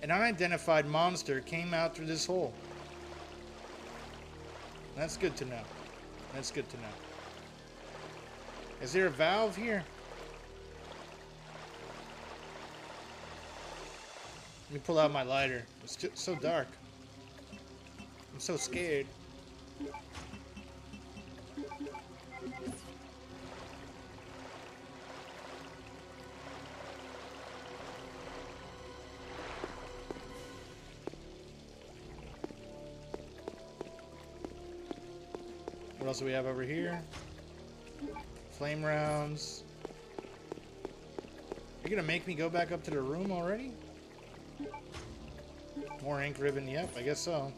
An unidentified monster came out through this hole. That's good to know. That's good to know. Is there a valve here? Let me pull out my lighter. It's just so dark. I'm so scared. What else do we have over here? Flame rounds. You're gonna make me go back up to the room already? More ink ribbon, yep, I guess so.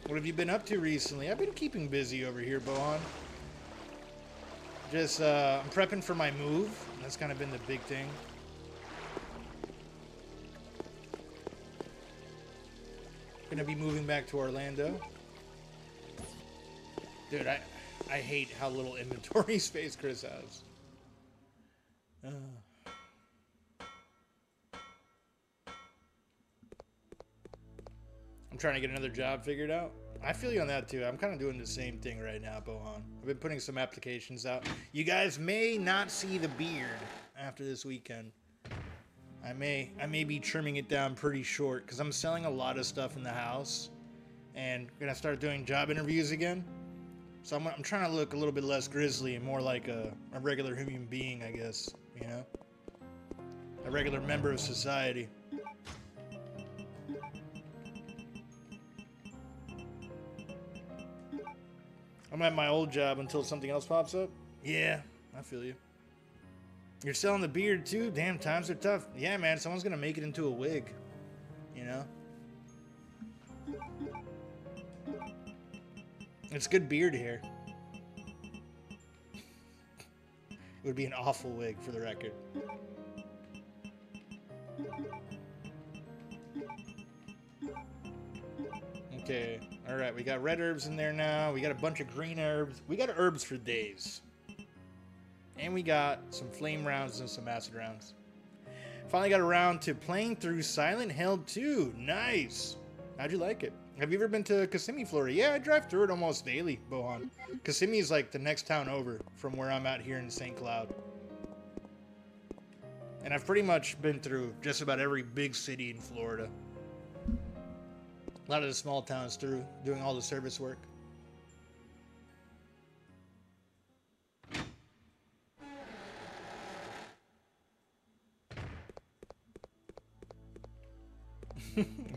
What have you been up to recently? I've been keeping busy over here, Bohan. Just, I'm prepping for my move. That's kind of been the big thing. Gonna be moving back to Orlando. Dude, I hate how little inventory space Chris has. I'm trying to get another job figured out. I feel you on that too. I'm kind of doing the same thing right now, Bohan. I've been putting some applications out. You guys may not see the beard after this weekend. I may be trimming it down pretty short because I'm selling a lot of stuff in the house and gonna start doing job interviews again. So I'm trying to look a little bit less grisly and more like a regular human being, I guess, you know? A regular member of society. I'm at my old job until something else pops up. Yeah, I feel you. You're selling the beard too? Damn, times are tough. Yeah, man, someone's gonna make it into a wig. You know? It's good beard hair. It would be an awful wig, for the record. Okay, alright, we got red herbs in there now. We got a bunch of green herbs. We got herbs for days. And we got some flame rounds and some acid rounds. Finally got around to playing through Silent Hill 2. Nice! How'd you like it? Have you ever been to Kissimmee, Florida? Yeah, I drive through it almost daily, Bohan. Kissimmee is like the next town over from where I'm at here in St. Cloud. And I've pretty much been through just about every big city in Florida. A lot of the small towns through, doing all the service work.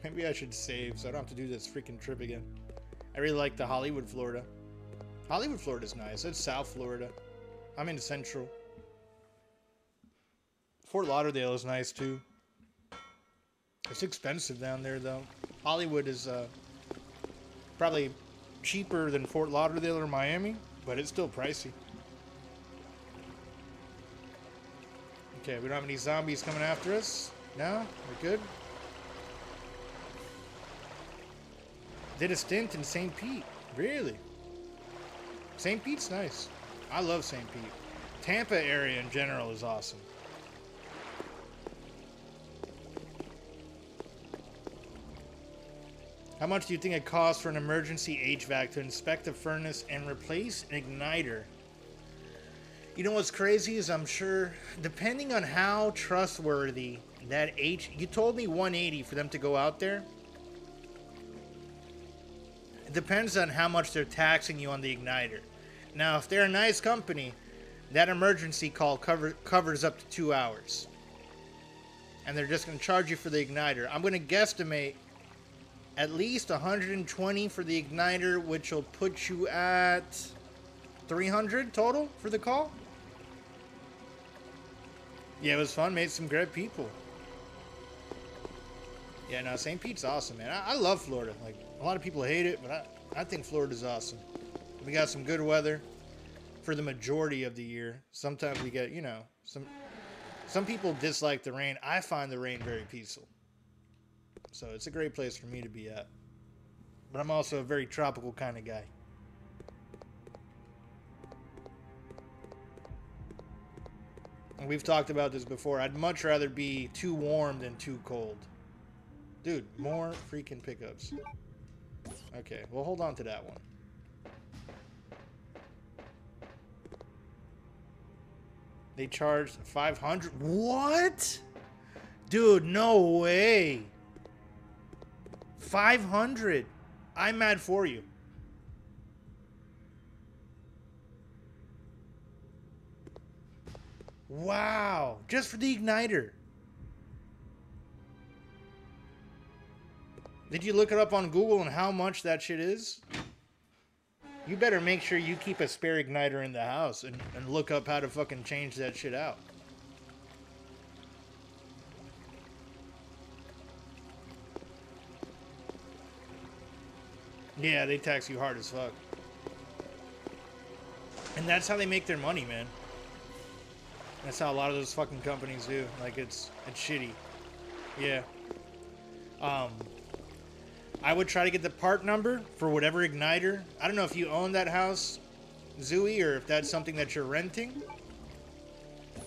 Maybe I should save so I don't have to do this freaking trip again. I really like the Hollywood, Florida. Hollywood, Florida's nice. It's South Florida. I'm in Central. Fort Lauderdale is nice too. It's expensive down there though. Hollywood is probably cheaper than Fort Lauderdale or Miami, but it's still pricey. Okay, we don't have any zombies coming after us. No? We're good? Did a stint in St. Pete. Really? St. Pete's nice. I love St. Pete. Tampa area in general is awesome. How much do you think it costs for an emergency HVAC to inspect the furnace and replace an igniter? You know what's crazy is I'm sure, depending on how trustworthy that you told me 180 for them to go out there. It depends on how much they're taxing you on the igniter. Now, if they're a nice company, that emergency call covers up to 2 hours. And they're just going to charge you for the igniter. I'm going to guesstimate at least 120 for the igniter, which will put you at 300 total for the call. Yeah, it was fun. Made some great people. Yeah, no, St. Pete's awesome, man. I love Florida. Like, a lot of people hate it, but I think Florida's awesome. We got some good weather for the majority of the year. Sometimes we get, you know, some people dislike the rain. I find the rain very peaceful. So it's a great place for me to be at. But I'm also a very tropical kind of guy. And we've talked about this before. I'd much rather be too warm than too cold. Dude, more freaking pickups. Okay, we'll hold on to that one. They charged 500. What? Dude, no way. 500. I'm mad for you. Wow. Just for the igniter. Did you look it up on Google and how much that shit is? You better make sure you keep a spare igniter in the house and look up how to fucking change that shit out. Yeah, they tax you hard as fuck. And that's how they make their money, man. That's how a lot of those fucking companies do. Like, it's shitty. Yeah. I would try to get the part number for whatever igniter. I don't know if you own that house, Zooey, or if that's something that you're renting.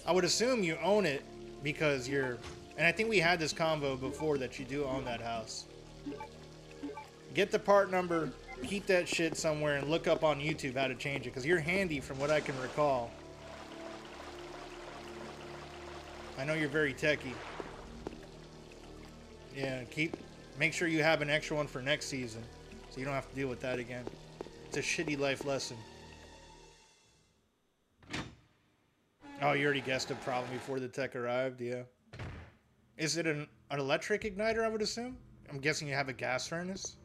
I would assume you own it because you're... And I think we had this convo before that you do own that house. get the part number, keep that shit somewhere, and look up on YouTube how to change it, because you're handy from what I can recall. I know you're very techie. Yeah, make sure you have an extra one for next season, so you don't have to deal with that again. It's a shitty life lesson. Oh, you already guessed a problem before the tech arrived, yeah. Is it an electric igniter, I would assume? I'm guessing you have a gas furnace?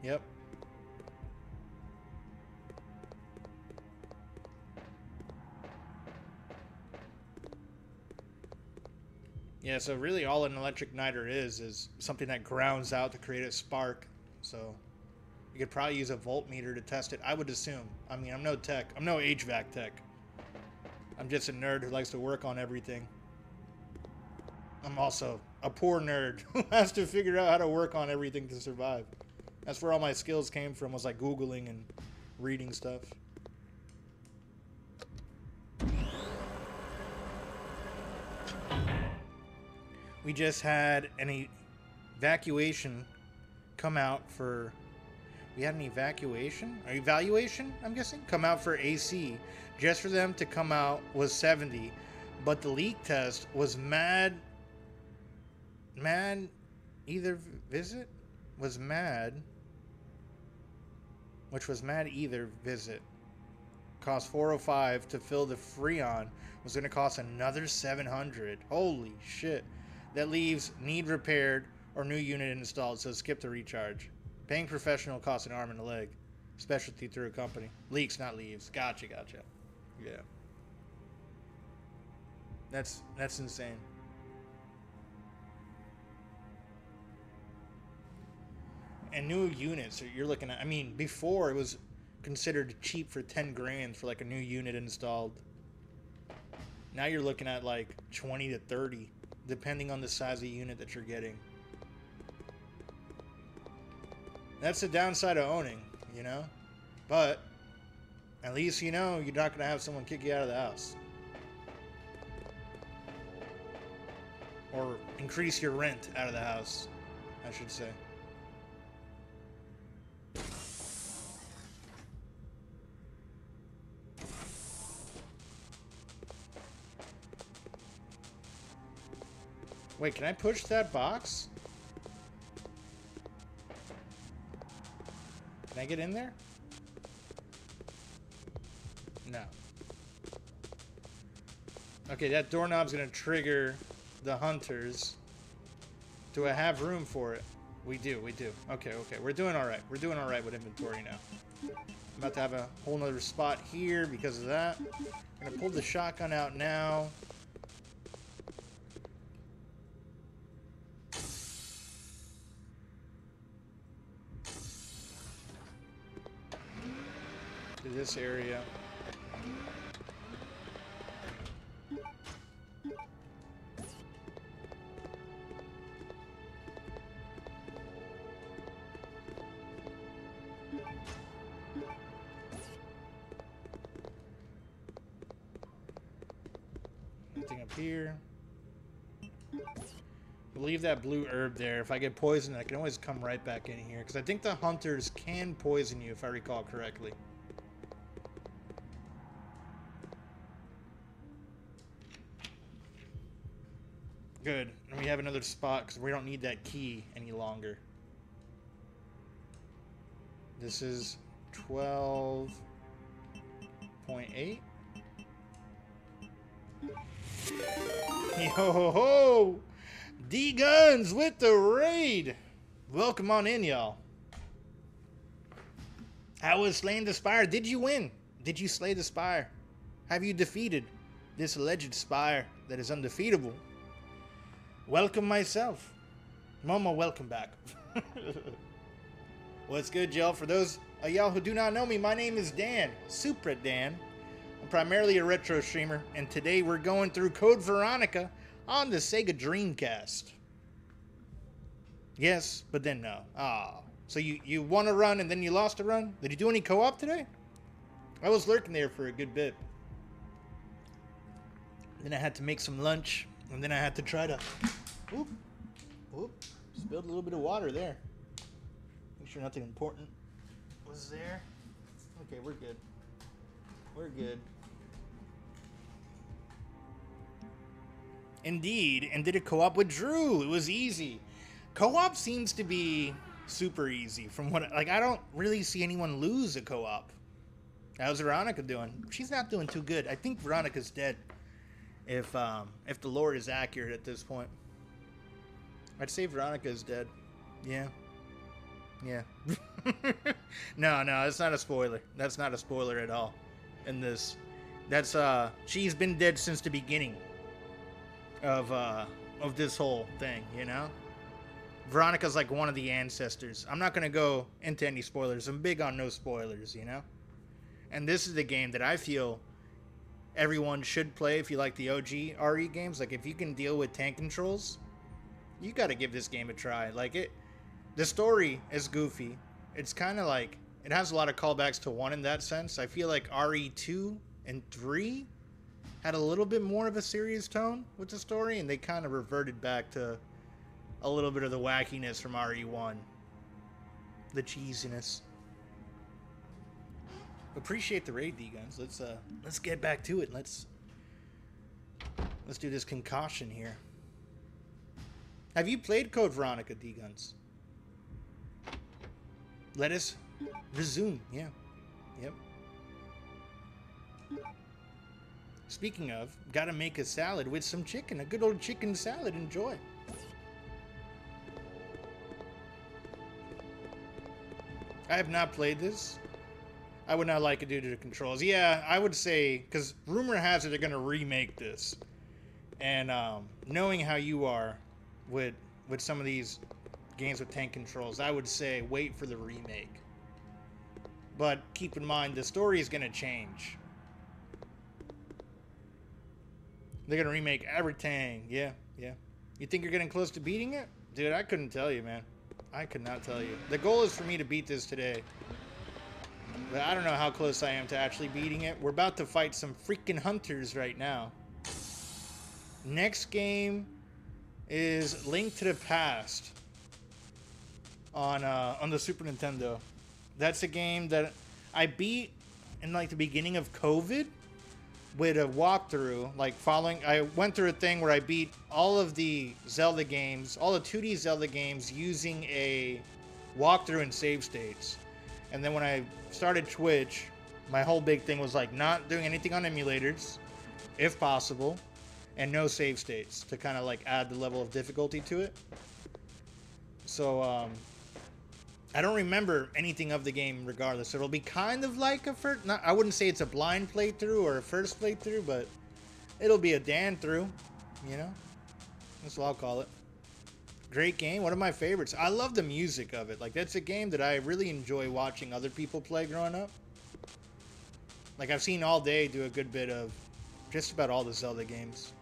Yep. Yeah, so really all an electric igniter is something that grounds out to create a spark. So you could probably use a voltmeter to test it, I would assume. I mean, I'm no tech. I'm no HVAC tech. I'm just a nerd who likes to work on everything. I'm also a poor nerd who has to figure out how to work on everything to survive. That's where all my skills came from, was like Googling and reading stuff. We just had an evacuation come out for... We had an evacuation? Or evaluation, I'm guessing? Come out for AC. Just for them to come out was 70. But the leak test was mad either visit? Was mad. Which was mad either visit. Cost $405 to fill the Freon. Was going to cost another $700. Holy shit. That leaves need repaired or new unit installed, so skip the recharge. Paying professional costs an arm and a leg. Specialty through a company. Leaks, not leaves. Gotcha. Yeah. That's insane. And new units, you're looking at, I mean, before it was considered cheap for 10 grand for like a new unit installed. Now you're looking at like 20 to 30, depending on the size of the unit that you're getting. That's the downside of owning, you know? But at least you know you're not going to have someone kick you out of the house. Or increase your rent out of the house, I should say. Wait, can I push that box? Can I get in there? No. Okay, that doorknob's gonna trigger the hunters. Do I have room for it? We do. Okay. We're doing alright. We're doing alright with inventory now. I'm about to have a whole nother spot here because of that. I'm gonna pull the shotgun out now. To this area. Nothing up here. Leave that blue herb there. If I get poisoned, I can always come right back in here. Because I think the hunters can poison you, if I recall correctly. Good. And we have another spot because we don't need that key any longer. This is 12.8. Yo ho ho! D Guns with the raid! Welcome on in, y'all. How was slaying the spire? Did you win? Did you slay the spire? Have you defeated this alleged spire that is undefeatable? Welcome myself. Momo, welcome back. What's good, y'all? For those of y'all who do not know me, my name is Dan, Supra Dan. I'm primarily a retro streamer, and today we're going through Code Veronica on the Sega Dreamcast. Yes, but then no. Ah, so you won a run and then you lost a run? Did you do any co-op today? I was lurking there for a good bit. Then I had to make some lunch, and then I had to try to... Whoop. Whoop. Spilled a little bit of water there. Make sure nothing important was there. Okay, we're good. We're good. Indeed, and did a co-op with Drew. It was easy. Co-op seems to be super easy from what, like, I don't really see anyone lose a co-op. How's Veronica doing? She's not doing too good. I think Veronica's dead. If the lore is accurate at this point. I'd say Veronica is dead. Yeah. Yeah. No, that's not a spoiler. That's not a spoiler at all. In this. That's she's been dead since the beginning of this whole thing, you know? Veronica's like one of the ancestors. I'm not gonna go into any spoilers. I'm big on no spoilers, you know? And this is the game that I feel everyone should play if you like the OG RE games. Like, if you can deal with tank controls, you gotta give this game a try. Like, the story is goofy. It's kind of like, it has a lot of callbacks to 1 in that sense. I feel like RE2 and 3 had a little bit more of a serious tone with the story, and they kind of reverted back to a little bit of the wackiness from RE1. The cheesiness. Appreciate the raid, D-Guns. Let's get back to it. Let's do this concoction here. Have you played Code Veronica, D-Guns? Let us resume. Yeah. Yep. Speaking of, gotta make a salad with some chicken. A good old chicken salad. Enjoy. I have not played this. I would not like it due to the controls. Yeah, I would say, because rumor has it they're going to remake this. And knowing how you are with some of these games with tank controls, I would say wait for the remake. But keep in mind, the story is going to change. They're going to remake everything. Yeah. You think you're getting close to beating it? Dude, I couldn't tell you, man. I could not tell you. The goal is for me to beat this today. But I don't know how close I am to actually beating it. We're about to fight some freaking hunters right now. Next game is Link to the Past on the Super Nintendo. That's a game that I beat in like the beginning of COVID with a walkthrough, like I went through a thing where I beat all of the Zelda games, all the 2D Zelda games using a walkthrough and save states. And then when I started Twitch, my whole big thing was like not doing anything on emulators, if possible, and no save states to kind of like add the level of difficulty to it. So I don't remember anything of the game regardless. It'll be kind of like a first, I wouldn't say it's a blind playthrough or a first playthrough, but it'll be a Dan through, you know? That's what I'll call it. Great game, one of my favorites. I love the music of it. Like, that's a game that I really enjoy watching other people play growing up. Like, I've seen All Day do a good bit of just about all the Zelda games.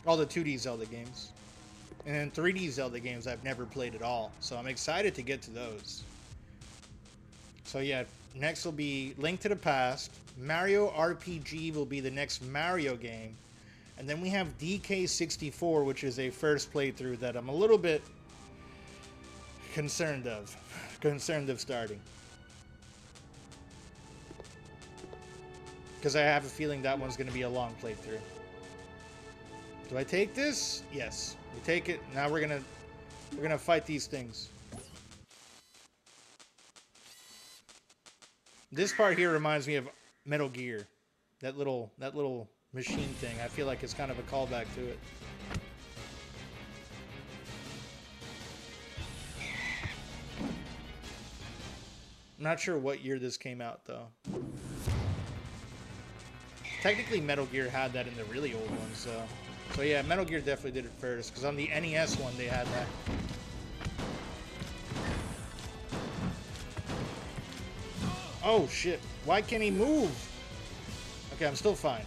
All the 2D Zelda games. And then 3D Zelda games I've never played at all. So I'm excited to get to those. So yeah, next will be Link to the Past. Mario RPG will be the next Mario game. And then we have DK64, which is a first playthrough that I'm a little bit concerned of starting. Because I have a feeling that one's going to be a long playthrough. Do I take this? Yes. We take it. Now we're gonna fight these things. This part here reminds me of Metal Gear. That little machine thing. I feel like it's kind of a callback to it. I'm not sure what year this came out though. Technically Metal Gear had that in the really old ones, so yeah, Metal Gear definitely did it first, because on the NES one they had that. Oh shit, why can't he move? Okay, I'm still fine.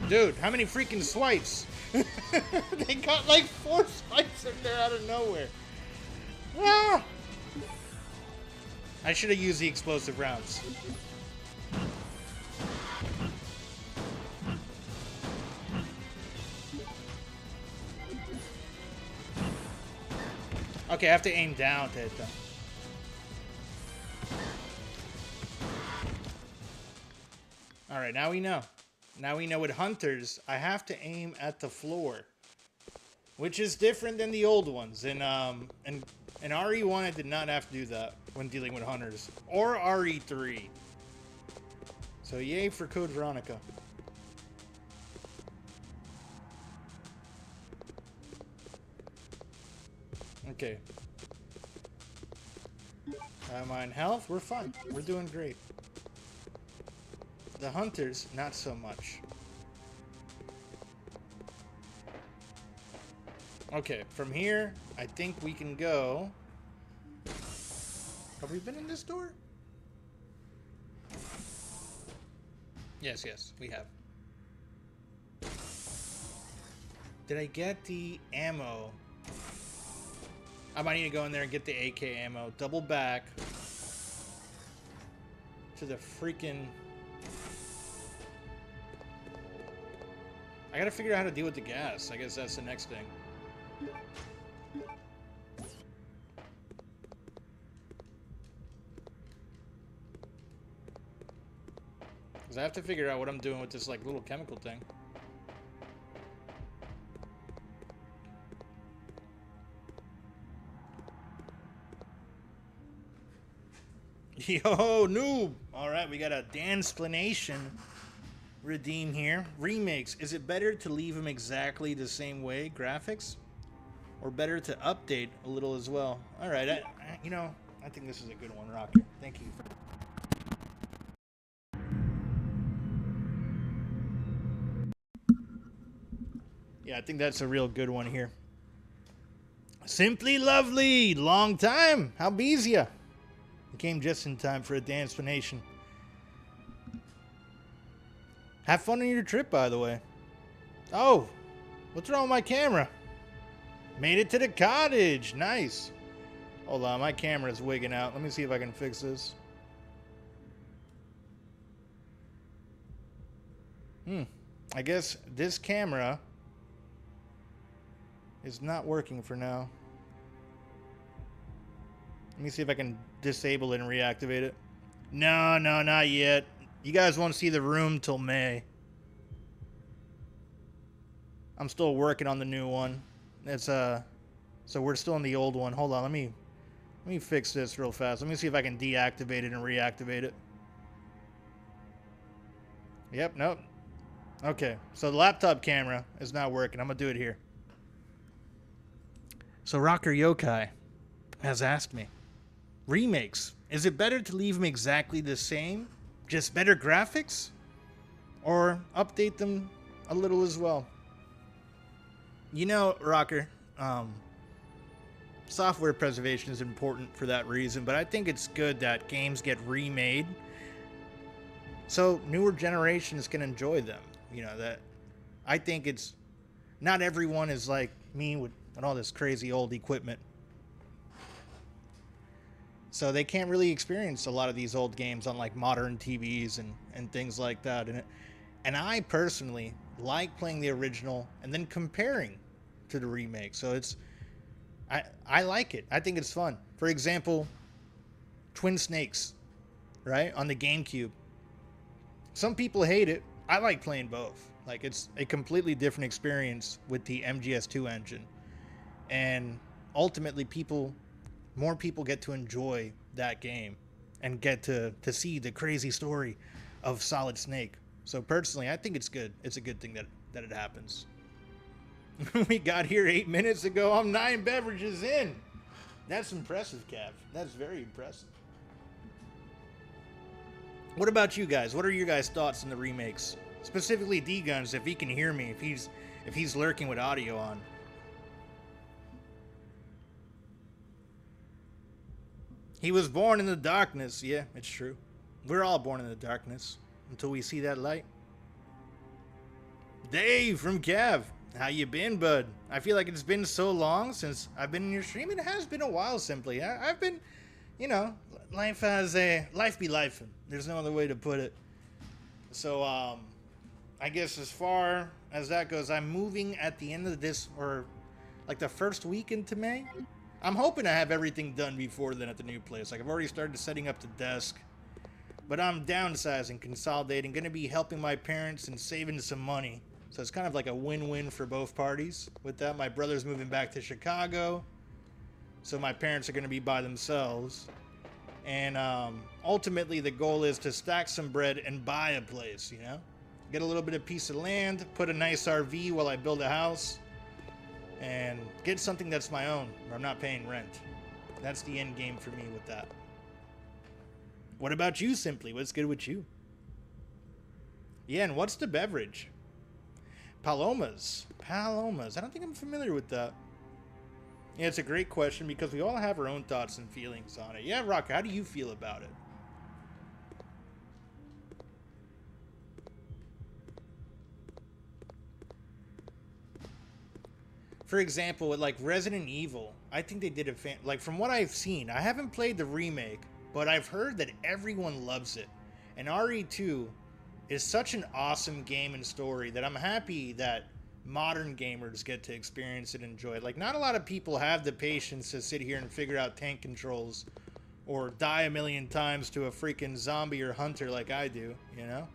Dude, how many freaking swipes? They got like 4 swipes in there out of nowhere. Ah! I should have used the explosive rounds. Okay, I have to aim down to hit them. Alright, now we know. Now we know with hunters, I have to aim at the floor. Which is different than the old ones. In RE1, I did not have to do that when dealing with hunters. Or RE3. So yay for Code Veronica. Okay. I'm on health. We're fine. We're doing great. The hunters, not so much. Okay, from here, I think we can go... Have we been in this door? Yes, yes, we have. Did I get the ammo? I might need to go in there and get the AK ammo. Double back to the freaking... I gotta figure out how to deal with the gas. I guess that's the next thing. Because I have to figure out what I'm doing with this like little chemical thing. Yo, noob! Alright, we got a Dansplanation redeem here. Remakes. Is it better to leave them exactly the same way, graphics? Or better to update a little as well? Alright, you know, I think this is a good one, Rocker. Thank you for... Yeah, I think that's a real good one here. Simply lovely! Long time! How bees ya? Came just in time for a Dansplanation. Have fun on your trip, by the way. Oh, what's wrong with my camera? Made it to the cottage. Nice. Hold on, my camera's wigging out. Let me see if I can fix this. I guess this camera is not working for now. Let me see if I can disable it and reactivate it. No, not yet. You guys won't see the room till May. I'm still working on the new one. It's so we're still in the old one. Hold on, let me fix this real fast. Let me see if I can deactivate it and reactivate it. Yep, nope. Okay, so the laptop camera is not working. I'm gonna do it here. So Rocker Yokai has asked me, remakes, is it better to leave them exactly the same, just better graphics, or update them a little as well? You know, Rocker, software preservation is important for that reason, but I think it's good that games get remade so newer generations can enjoy them. You know, that I think it's not everyone is like me with all this crazy old equipment. So they can't really experience a lot of these old games on like modern TVs and things like that. And I personally like playing the original and then comparing to the remake. So it's I like it. I think it's fun. For example, Twin Snakes, right? On the GameCube. Some people hate it. I like playing both. Like, it's a completely different experience with the MGS2 engine. And ultimately more people get to enjoy that game and get to see the crazy story of Solid Snake. So personally, I think it's good. It's a good thing that it happens. We got here 8 minutes ago. I'm 9 beverages in. That's impressive, Cav. That's very impressive. What about you guys? What are your guys' thoughts on the remakes? Specifically D-Guns, if he can hear me, if he's lurking with audio on. He was born in the darkness. Yeah, it's true. We're all born in the darkness until we see that light. Dave from Cav. How you been, bud? I feel like it's been so long since I've been in your stream. It has been a while, simply. I've been, you know, life be life. There's no other way to put it. So, I guess as far as that goes, I'm moving at the end of this, or like the first week into May. I'm hoping I have everything done before then at the new place. Like, I've already started setting up the desk. But I'm downsizing, consolidating, going to be helping my parents and saving some money. So it's kind of like a win-win for both parties. With that, my brother's moving back to Chicago. So my parents are going to be by themselves. And ultimately, the goal is to stack some bread and buy a place, you know? Get a little bit of piece of land, put a nice RV while I build a house, and get something that's my own, where I'm not paying rent. That's the end game for me with that. What about you, Simply? What's good with you? Yeah, and what's the beverage? Palomas. Palomas. I don't think I'm familiar with that. Yeah, it's a great question because we all have our own thoughts and feelings on it. Yeah, Rock, how do you feel about it? For example, with like Resident Evil, I think they did like from what I've seen, I haven't played the remake, but I've heard that everyone loves it. And RE2 is such an awesome game and story that I'm happy that modern gamers get to experience and enjoy it. Like, not a lot of people have the patience to sit here and figure out tank controls or die a million times to a freaking zombie or hunter like I do, you know?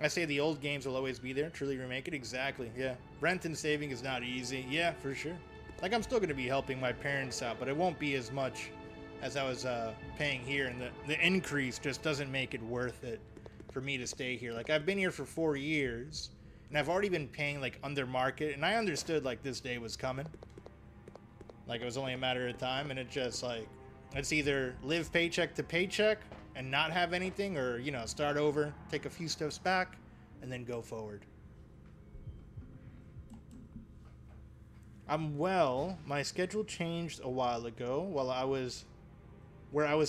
I say the old games will always be there. Truly remake it. Exactly, yeah. Rent and saving is not easy. Yeah, for sure. Like, I'm still going to be helping my parents out, but it won't be as much as I was paying here. And the increase just doesn't make it worth it for me to stay here. Like, I've been here for 4 years, and I've already been paying, like, under market. And I understood, like, this day was coming. Like, it was only a matter of time. And it just, like, it's either live paycheck to paycheck and not have anything, or, you know, start over, take a few steps back, and then go forward. Well. My schedule changed a while ago while I was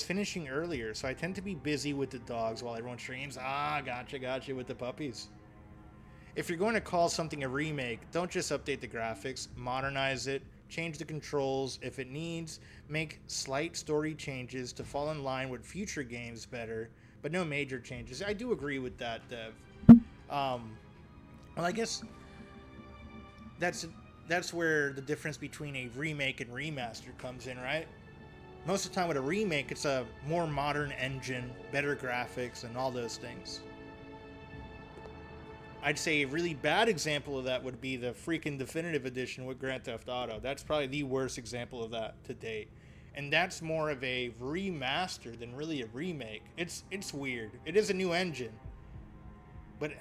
finishing earlier, so I tend to be busy with the dogs while everyone streams. Ah, gotcha with the puppies. If you're going to call something a remake, don't just update the graphics, modernize it, change the controls if it needs, make slight story changes to fall in line with future games better, but no major changes. I do agree with that, Dev. Well, I guess that's where the difference between a remake and remaster comes in, right? Most of the time with a remake, it's a more modern engine, better graphics, and all those things. I'd say a really bad example of that would be the freaking definitive edition with Grand Theft Auto. That's probably the worst example of that to date. And that's more of a remaster than really a remake. It's weird. It is a new engine. But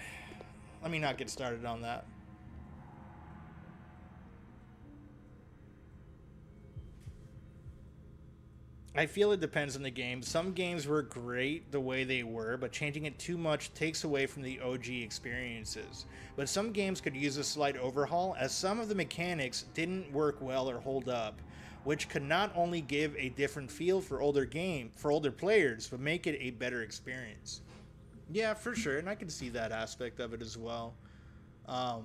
let me not get started on that. I feel it depends on the game. Some games were great the way they were, but changing it too much takes away from the OG experiences. But some games could use a slight overhaul, as some of the mechanics didn't work well or hold up, which could not only give a different feel for older players, but make it a better experience. Yeah, for sure, and I can see that aspect of it as well. I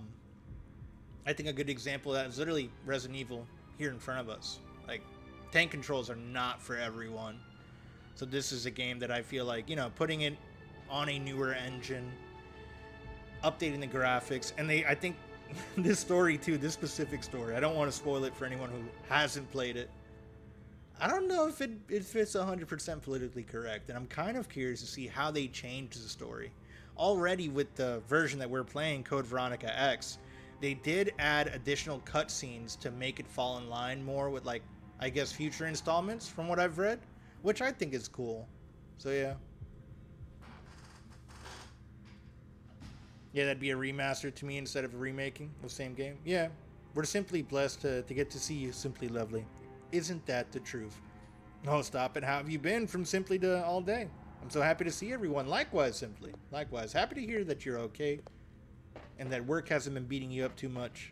think a good example of that is literally Resident Evil here in front of us. Like, tank controls are not for everyone. So this is a game that I feel like, you know, putting it on a newer engine, updating the graphics, and I think this story too, this specific story, I don't want to spoil it for anyone who hasn't played it. I don't know if it's 100% politically correct, and I'm kind of curious to see how they changed the story. Already with the version that we're playing, Code Veronica X, they did add additional cutscenes to make it fall in line more with, like, I guess, future installments from what I've read, which I think is cool. So yeah. Yeah, that'd be a remaster to me instead of a remaking the same game. Yeah, we're simply blessed to get to see you, Simply Lovely. Isn't that the truth? Oh, stop it. How have you been from Simply to all day? I'm so happy to see everyone. Likewise, Simply. Likewise. Happy to hear that you're okay and that work hasn't been beating you up too much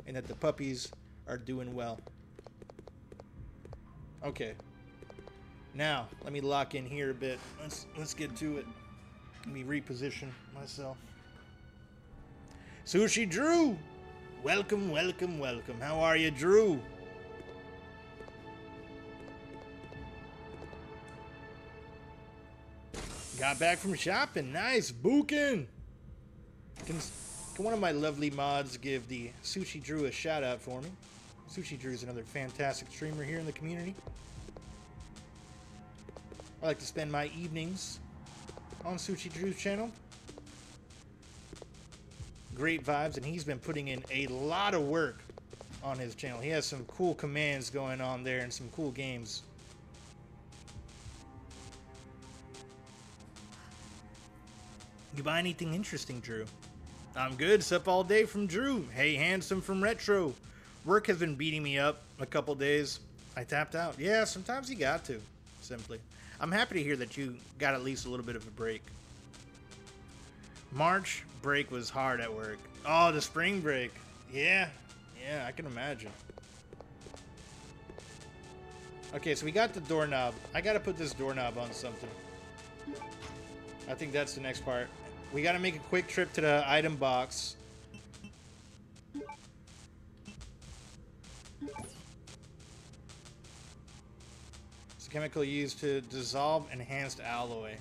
and that the puppies are doing well. Okay. Now, let me lock in here a bit. Let's get to it. Let me reposition myself. Sushi Drew! Welcome. How are you, Drew? Got back from shopping. Nice. Booking. Can Can one of my lovely mods give the Sushi Drew a shout out for me? Sushi Drew is another fantastic streamer here in the community. I like to spend my evenings on Sushi Drew's channel. Great vibes, and he's been putting in a lot of work on his channel. He has some cool commands going on there and some cool games. You buy anything interesting, Drew? I'm good. Sup all day from Drew. Hey, handsome from Retro. Work has been beating me up a couple days. I tapped out. Yeah, sometimes you got to. Simply. I'm happy to hear that you got at least a little bit of a break. March break was hard at work. Oh, the spring break. Yeah, I can imagine. Okay, so we got the doorknob. I gotta put this doorknob on something. I think that's the next part. We gotta make a quick trip to the item box. It's a chemical used to dissolve enhanced alloy.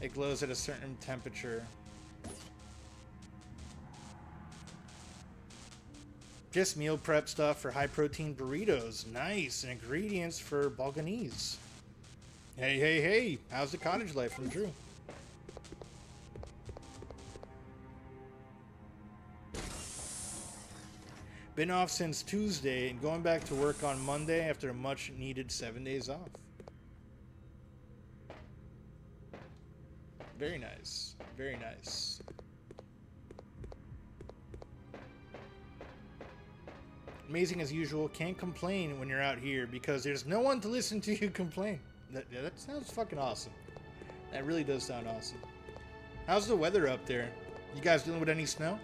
It glows at a certain temperature. Just meal prep stuff for high protein burritos. Nice. And ingredients for Balkanese. Hey. How's the cottage life from Drew? Been off since Tuesday and going back to work on Monday after a much needed 7 days off. Very nice. Very nice. Amazing as usual. Can't complain when you're out here because there's no one to listen to you complain. That sounds fucking awesome. That really does sound awesome. How's the weather up there? You guys dealing with any snow?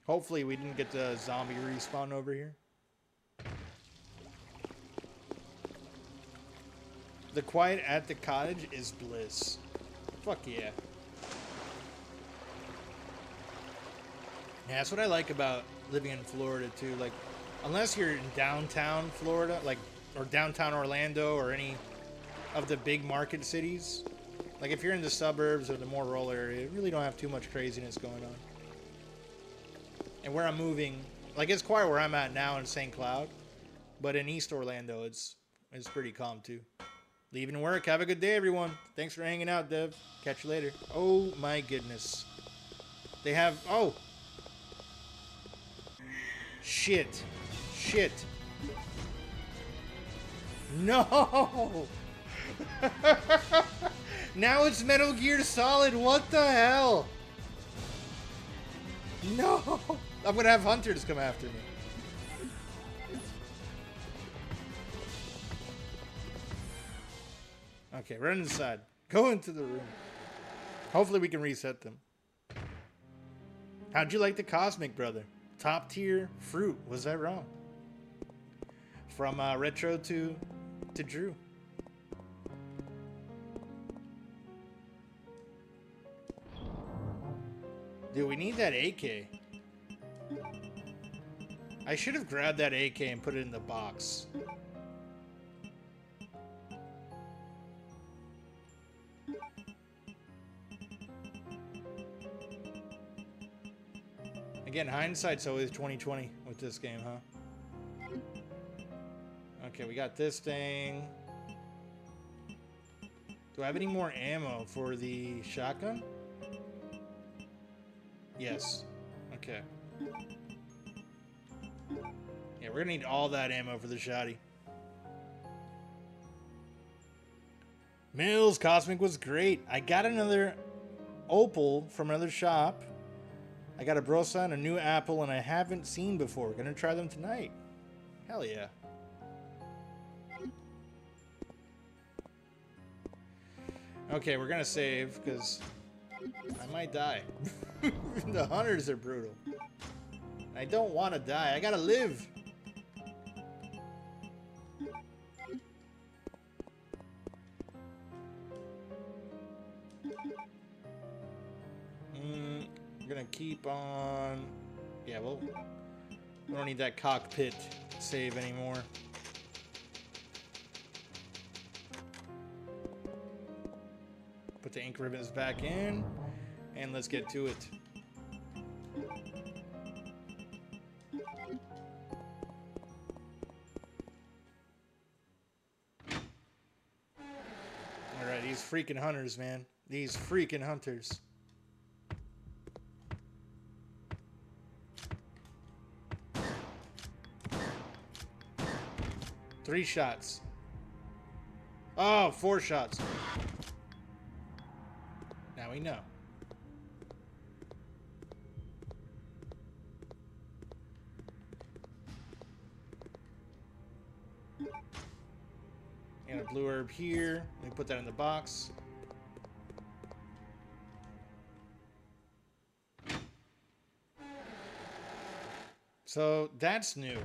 Hopefully we didn't get the zombie respawn over here. The quiet at the cottage is bliss. Fuck yeah. Yeah, that's what I like about living in Florida too. Like, unless you're in downtown Florida, like, or downtown Orlando or any of the big market cities. Like, if you're in the suburbs or the more rural area, you really don't have too much craziness going on. And where I'm moving, like, it's quiet where I'm at now in St. Cloud, but in East Orlando, it's pretty calm too. Leaving work. Have a good day, everyone. Thanks for hanging out, Dev. Catch you later. Oh my goodness. They have, oh. Shit. No. Now it's Metal Gear Solid. What the hell? No. I'm gonna have hunters come after me. Okay, run inside. Go into the room. Hopefully we can reset them. How'd you like the Cosmic Brother? Top tier fruit. Was that wrong? From Retro to Drew. Dude, we need that AK. I should have grabbed that AK and put it in the box. Again, hindsight's always 20/20 with this game, huh? Okay, we got this thing. Do I have any more ammo for the shotgun? Yes. Okay. Yeah, we're gonna need all that ammo for the shotty. Mills, Cosmic was great. I got another opal from another shop. I got a brosa and a new apple and I haven't seen before. Gonna try them tonight. Hell yeah. Okay, we're gonna save because I might die. The hunters are brutal. I don't want to die. I gotta live. We're gonna keep on. Yeah, well, we don't need that cockpit save anymore. Put the ink ribbons back in. And let's get to it. Alright, these freaking hunters, man. These freaking hunters. Three shots. Oh, 4 shots. Now we know. And a blue herb here. Let me put that in the box. So that's new.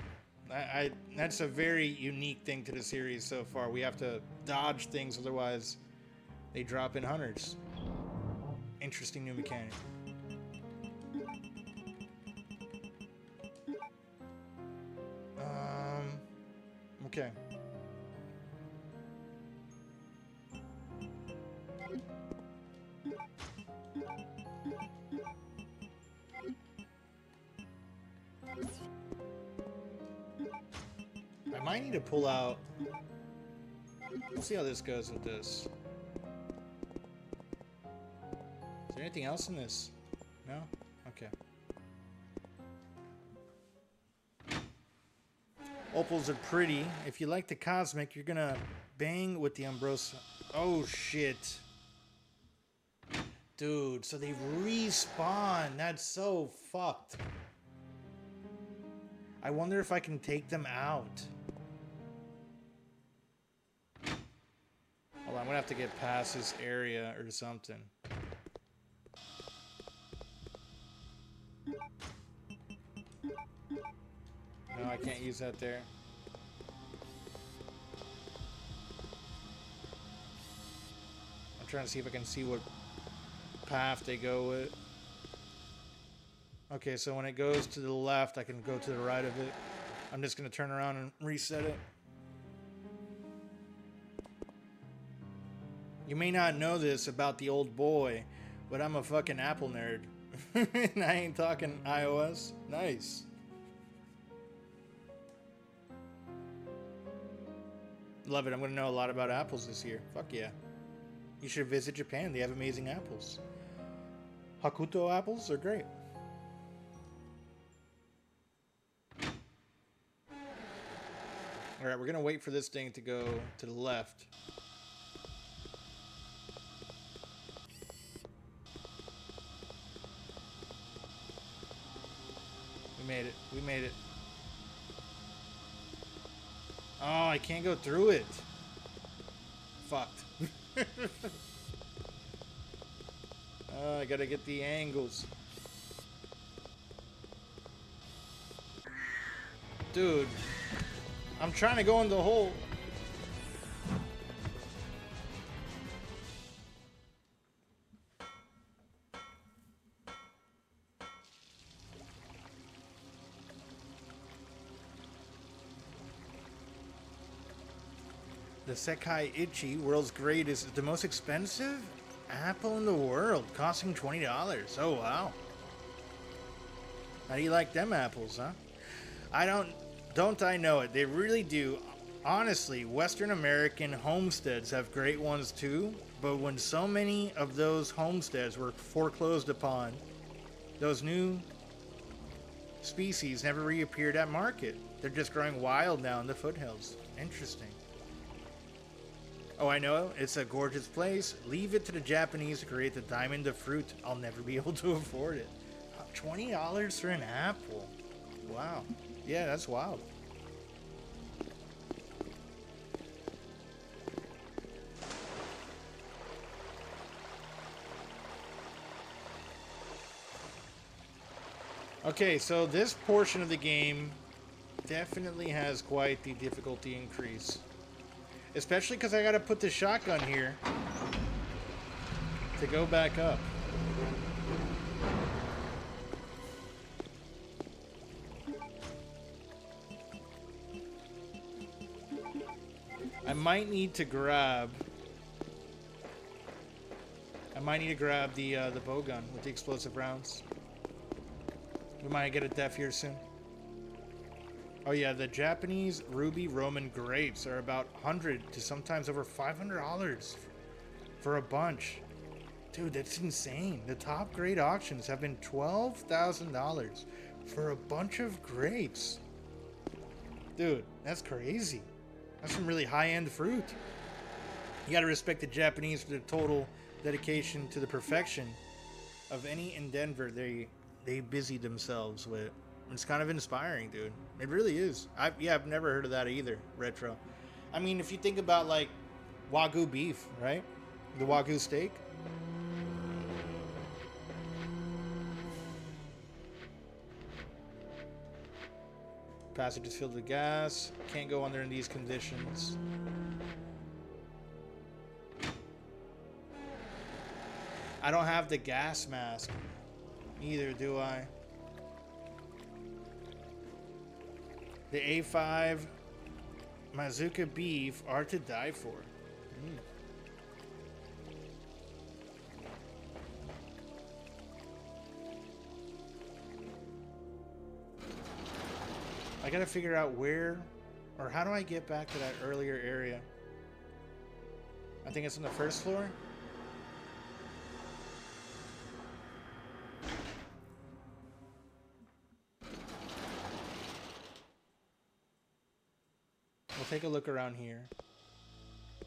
That's a very unique thing to the series so far. We have to dodge things, otherwise they drop in hunters. Interesting new mechanic. Okay. I might need to pull out. We'll see how this goes with this. Is there anything else in this? No? Okay. Opals are pretty. If you like the cosmic, you're gonna bang with the Ambrosia. Oh shit. Dude, so they respawn. That's so fucked. I wonder if I can take them out. Hold on, I'm gonna have to get past this area or something. No, I can't use that there. I'm trying to see if I can see what path they go with. Okay, so when it goes to the left, I can go to the right of it. I'm just gonna turn around and reset it. You may not know this about the old boy, but I'm a fucking Apple nerd. And I ain't talking iOS. Nice. Love it. I'm gonna know a lot about apples this year. Fuck yeah. You should visit Japan. They have amazing apples. Hakuto apples are great. Alright, we're gonna wait for this thing to go to the left. We made it. We made it. Oh, I can't go through it. Fucked. Oh, I gotta get the angles. Dude. I'm trying to go in the hole. The Sekai Ichi, world's greatest, is the most expensive apple in the world, costing $20. Oh, wow. How do you like them apples, huh? Don't I know it? They really do. Honestly, Western American homesteads have great ones too, but when so many of those homesteads were foreclosed upon, those new species never reappeared at market. They're just growing wild now in the foothills. Interesting. Oh, I know. It's a gorgeous place. Leave it to the Japanese to create the diamond of fruit. I'll never be able to afford it. $20 for an apple. Wow. Yeah, that's wild. Okay, so this portion of the game definitely has quite the difficulty increase. Especially because I gotta put the shotgun here to go back up. I might need to grab might need to grab the bow gun with the explosive rounds. We might get a death here soon. Oh yeah, the Japanese ruby Roman grapes are about $100 to sometimes over $500 for a bunch. Dude, that's insane. The top grade auctions have been $12,000 for a bunch of grapes. Dude, that's crazy. That's some really high-end fruit. You gotta respect the Japanese for their total dedication to the perfection of any endeavor they busy themselves with. It's kind of inspiring, dude. It really is. I've never heard of that either, retro. I mean, if you think about, like, Wagyu beef, right? The Wagyu steak. Passage is filled with gas. Can't go under in these conditions. I don't have the gas mask. Either, do I? The A5 Mazuka beef are to die for. I gotta figure out where, or how do I get back to that earlier area? I think it's on the first floor. We'll take a look around here.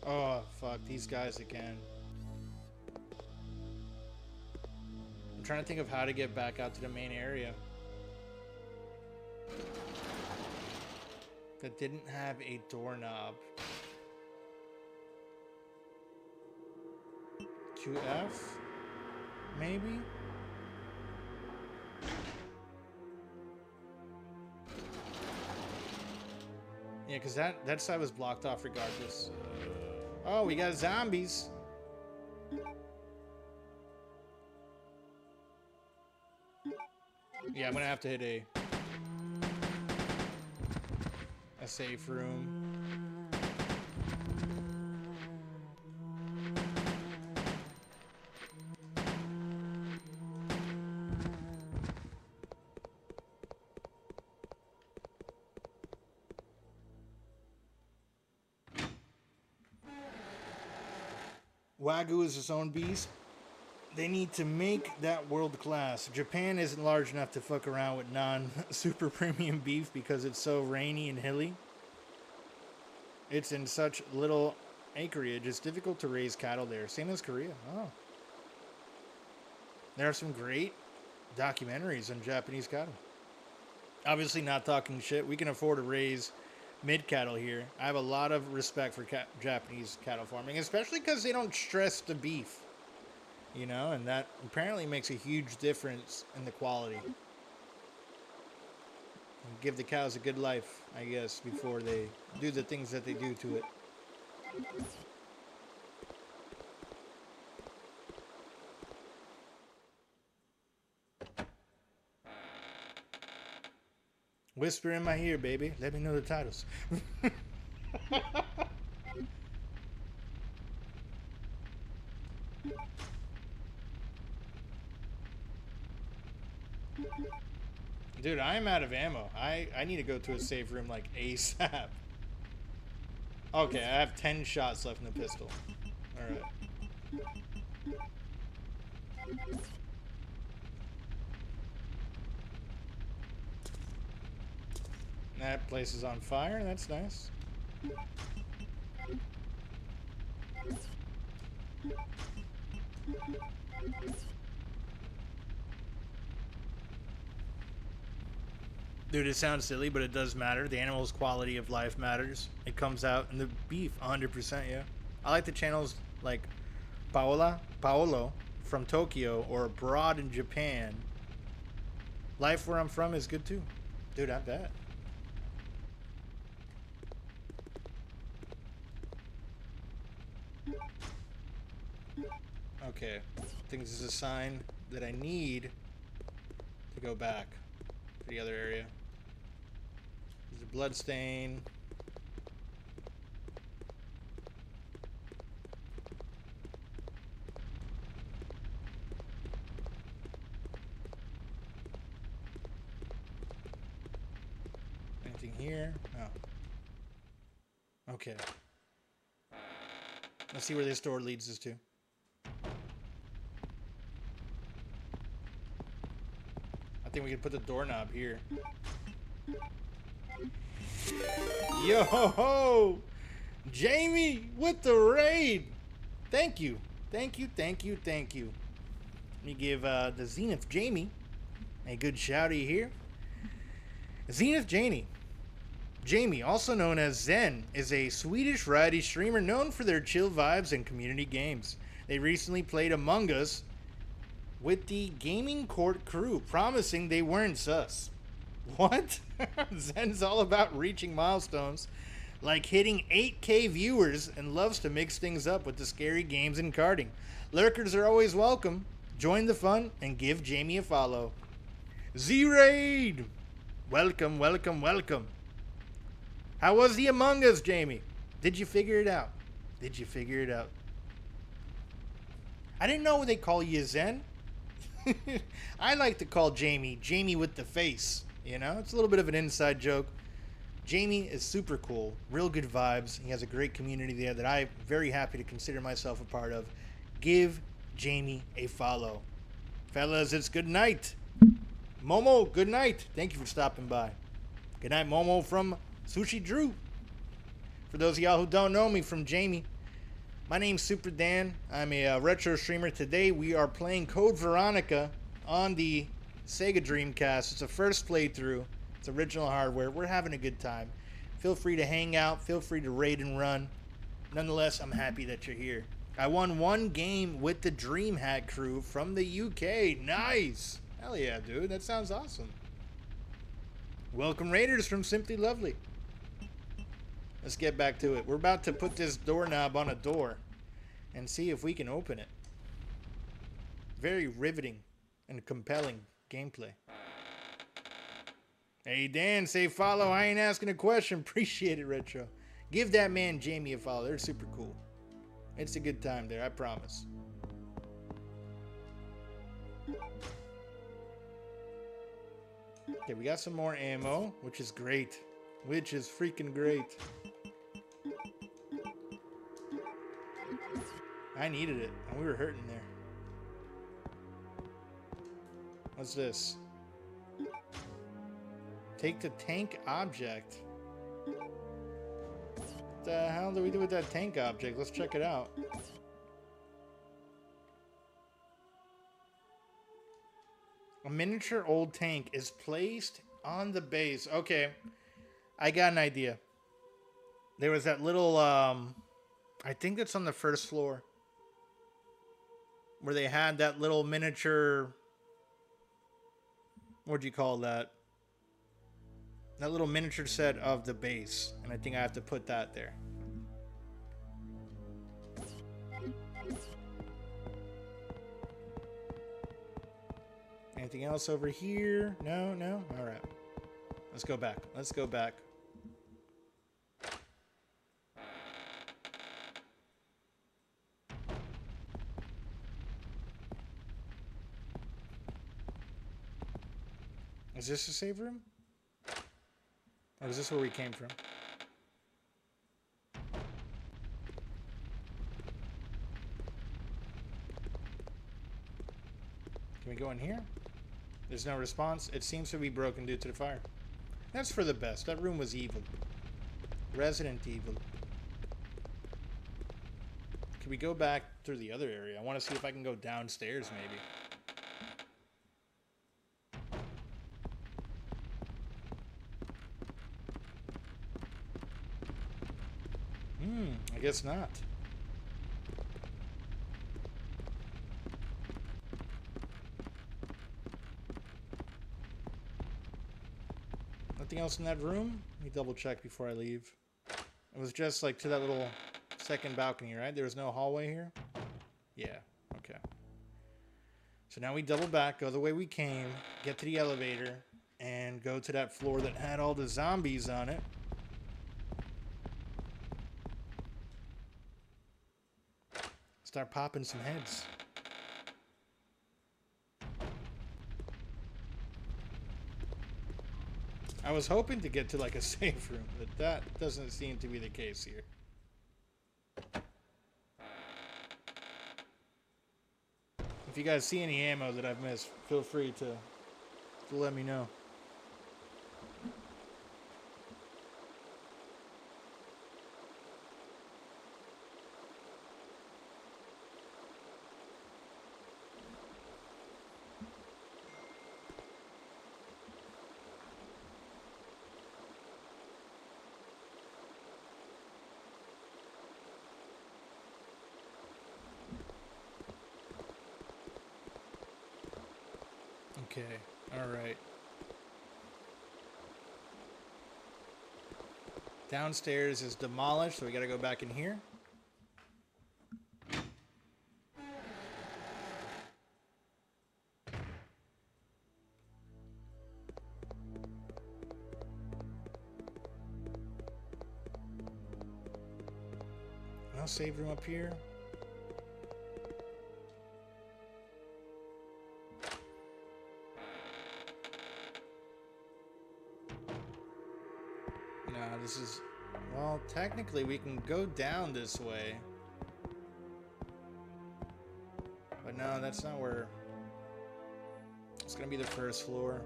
Oh, fuck, these guys again. I'm trying to think of how to get back out to the main area. That didn't have a doorknob. 2F? Maybe? Yeah, because that side was blocked off regardless. Oh, we got zombies. Yeah, I'm gonna have to hit a safe room. Wagyu is its own beast. They need to make that world class. Japan isn't large enough to fuck around with non-super premium beef because it's so rainy and hilly. It's in such little acreage, it's difficult to raise cattle there. Same as Korea. Oh. There are some great documentaries on Japanese cattle. Obviously not talking shit. We can afford to raise mid cattle here. I have a lot of respect for Japanese cattle farming, especially because they don't stress the beef. You know, and that apparently makes a huge difference in the quality. And give the cows a good life, I guess, before they do the things that they do to it. Whisper in my ear, baby. Let me know the titles. Dude, I am out of ammo. I need to go to a safe room like ASAP. Okay, I have 10 shots left in the pistol. Alright. That place is on fire. That's nice. Dude, it sounds silly, but it does matter. The animal's quality of life matters. It comes out in the beef, 100%, yeah. I like the channels like Paolo from Tokyo or abroad in Japan. Life where I'm from is good too. Dude, I bet. Okay, I think this is a sign that I need to go back to the other area. There's a blood stain. Anything here? No. Okay. Let's see where this door leads us to. I think we can put the doorknob here. Yo ho ho! Jamie with the raid! Thank you. Thank you, thank you, thank you. Let me give the Zenith Jamie a good shouty here. Zenith Jamie, also known as Zen, is a Swedish variety streamer known for their chill vibes and community games. They recently played Among Us with the Gaming Court crew, promising they weren't sus. What? Zen's all about reaching milestones, like hitting 8K viewers, and loves to mix things up with the scary games and karting. Lurkers are always welcome. Join the fun and give Jamie a follow. Z-Raid! Welcome, welcome, welcome. How was the Among Us, Jamie? Did you figure it out? Did you figure it out? I didn't know they call you Zen. I like to call Jamie with the face. You know, it's a little bit of an inside joke. Jamie is super cool, real good vibes. He has a great community there that I'm very happy to consider myself a part of. Give Jamie a follow. Fellas, it's good night. Momo, good night. Thank you for stopping by. Good night, Momo from Sushi Drew. For those of y'all who don't know me from Jamie, my name's Super Dan. I'm a retro streamer. Today we are playing Code Veronica on the Sega Dreamcast. It's a first playthrough. It's original hardware. We're having a good time. Feel free to hang out. Feel free to raid and run. Nonetheless, I'm happy that you're here. I won one game with the DreamHack crew from the UK. Nice. Hell yeah, dude. That sounds awesome. Welcome Raiders from Simply Lovely. Let's get back to it. We're about to put this doorknob on a door and see if we can open it. Very riveting and compelling gameplay. Hey, Dan, say follow. I ain't asking a question. Appreciate it, Retro. Give that man Jamie a follow. They're super cool. It's a good time there, I promise. Okay, we got some more ammo, which is great. Which is freaking great. I needed it, and we were hurting there. What's this? Take the tank object. What the hell do we do with that tank object? Let's check it out. A miniature old tank is placed on the base. Okay, I got an idea. There was that little, I think that's on the first floor, where they had that little miniature, what do you call that? That little miniature set of the base. And I think I have to put that there. Anything else over here? No, no? Alright. Let's go back. Let's go back. Is this a save room? Or is this where we came from? Can we go in here? There's no response. It seems to be broken due to the fire. That's for the best. That room was evil. Resident Evil. Can we go back through the other area? I want to see if I can go downstairs, maybe. I guess not. Nothing else in that room? Let me double check before I leave. It was just like to that little second balcony, right? There was no hallway here? Yeah, okay. So now we double back, go the way we came, get to the elevator, and go to that floor that had all the zombies on it. Start popping some heads. I was hoping to get to like a safe room, but that doesn't seem to be the case here. If you guys see any ammo that I've missed, feel free to let me know. Okay, alright. Downstairs is demolished, so we gotta go back in here. I'll save room up here. This is, well, technically we can go down this way. But no, that's not where, it's gonna be the first floor.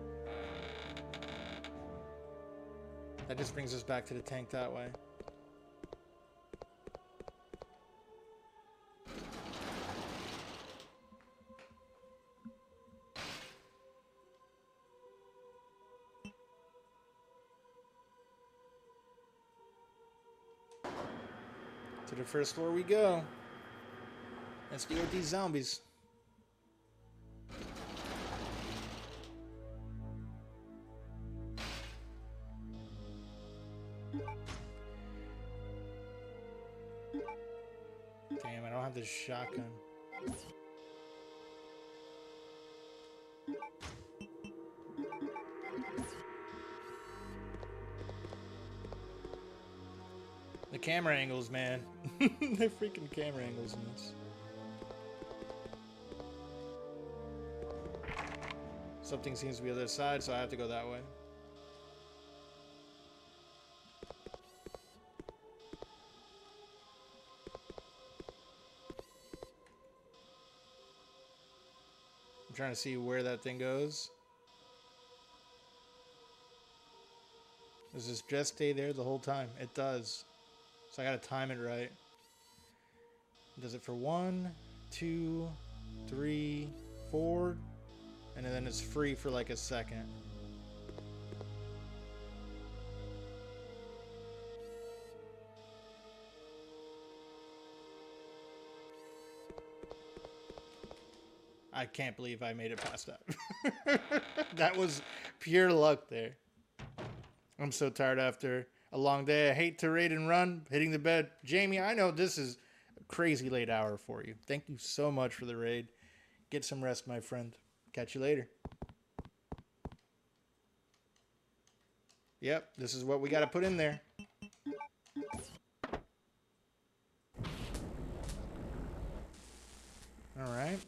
That just brings us back to the tank that way. To the first floor we go. Let's deal with these zombies. Damn, I don't have the shotgun. The camera angles, man. The freaking camera angles in this. Something seems to be on the other side, so I have to go that way. I'm trying to see where that thing goes. Does this just stay there the whole time? It does. So I gotta time it right. Does it for 1, 2, 3, 4, and then it's free for like a second. I can't believe I made it past that. That was pure luck there. I'm so tired after a long day. I hate to raid and run, hitting the bed. Jamie, I know this is a crazy late hour for you. Thank you so much for the raid. Get some rest, my friend. Catch you later. Yep, this is what we got to put in there. All right.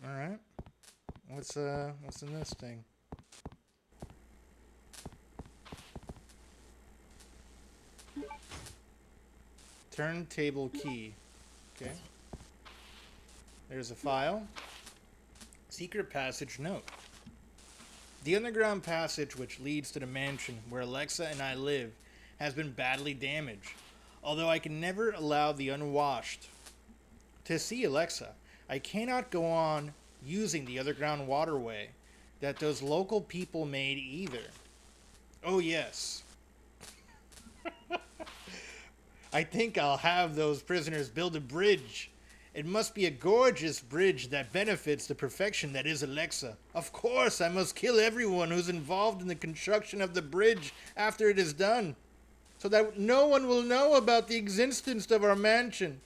What's in this thing? Turntable key. Okay. There's a file. Secret passage note. The underground passage which leads to the mansion where Alexa and I live has been badly damaged. Although I can never allow the unwashed to see Alexa, I cannot go on using the underground waterway that those local people made either. Oh yes. I think I'll have those prisoners build a bridge. It must be a gorgeous bridge that benefits the perfection that is Alexa. Of course, I must kill everyone who's involved in the construction of the bridge after it is done, so that no one will know about the existence of our mansion.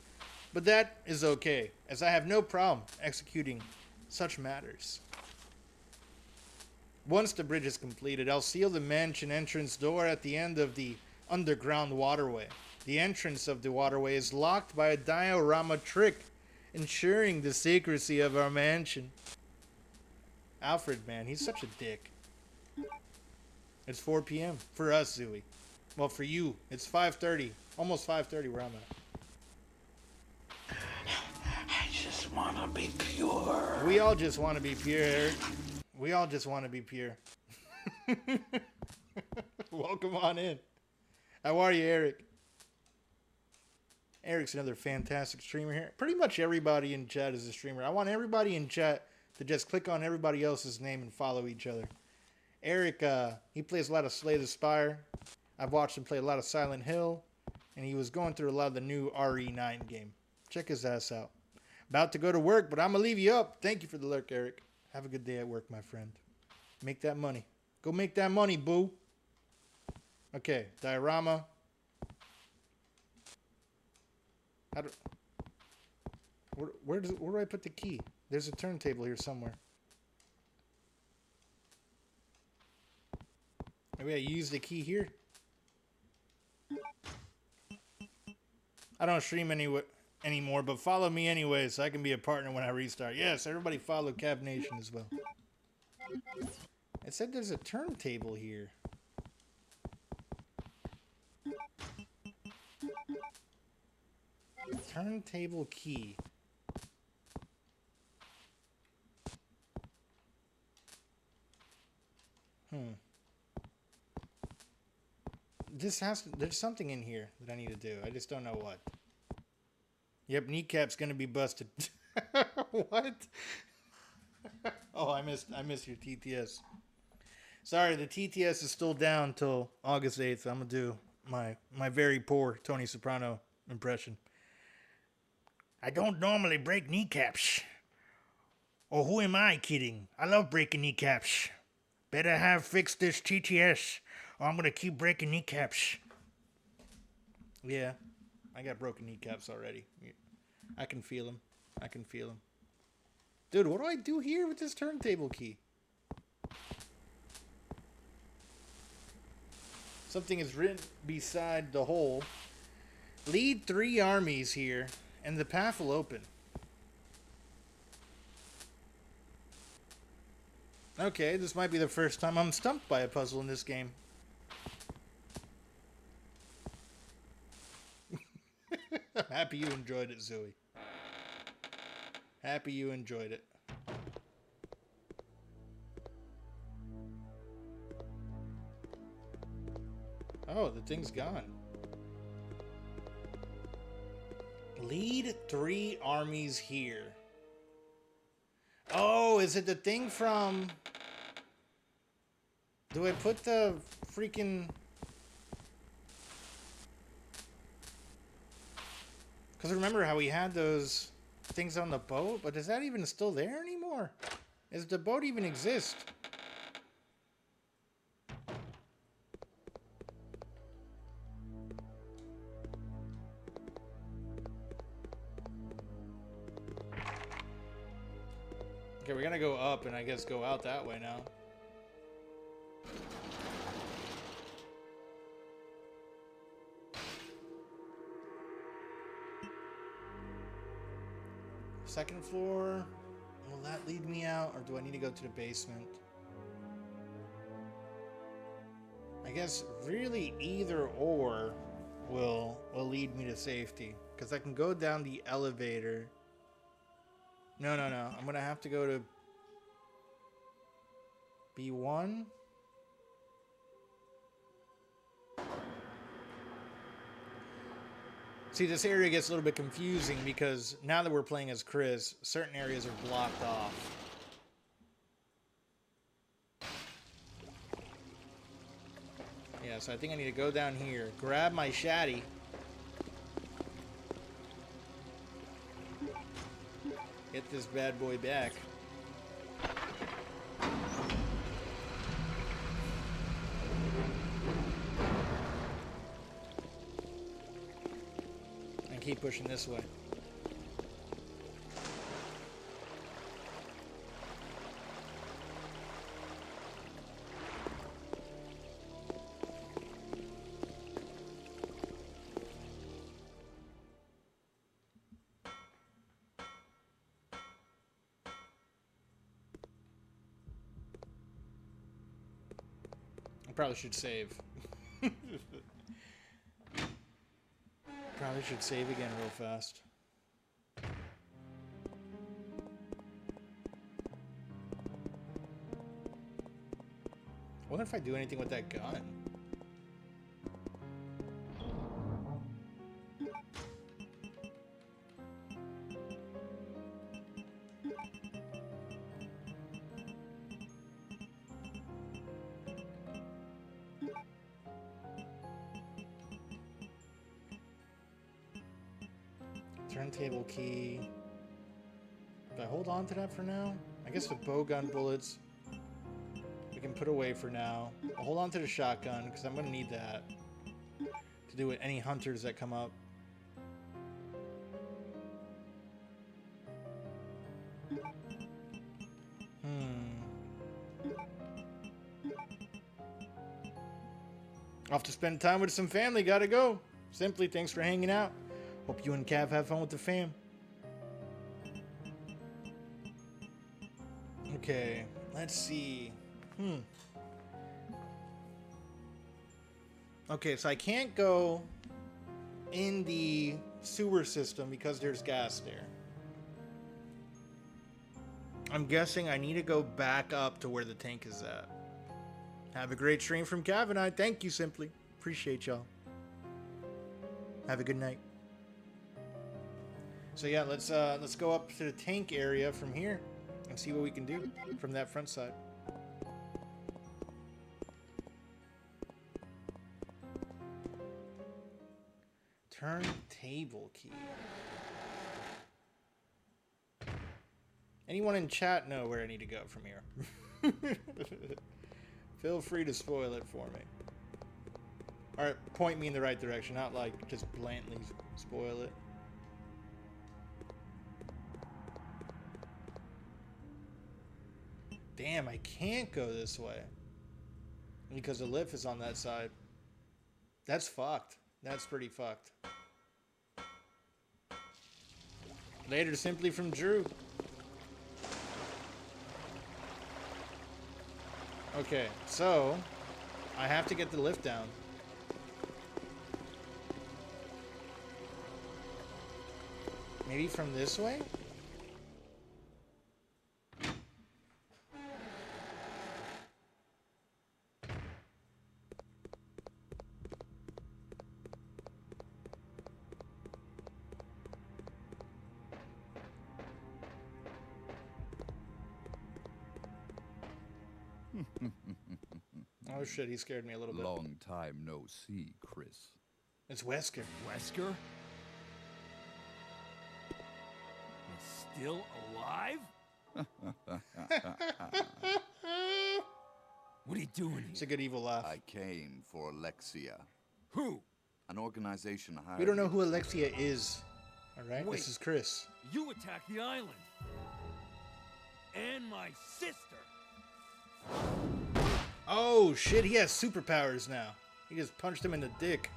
But that is okay, as I have no problem executing such matters. Once the bridge is completed, I'll seal the mansion entrance door at the end of the underground waterway. The entrance of the waterway is locked by a diorama trick, ensuring the secrecy of our mansion. Alfred, man, he's such a dick. It's 4 p.m. for us, Zooey. Well, for you, it's 5:30. Almost 5:30 where I'm at. I just wanna be pure. We all just want to be pure, Eric. We all just want to be pure. Welcome on in. How are you, Eric? Eric's another fantastic streamer here. Pretty much everybody in chat is a streamer. I want everybody in chat to just click on everybody else's name and follow each other. Eric, he plays a lot of Slay the Spire. I've watched him play a lot of Silent Hill. And he was going through a lot of the new RE9 game. Check his ass out. About to go to work, but I'm going to leave you up. Thank you for the lurk, Eric. Have a good day at work, my friend. Make that money. Go make that money, boo. Okay, diorama. Where do I put the key? There's a turntable here somewhere. Maybe I use the key here. I don't stream anymore, but follow me anyway so I can be a partner when I restart. Yes, everybody follow Cav Nation as well. It said there's a turntable here. Turntable key. There's something in here that I need to do. I just don't know what. Yep, kneecap's gonna be busted. What? Oh, I missed your TTS. Sorry, the TTS is still down till August 8th. I'm gonna do my very poor Tony Soprano impression. I don't normally break kneecaps. Or who am I kidding? I love breaking kneecaps. Better have fixed this TTS, or I'm gonna keep breaking kneecaps. Yeah, I got broken kneecaps already. I can feel them. I can feel them. Dude, what do I do here with this turntable key? Something is written beside the hole. Lead 3 armies here, and the path will open. Okay, this might be the first time I'm stumped by a puzzle in this game. I'm happy you enjoyed it, Zoe. Happy you enjoyed it. Oh, the thing's gone. Lead 3 armies here. Oh, is it the thing from... Do I put the freaking... Because remember how we had those things on the boat? But is that even still there anymore? Does the boat even exist? Okay, we're gonna go up and I guess go out that way now. Second floor. Will that lead me out, or do I need to go to the basement? I guess really either or will lead me to safety, because I can go down the elevator. No. I'm gonna have to go to B1. See, this area gets a little bit confusing because now that we're playing as Chris, certain areas are blocked off. Yeah, so I think I need to go down here, grab my shaddy. Get this bad boy back. And keep pushing this way. Probably should save. Probably should save again real fast. I wonder if I do anything with that gun. Turntable key. Do I hold on to that for now? I guess the bowgun bullets we can put away for now. I'll hold on to the shotgun because I'm going to need that to do with any hunters that come up. Off to spend time with some family. Gotta go. Simply, thanks for hanging out. Hope you and Cav have fun with the fam. Okay, let's see. Okay, so I can't go in the sewer system because there's gas there. I'm guessing I need to go back up to where the tank is at. Have a great stream from Cav and I. Thank you, Simply. Appreciate y'all. Have a good night. So yeah, let's go up to the tank area from here and see what we can do from that front side. Turntable key. Anyone in chat know where I need to go from here? Feel free to spoil it for me. Or point me in the right direction, not like just blatantly spoil it. Damn, I can't go this way. Because the lift is on that side. That's fucked. That's pretty fucked. Later, Simply from Drew. Okay, so I have to get the lift down. Maybe from this way? Oh shit, he scared me a little bit. Long time no see, Chris. It's Wesker. Wesker? He's still alive? What are you doing It's here? a good evil laugh. I came for Alexia, Who? an organization hired. We don't know who Alexia is. Alright, Wait. this is Chris. You attacked the island. And my sister. Oh shit, he has superpowers now. He just punched him in the dick.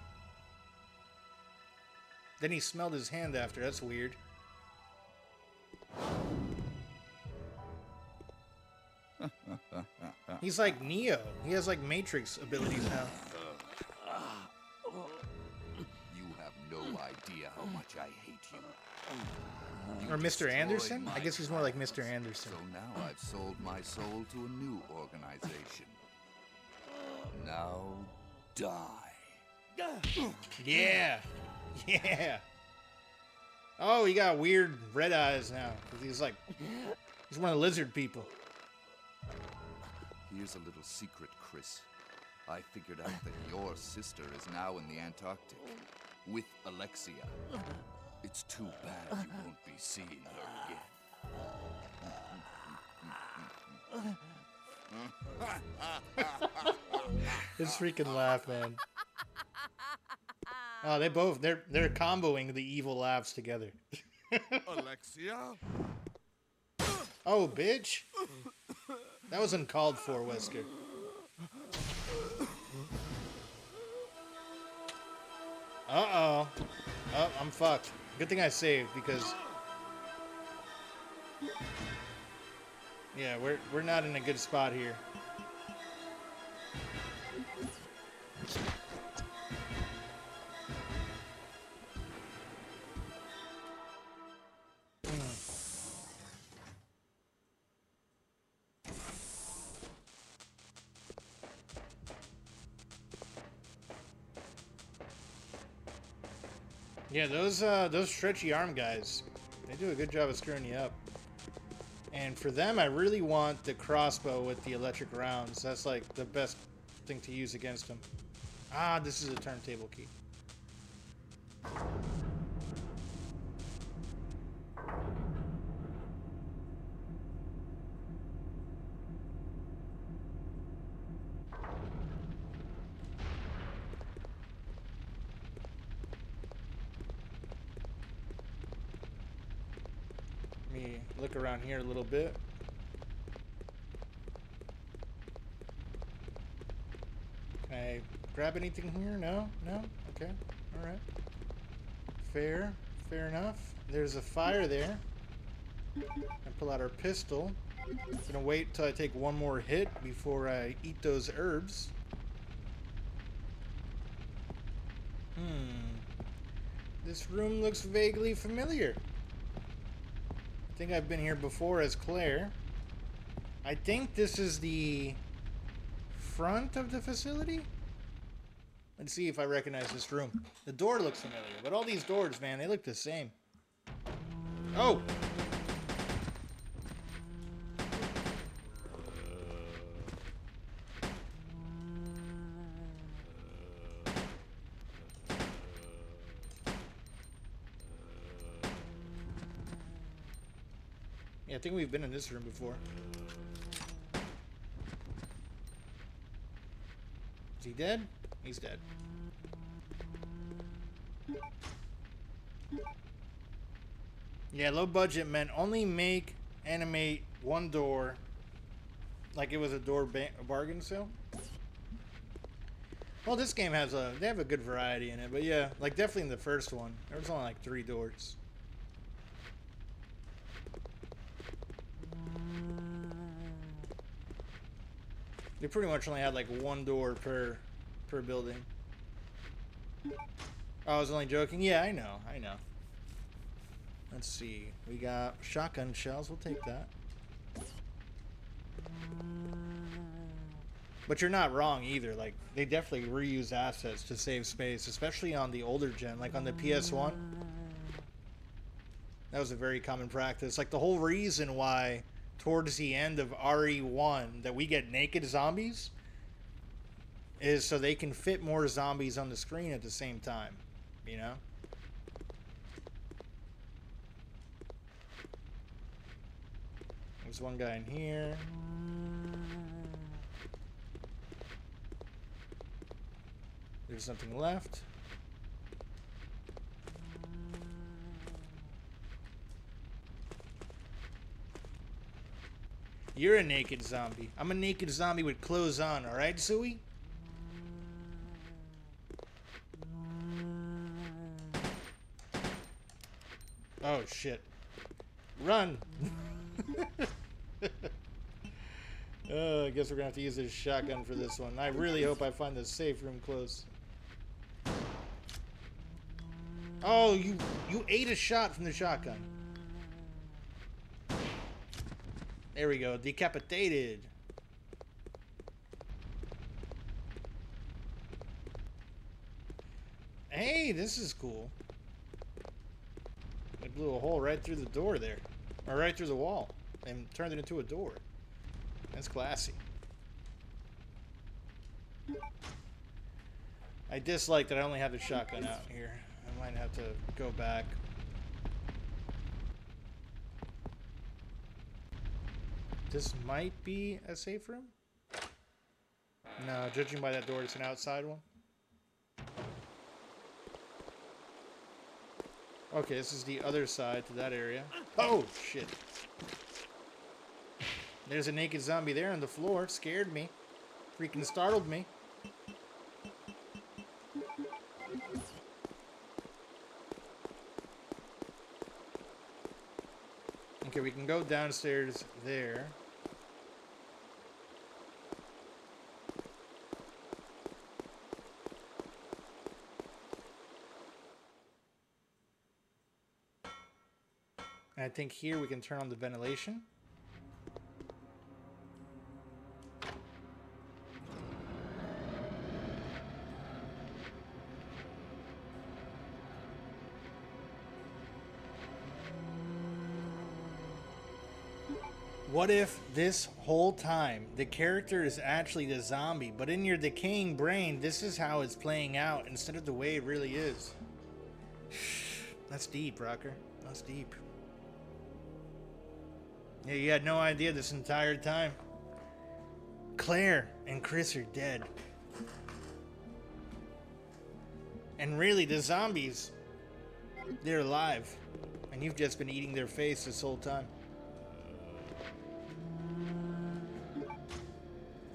Then he smelled his hand after. That's weird. He's like Neo. He has like Matrix abilities now. You have no idea how much I hate you. You Or Mr. destroyed Anderson? my I guess he's more like Mr. plans, Anderson. So now I've sold my soul to a new organization. Now die. Yeah. Yeah. Oh, he got weird red eyes now. 'Cause he's like, he's one of the lizard people. Here's a little secret, Chris. I figured out that your sister is now in the Antarctic with Alexia. It's too bad you won't be seeing her again. His freaking laugh, man. Oh, they're comboing the evil laughs together. Alexia? Oh, bitch. That was uncalled for, Wesker. Uh-oh. Oh, I'm fucked. Good thing I saved, because... Yeah, we're not in a good spot here. Yeah, those stretchy arm guys, they do a good job of screwing you up. And for them, I really want the crossbow with the electric rounds. That's like the best thing to use against them. Ah, this is a turntable key. Let me look around here a little bit. Can I grab anything here? No? No? Okay. Alright. Fair. Fair enough. There's a fire there. And pull out our pistol. Gonna wait till I take one more hit before I eat those herbs. This room looks vaguely familiar. I think I've been here before as Claire. I think this is the front of the facility. Let's see if I recognize this room. The door looks familiar, but all these doors, man, they look the same. Oh! Yeah, I think we've been in this room before. Is he dead? He's dead. Yeah, low budget meant only animate one door like it was a bargain sale. Well, this game has they have a good variety in it, but yeah, like definitely in the first one, there was only like 3 doors. They pretty much only had like 1 door per building. Oh, I was only joking. Yeah, I know. Let's see. We got shotgun shells. We'll take that. But you're not wrong either. Like, they definitely reuse assets to save space, especially on the older gen, like on the PS1. That was a very common practice. Like, the whole reason why towards the end of RE1 that we get naked zombies is so they can fit more zombies on the screen at the same time, you know? There's one guy in here. There's nothing left. You're a naked zombie. I'm a naked zombie with clothes on, alright, Zooey? Oh, shit. Run! I guess we're gonna have to use this shotgun for this one. I really hope I find the safe room close. Oh, you ate a shot from the shotgun. There we go. Decapitated. Hey, this is cool. They blew a hole right through the door there. Or right through the wall. And turned it into a door. That's classy. I dislike that I only have the shotgun out here. I might have to go back. This might be a safe room? No, judging by that door, it's an outside one. Okay, this is the other side to that area. Oh, shit. There's a naked zombie there on the floor. Scared me. Freaking startled me. Okay, we can go downstairs there. And I think here we can turn on the ventilation. What if this whole time the character is actually the zombie, but in your decaying brain, this is how it's playing out instead of the way it really is? That's deep, Rocker. That's deep. Yeah, you had no idea this entire time. Claire and Chris are dead. And really, the zombies, they're alive. And you've just been eating their face this whole time.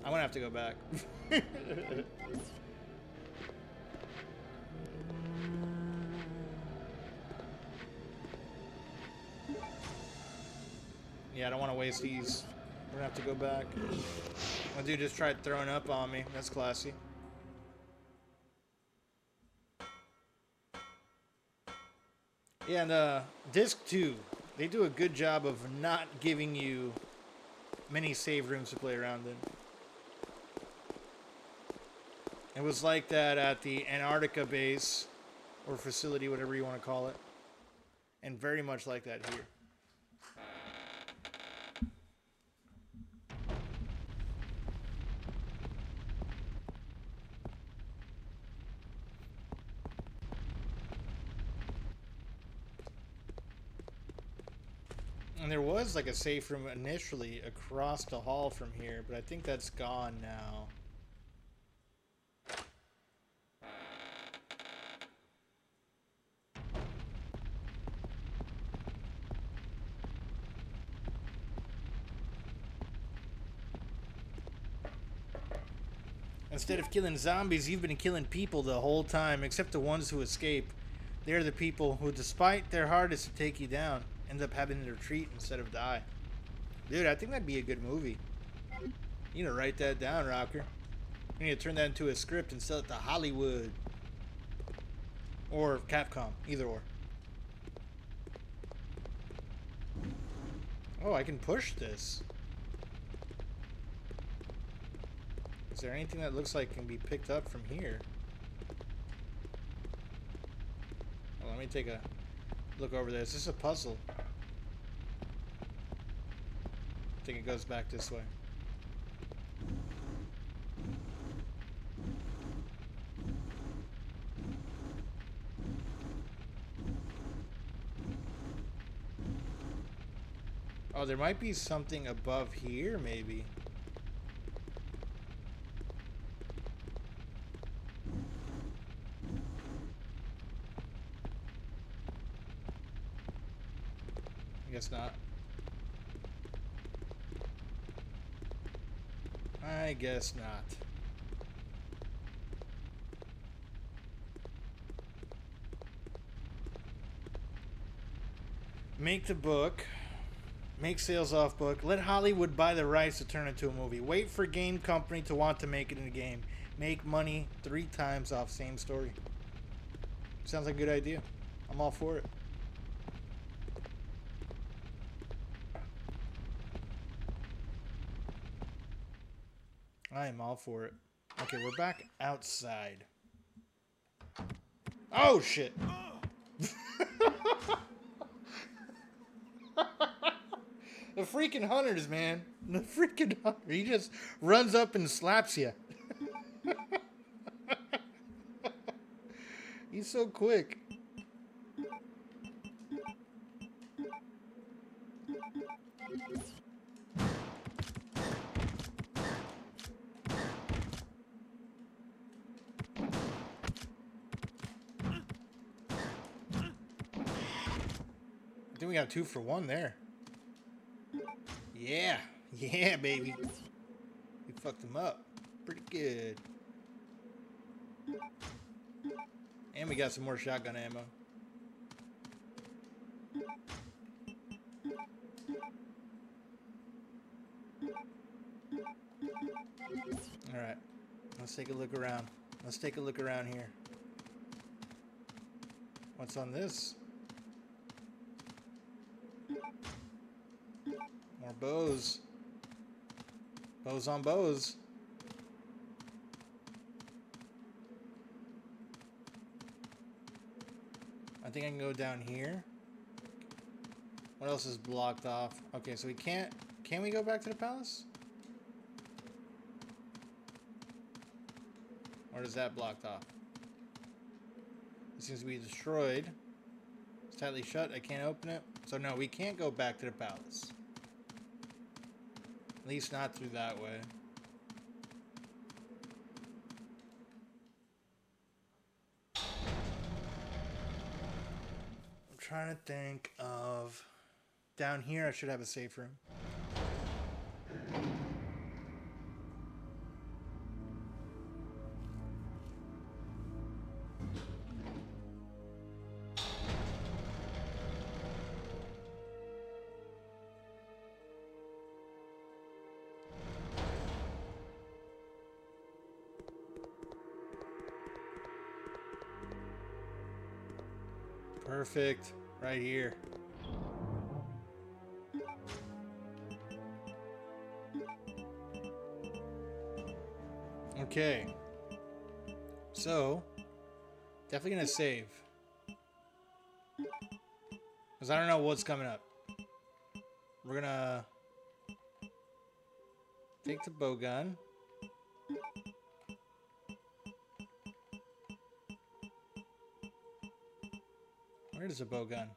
I'm gonna have to go back. Yeah, I don't want to waste these. We're gonna have to go back. My dude just tried throwing up on me. That's classy. Yeah, and disc 2, they do a good job of not giving you many save rooms to play around in. It was like that at the Antarctica base, or facility, whatever you want to call it. And very much like that here. And there was like a safe room initially across the hall from here, but I think that's gone now. Instead of killing zombies, you've been killing people the whole time, except the ones who escape. They're the people who, despite their hardest to take you down, end up having to retreat instead of die. Dude, I think that'd be a good movie. You need to write that down, Rocker. You need to turn that into a script and sell it to Hollywood. Or Capcom, either or. Oh, I can push this. Is there anything that looks like can be picked up from here? Well, let me take a look over this. This is a puzzle. I think it goes back this way. Oh, there might be something above here, maybe. I guess not. I guess not. Make the book. Make sales off book. Let Hollywood buy the rights to turn it into a movie. Wait for game company to want to make it in a game. Make money 3 times off same story. Sounds like a good idea. I'm all for it. I am all for it. Okay, we're back outside. Oh, shit. The freaking hunters, man. The freaking hunter. He just runs up and slaps you. He's so quick. I think we got 2 for 1 there. Yeah. Yeah, baby. We fucked him up. Pretty good. And we got some more shotgun ammo. Alright. Let's take a look around. Let's take a look around here. What's on this? More bows. Bows on bows. I think I can go down here. What else is blocked off? Okay, so we can't can we go back to the palace? Or is that blocked off? It seems to be destroyed. It's tightly shut. I can't open it. So no, we can't go back to the palace. At least not through that way. I'm trying to think of... Down here, I should have a safe room. Perfect. Right here. Okay. So, definitely gonna save. Because I don't know what's coming up. We're gonna take the bow gun. Where is the bow gun?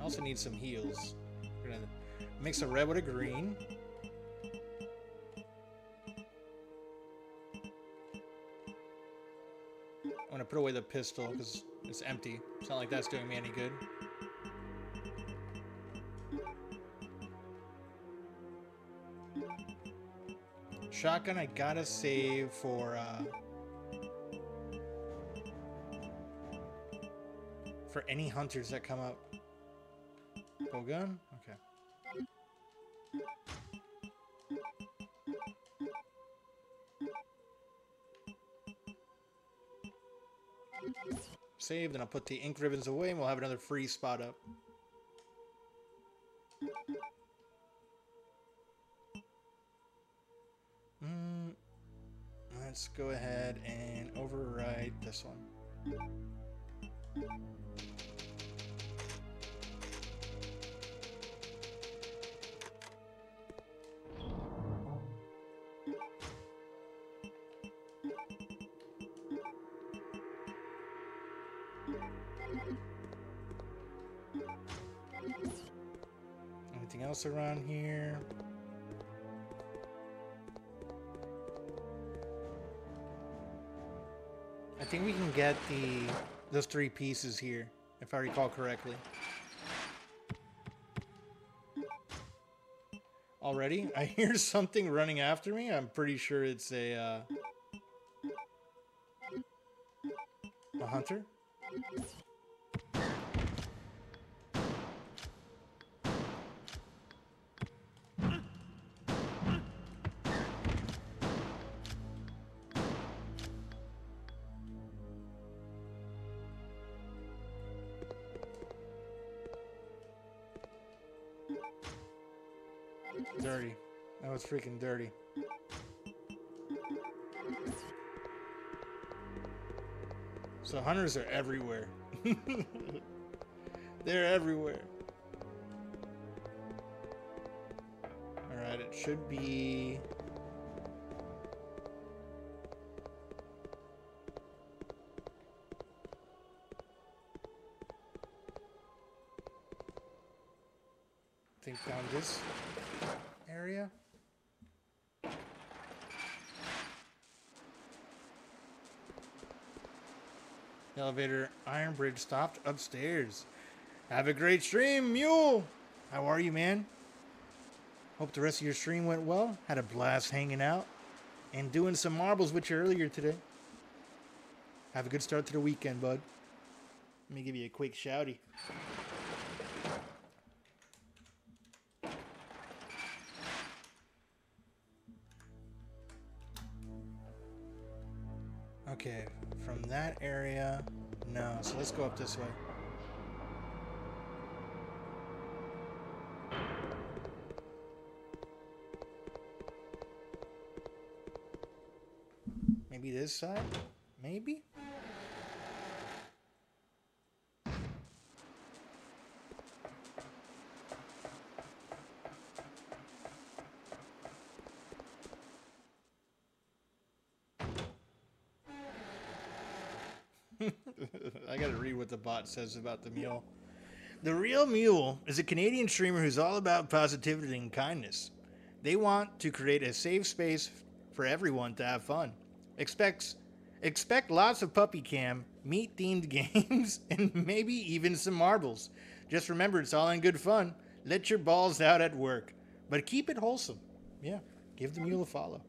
I also need some heals. We're gonna mix a red with a green. I'm gonna put away the pistol because it's empty. It's not like that's doing me any good. Shotgun I gotta save for any hunters that come up. Bowgun? Okay. Saved, and I'll put the ink ribbons away and we'll have another free spot up. Let's go ahead and override this one. Anything else around here? I think we can get those 3 pieces here, if I recall correctly. Already? I hear something running after me. I'm pretty sure it's a hunter. Dirty. That was freaking dirty. So hunters are everywhere. They're everywhere. Alright, it should be... I think down this area. Elevator Iron Bridge stopped upstairs. Have a great stream, Mule! How are you, man? Hope the rest of your stream went well. Had a blast hanging out and doing some marbles with you earlier today. Have a good start to the weekend, bud. Let me give you a quick shouty. Okay, from that area, no. So let's go up this way. Maybe this side? Maybe? I gotta read what the bot says about the mule. The Real Mule is a Canadian streamer who's all about positivity and kindness. They want to create a safe space for everyone to have fun. Expect lots of puppy cam, meat themed games, and maybe even some marbles. Just remember, it's all in good fun. Let your balls out at work, but keep it wholesome. Yeah, give the mule a follow.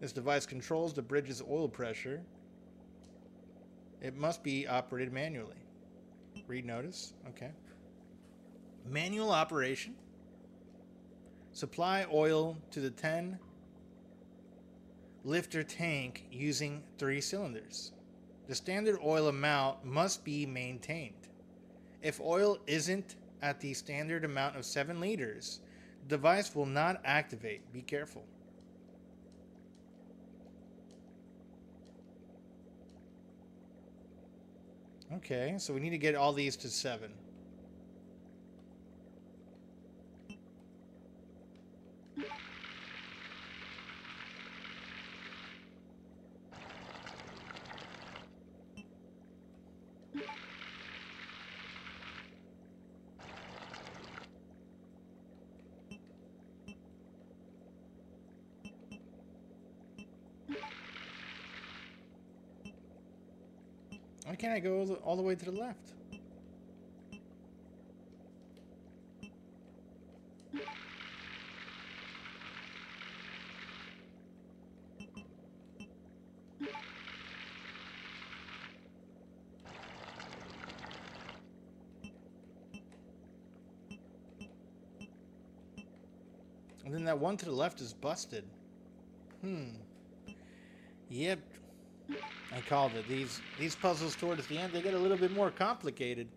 This device controls the bridge's oil pressure. It must be operated manually. Read notice. Okay. Manual operation. Supply oil to the 10 lifter tank using 3 cylinders. The standard oil amount must be maintained. If oil isn't at the standard amount of 7 liters, the device will not activate. Be careful. Okay, so we need to get all these to 7. Why can't I go all the way to the left? And then that one to the left is busted. Yep. I called it. These puzzles towards the end, they get a little bit more complicated.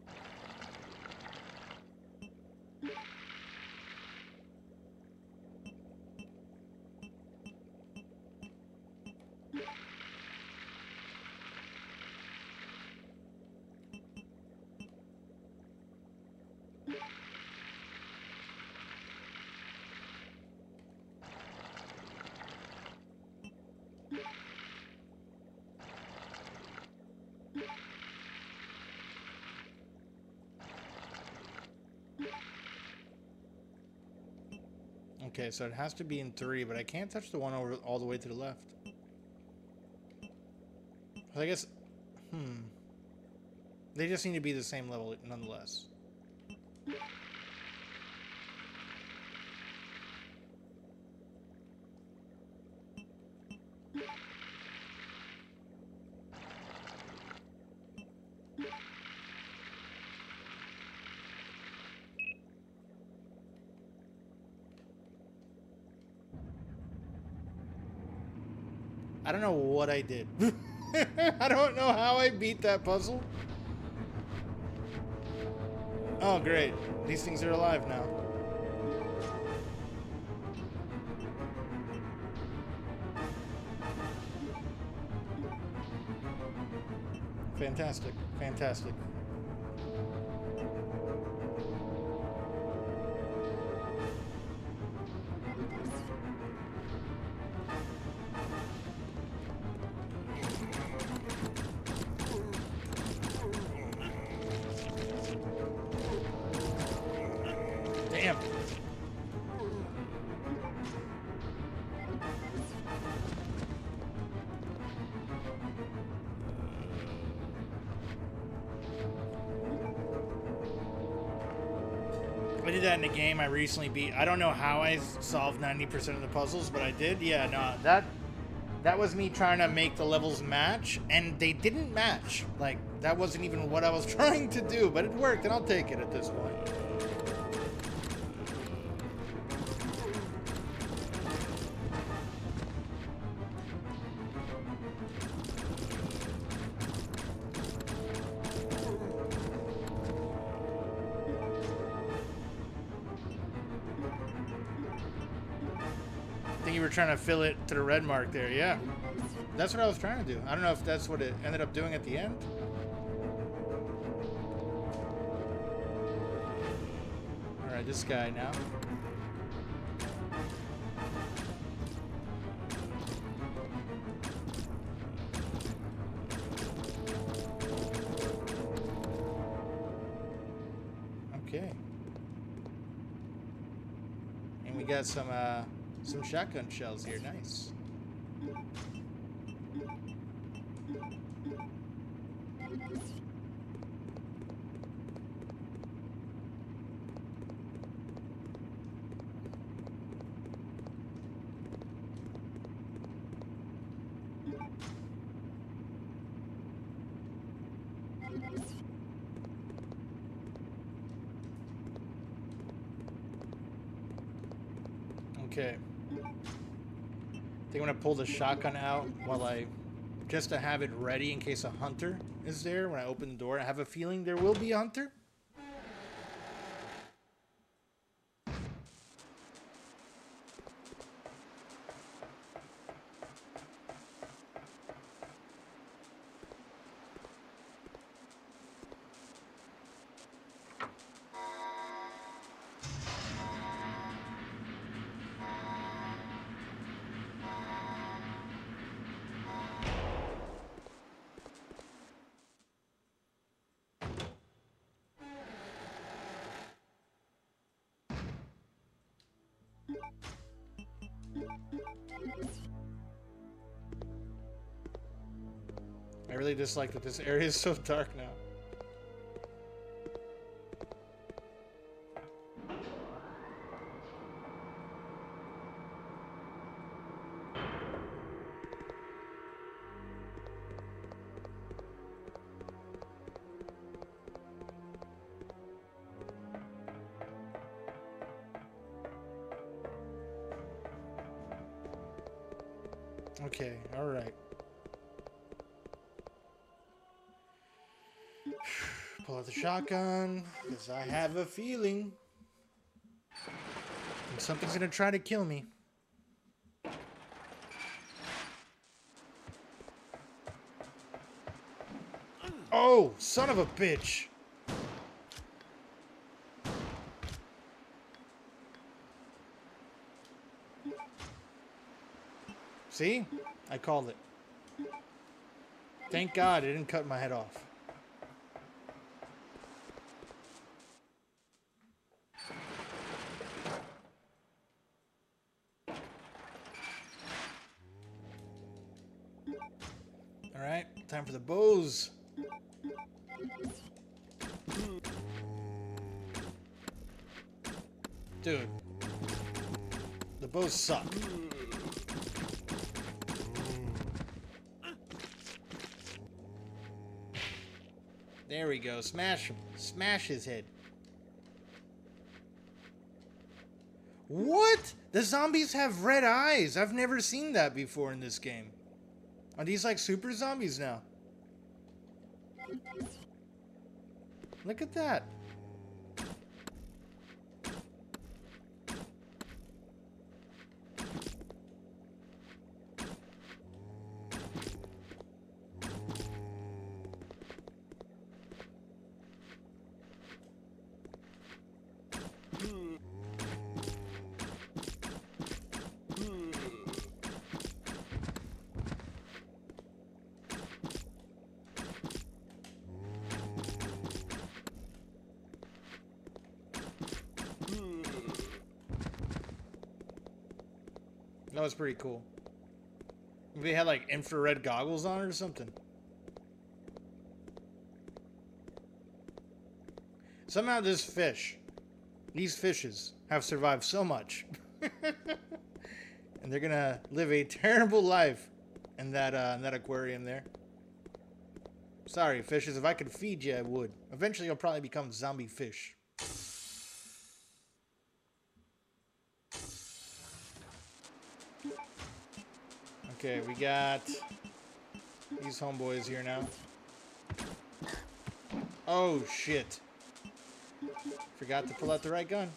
Okay, so it has to be in 3, but I can't touch the one over all the way to the left. I guess, they just need to be the same level nonetheless. I don't know what I did. I don't know how I beat that puzzle. Oh, great. These things are alive now. Fantastic. Fantastic. Damn. I did that in a game I recently beat. I don't know how I solved 90% of the puzzles, but I did. Yeah, no, that was me trying to make the levels match, and they didn't match. Like, that wasn't even what I was trying to do, but it worked, and I'll take it at this point. you were trying to fill it to the red mark there. Yeah. That's what I was trying to do. I don't know if that's what it ended up doing at the end. Alright, this guy now. Okay. And we got some shotgun shells here. Nice. Okay. I think I'm gonna pull the shotgun out just to have it ready in case a hunter is there when I open the door. I have a feeling there will be a hunter. I really dislike that this area is so dark now. Okay, all right. Pull out the shotgun, because I have a feeling something's gonna try to kill me. Oh, son of a bitch! See? I called it. Thank God it didn't cut my head off. Alright, time for the bows. Dude. The bows suck. There we go. Smash him. Smash his head. What? The zombies have red eyes. I've never seen that before in this game. Are these like super zombies now? Look at that. That was pretty cool. Maybe they had like infrared goggles on it or something. Somehow these fishes have survived so much. And they're gonna live a terrible life in that aquarium there. Sorry, fishes, if I could feed you, I would. Eventually you'll probably become zombie fish. Okay, we got these homeboys here now. Oh, shit. Forgot to pull out the right gun.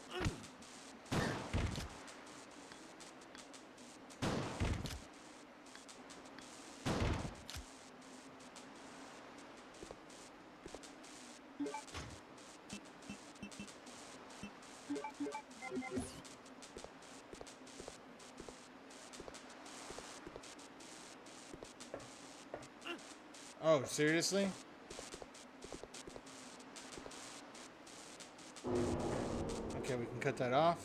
Oh, seriously? Okay, we can cut that off.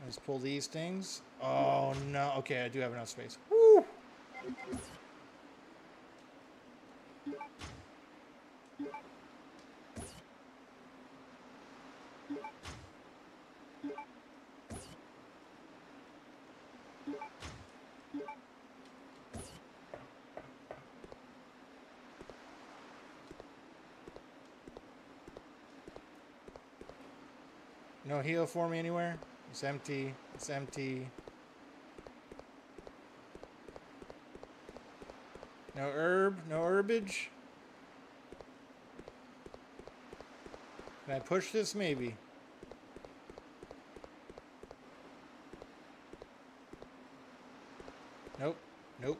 Let's pull these things. Oh, no. Okay, I do have enough space. Woo! No heal for me anywhere? It's empty. It's empty. No herb? No herbage? Can I push this? Maybe. Nope. Nope.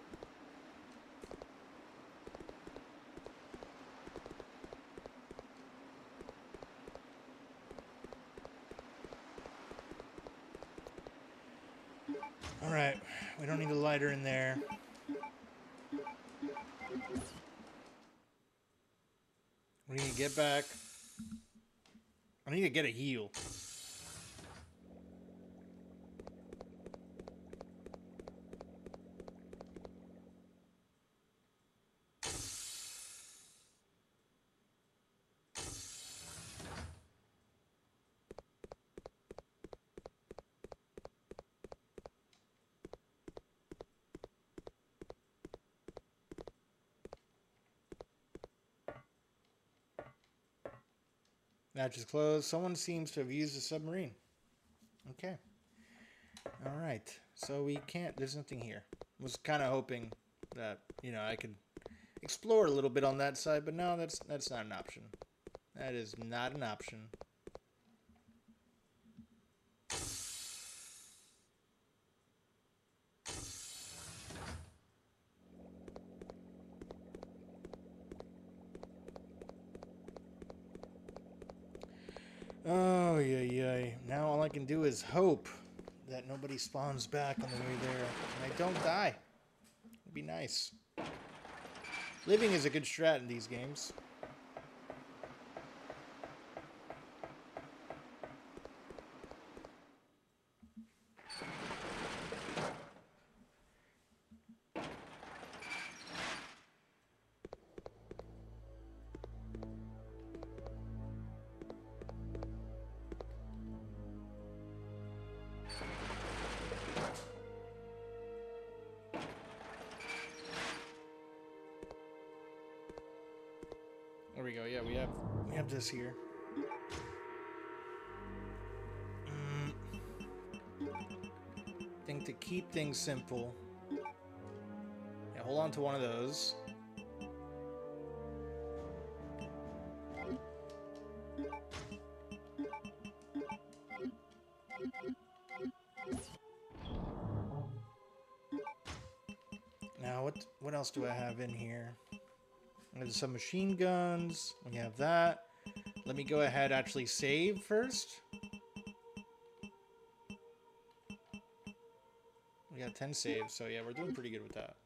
Alright. We don't need a lighter in there. We need to get back. I need to get a heal. Match is closed. Someone seems to have used the submarine. Okay. All right. So we can't. There's nothing here. Was kind of hoping that, you know, I could explore a little bit on that side, but no, that's not an option. That is not an option. Oh, yeah. Now all I can do is hope that nobody spawns back on the way there and I don't die. It'd be nice. Living is a good strat in these games. There we go. Yeah, we have this here. I think to keep things simple. Yeah, hold on to one of those. Now, what else do I have in here? There's some machine guns. We have that. Let me go ahead actually save first. We got 10 saves, so yeah, we're doing pretty good with that.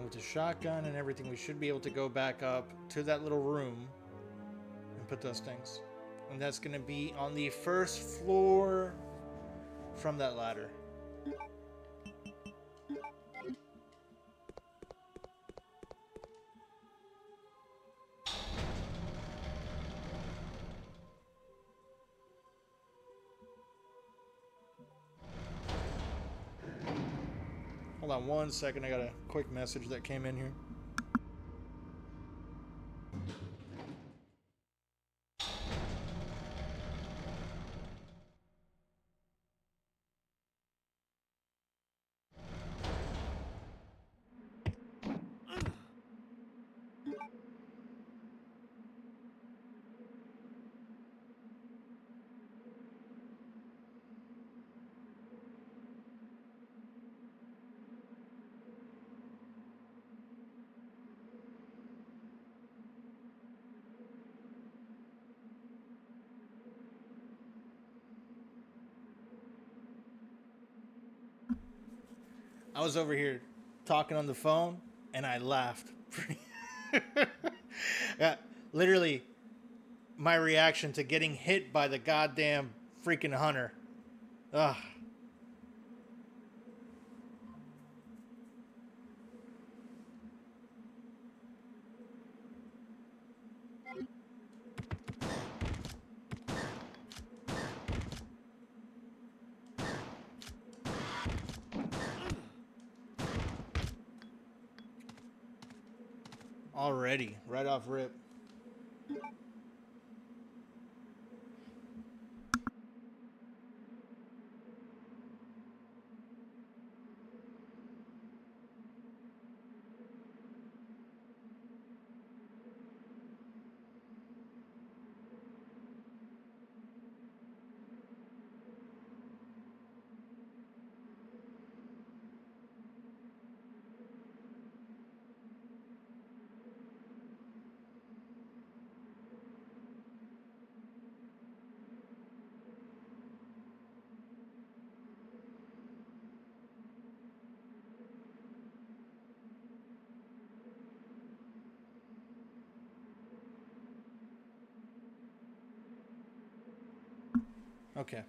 With the shotgun and everything, we should be able to go back up to that little room and put those things. And that's going to be on the first floor from that ladder. Hold on one second, I got a quick message that came in here. I was over here talking on the phone, and I laughed. Yeah, literally, my reaction to getting hit by the goddamn freaking hunter. Ugh. Already, right off rip. Okay.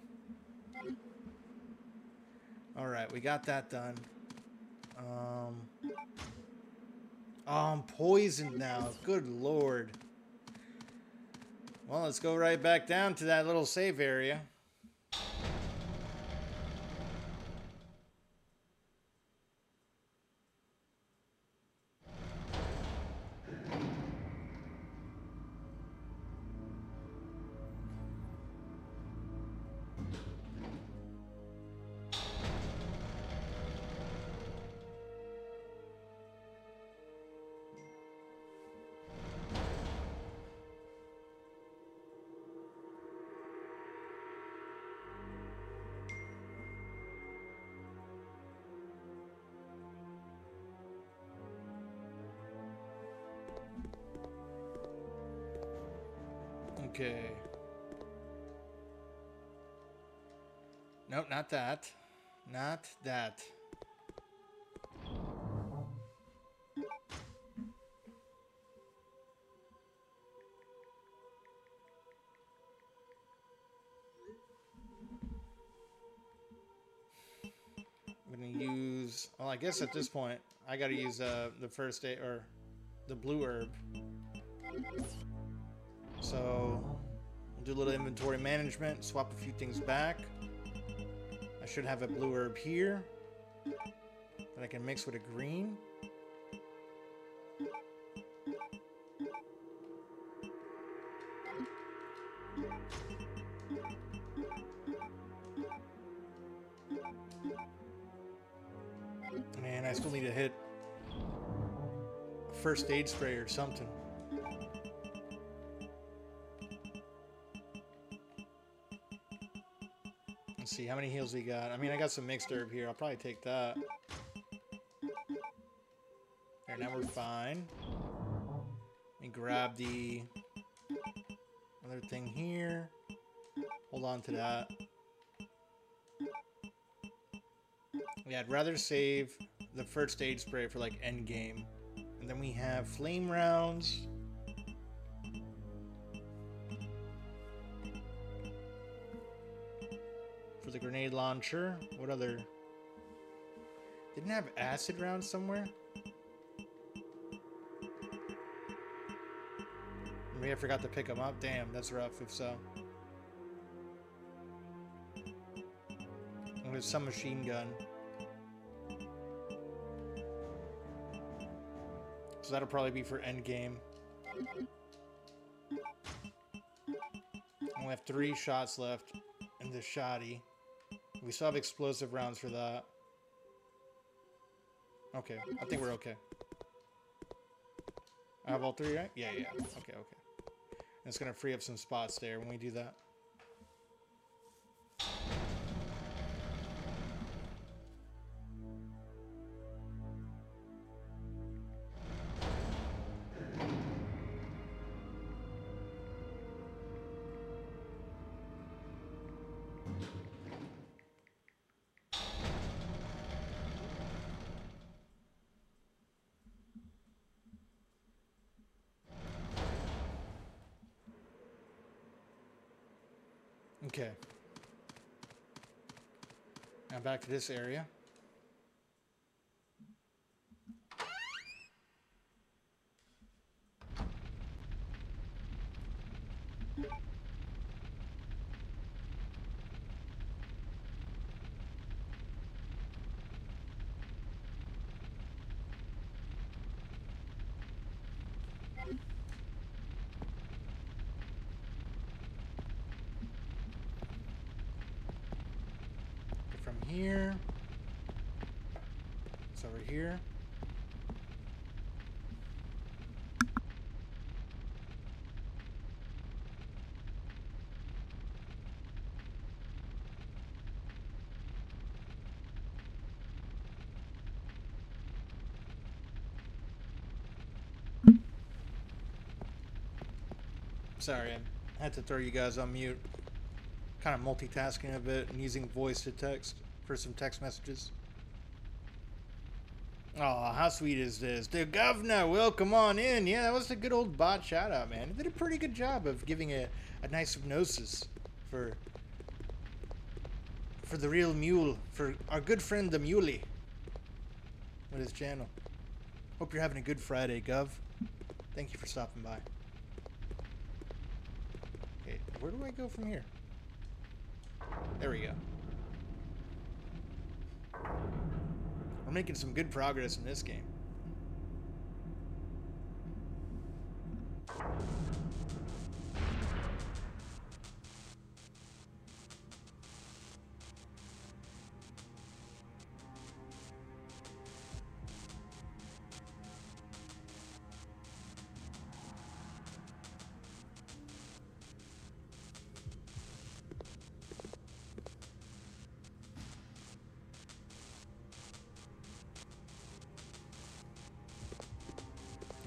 All right, we got that done. Oh, I'm poisoned now. Good lord. Well, let's go right back down to that little save area. Okay. Nope, not that. Not that. I'm gonna use. Well, I guess at this point, I gotta use the first aid or the blue herb. So, we'll do a little inventory management, swap a few things back. I should have a blue herb here that I can mix with a green. Man, I still need to hit a first aid spray or something. Let's see, how many heals we got? I mean, I got some mixed herb here. I'll probably take that. There, now we're fine. Let me grab the other thing here. Hold on to that. Yeah, I'd rather save the first aid spray for like end game. And then we have flame rounds. For the grenade launcher. What other? Didn't have acid rounds somewhere? Maybe I forgot to pick them up. Damn, that's rough if so. And there's some machine gun. So that'll probably be for end game. And we have 3 shots left in the shoddy. We still have explosive rounds for that. Okay, I think we're okay. I have all 3, right? Yeah. Okay. And it's gonna free up some spots there when we do that. Okay. Now back to this area. From here, it's over here. Sorry, I had to throw you guys on mute. Kind of multitasking a bit and using voice to text for some text messages. Oh, how sweet is this? The governor, welcome on in. Yeah, that was a good old bot shout out, man. He did a pretty good job of giving a nice hypnosis for the real mule, for our good friend the muley with his channel. Hope you're having a good Friday, Gov. Thank you for stopping by. Okay, where do I go from here? There we go. We're making some good progress in this game.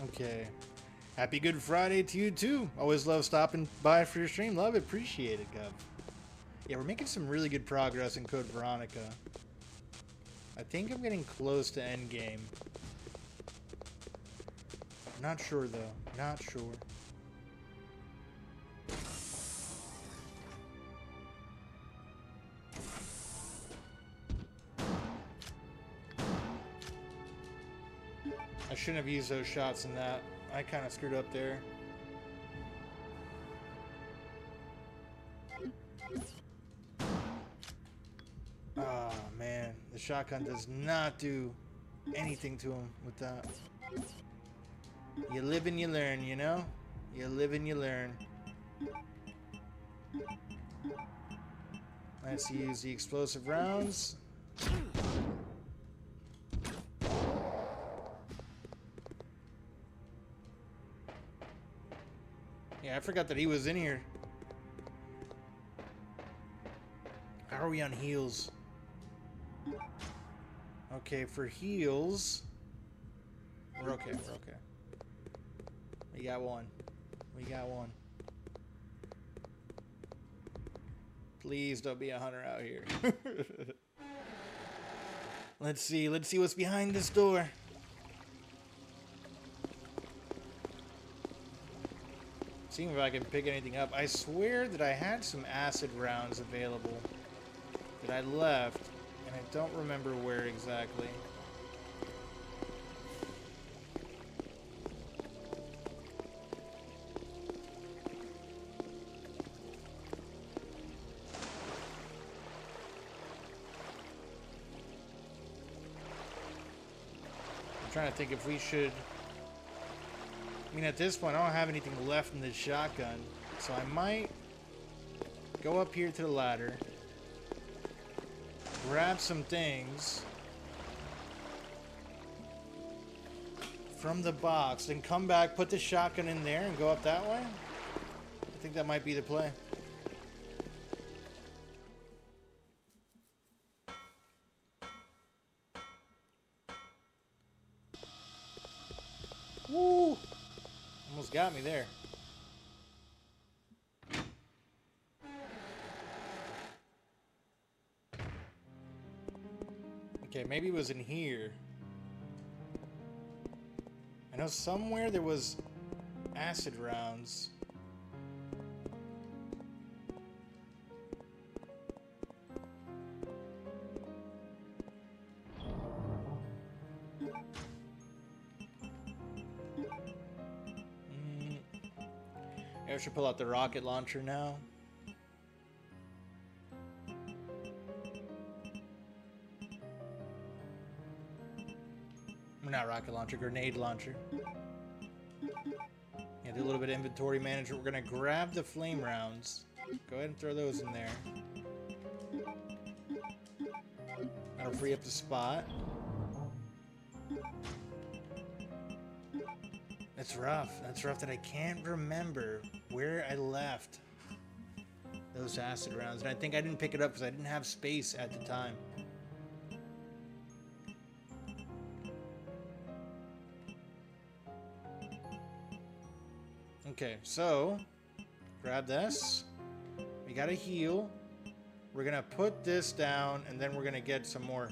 Okay. Happy Good Friday to you too. Always love stopping by for your stream. Love it. Appreciate it, Gov. Yeah, we're making some really good progress in Code Veronica. I think I'm getting close to endgame. Not sure though. Not sure. I shouldn't have used those shots in that. I kind of screwed up there. Oh man, the shotgun does not do anything to him with that. You live and you learn, you know? You live and you learn. Let's use the explosive rounds. Yeah, I forgot that he was in here. How are we on heals? Okay, for heals, we're okay, we're okay. We got one. We got one. Please don't be a hunter out here. Let's see what's behind this door. Seeing if I can pick anything up. I swear that I had some acid rounds available that I left, and I don't remember where exactly. I'm trying to think if we should... I mean, at this point, I don't have anything left in this shotgun, so I might go up here to the ladder, grab some things from the box, then come back, put the shotgun in there, and go up that way. I think that might be the play. Woo! Almost got me there. Okay, maybe it was in here. I know somewhere there was acid rounds. I should pull out the rocket launcher now. Not rocket launcher, grenade launcher. Yeah, do a little bit of inventory management. We're gonna grab the flame rounds. Go ahead and throw those in there. That'll free up the spot. That's rough. That's rough that I can't remember where I left those acid rounds. And I think I didn't pick it up because I didn't have space at the time. Okay, so grab this. We gotta heal. We're gonna put this down, and then we're gonna get some more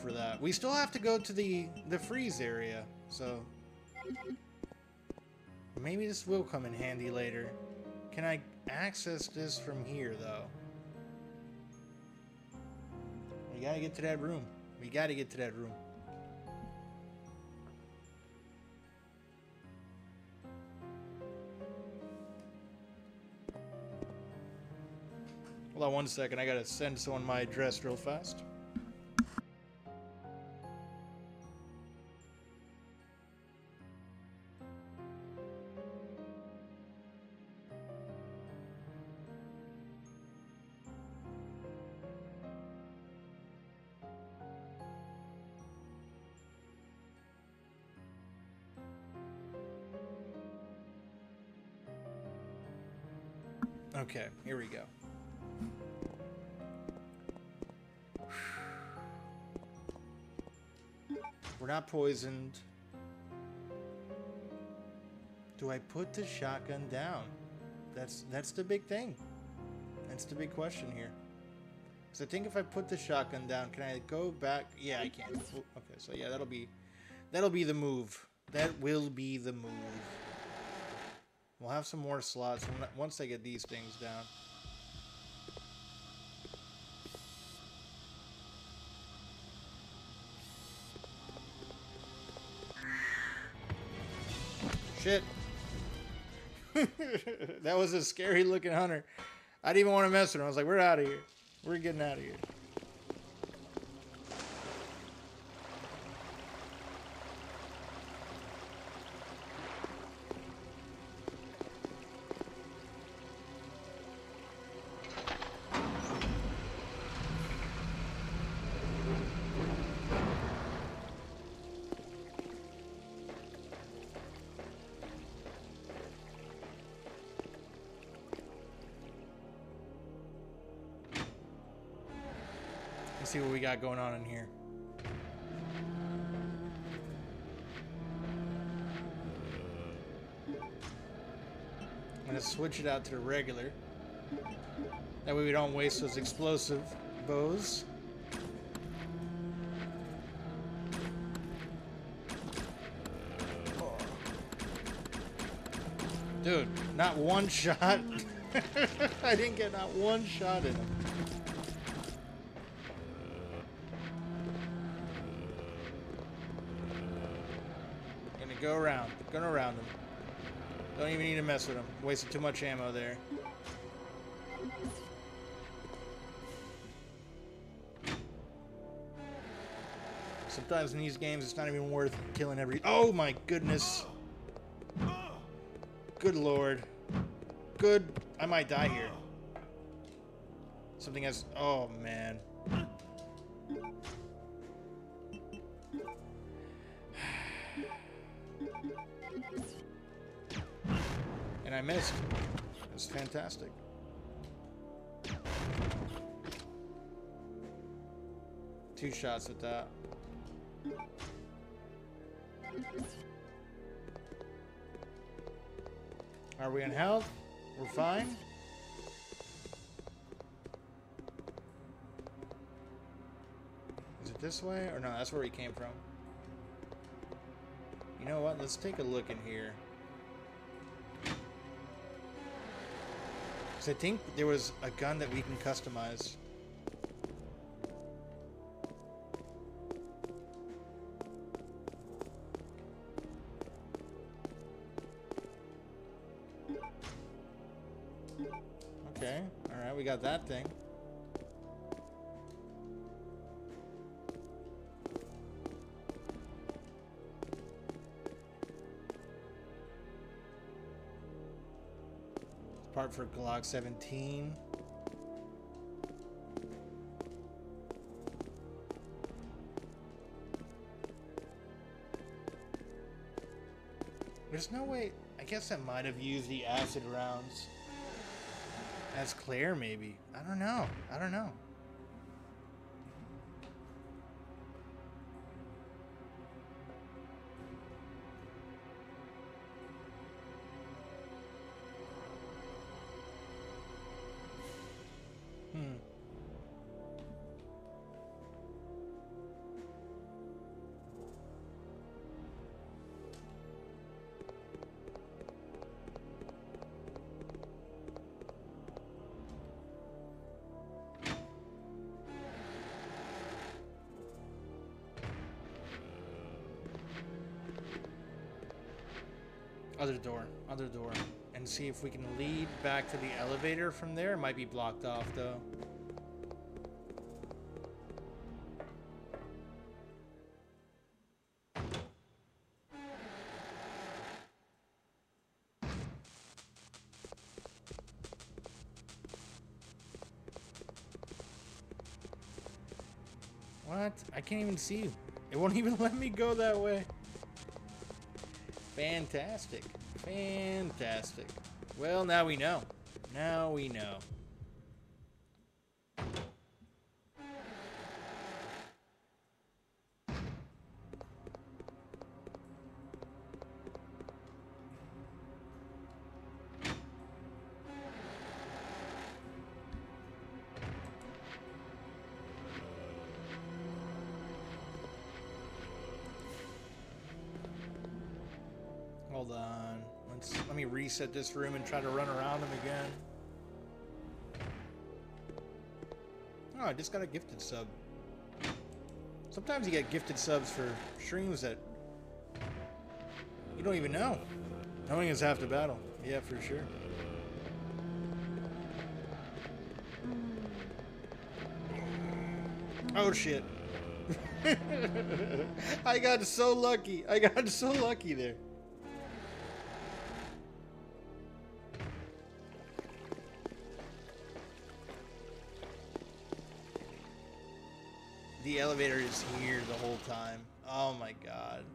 for that. We still have to go to the freeze area, so maybe this will come in handy later. Can I access this from here, though? We gotta get to that room. We gotta get to that room. Hold on one second, I gotta send someone my address real fast. Okay, here we go. We're not poisoned. Do I put the shotgun down? That's the big thing. That's the big question here. Because I think if I put the shotgun down, can I go back? Yeah, I can. Okay, so yeah, that'll be the move. That will be the move. We'll have some more slots once I get these things down. Shit. That was a scary looking hunter. I didn't even want to mess with him. I was like, we're out of here. We're getting out of here. Let's see what we got going on in here. I'm gonna switch it out to the regular. That way we don't waste those explosive bows. Dude, not one shot. I didn't get not one shot in him. Go around. Gonna around him. Don't even need to mess with him. Wasted too much ammo there. Sometimes in these games it's not even worth killing every... Oh my goodness. Good lord. Good... I might die here. Something has... Oh man. And I missed. It was fantastic. Two shots at that. Are we in health? We're fine? Is it this way? Or no, that's where we came from. You know what? Let's take a look in here. I think there was a gun that we can customize. we got that thing. Part for Glock 17. There's no way. I guess I might have used the acid rounds as Claire, maybe. I don't know. I don't know. Other door, and see if we can lead back to the elevator from there. It might be blocked off though. What? I can't even see you. It won't even let me go that way. Fantastic. Fantastic. Well, now we know. Now we know. Hold on. Let me reset this room and try to run around him again. Oh, I just got a gifted sub. Sometimes you get gifted subs for streams that you don't even know. Knowing is half the battle. Yeah, for sure. Oh shit. I got so lucky. I got so lucky there. The elevator is here the whole time. Oh my god.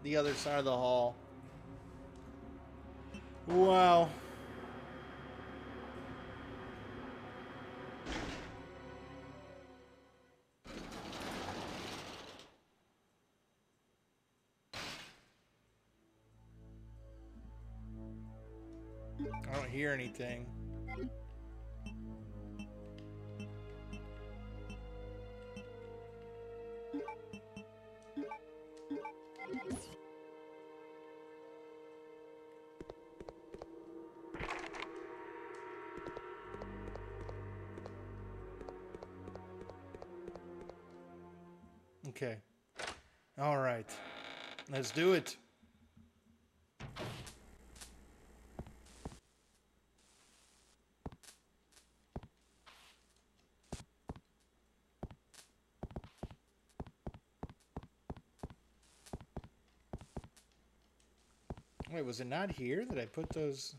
The other side of the hall. Wow. I don't hear anything. Okay. All right. Let's do it. Wait, was it not here that I put those?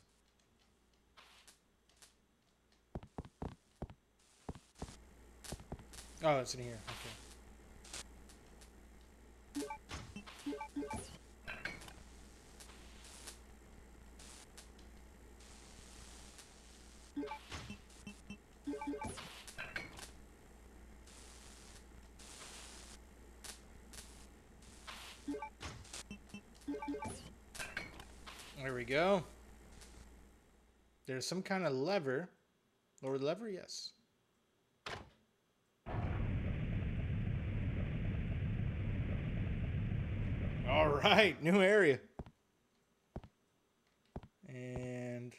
Oh, it's in here. Okay. There we go. There's some kind of lever. Lower the lever, yes. All right, new area. And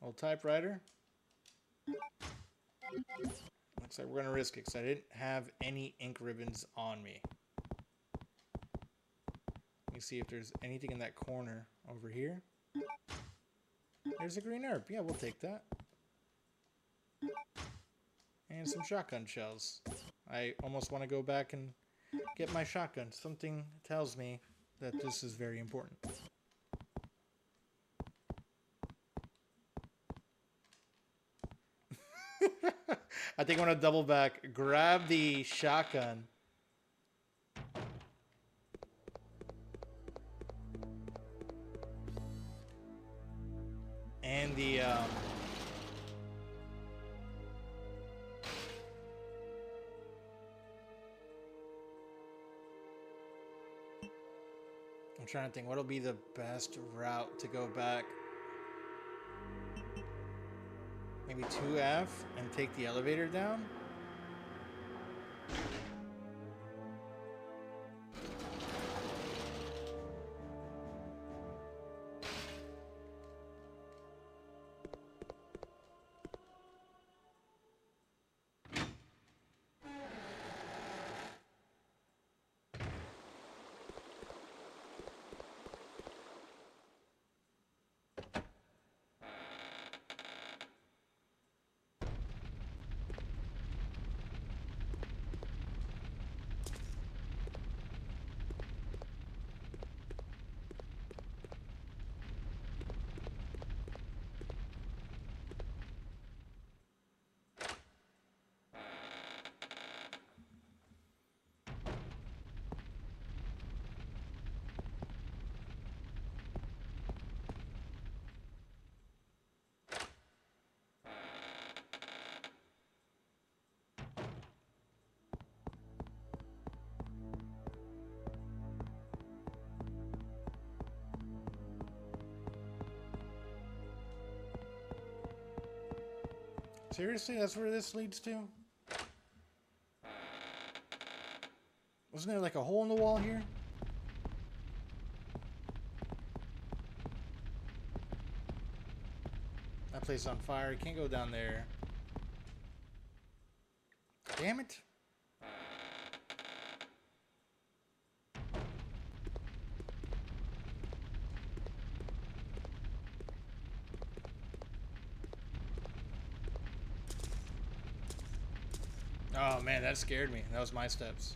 old typewriter. Looks like we're gonna risk it because I didn't have any ink ribbons on me. Let me see if there's anything in that corner over here. There's a green herb. Yeah, we'll take that. And some shotgun shells. I almost want to go back and get my shotgun. Something tells me that this is very important. I think I'm going to double back, grab the shotgun. And the, I'm trying to think, what'll be the best route to go back? Maybe 2F and take the elevator down? Seriously, that's where this leads to? Wasn't there like a hole in the wall here? That place is on fire. You can't go down there. Damn it. Oh man, that scared me. That was my steps.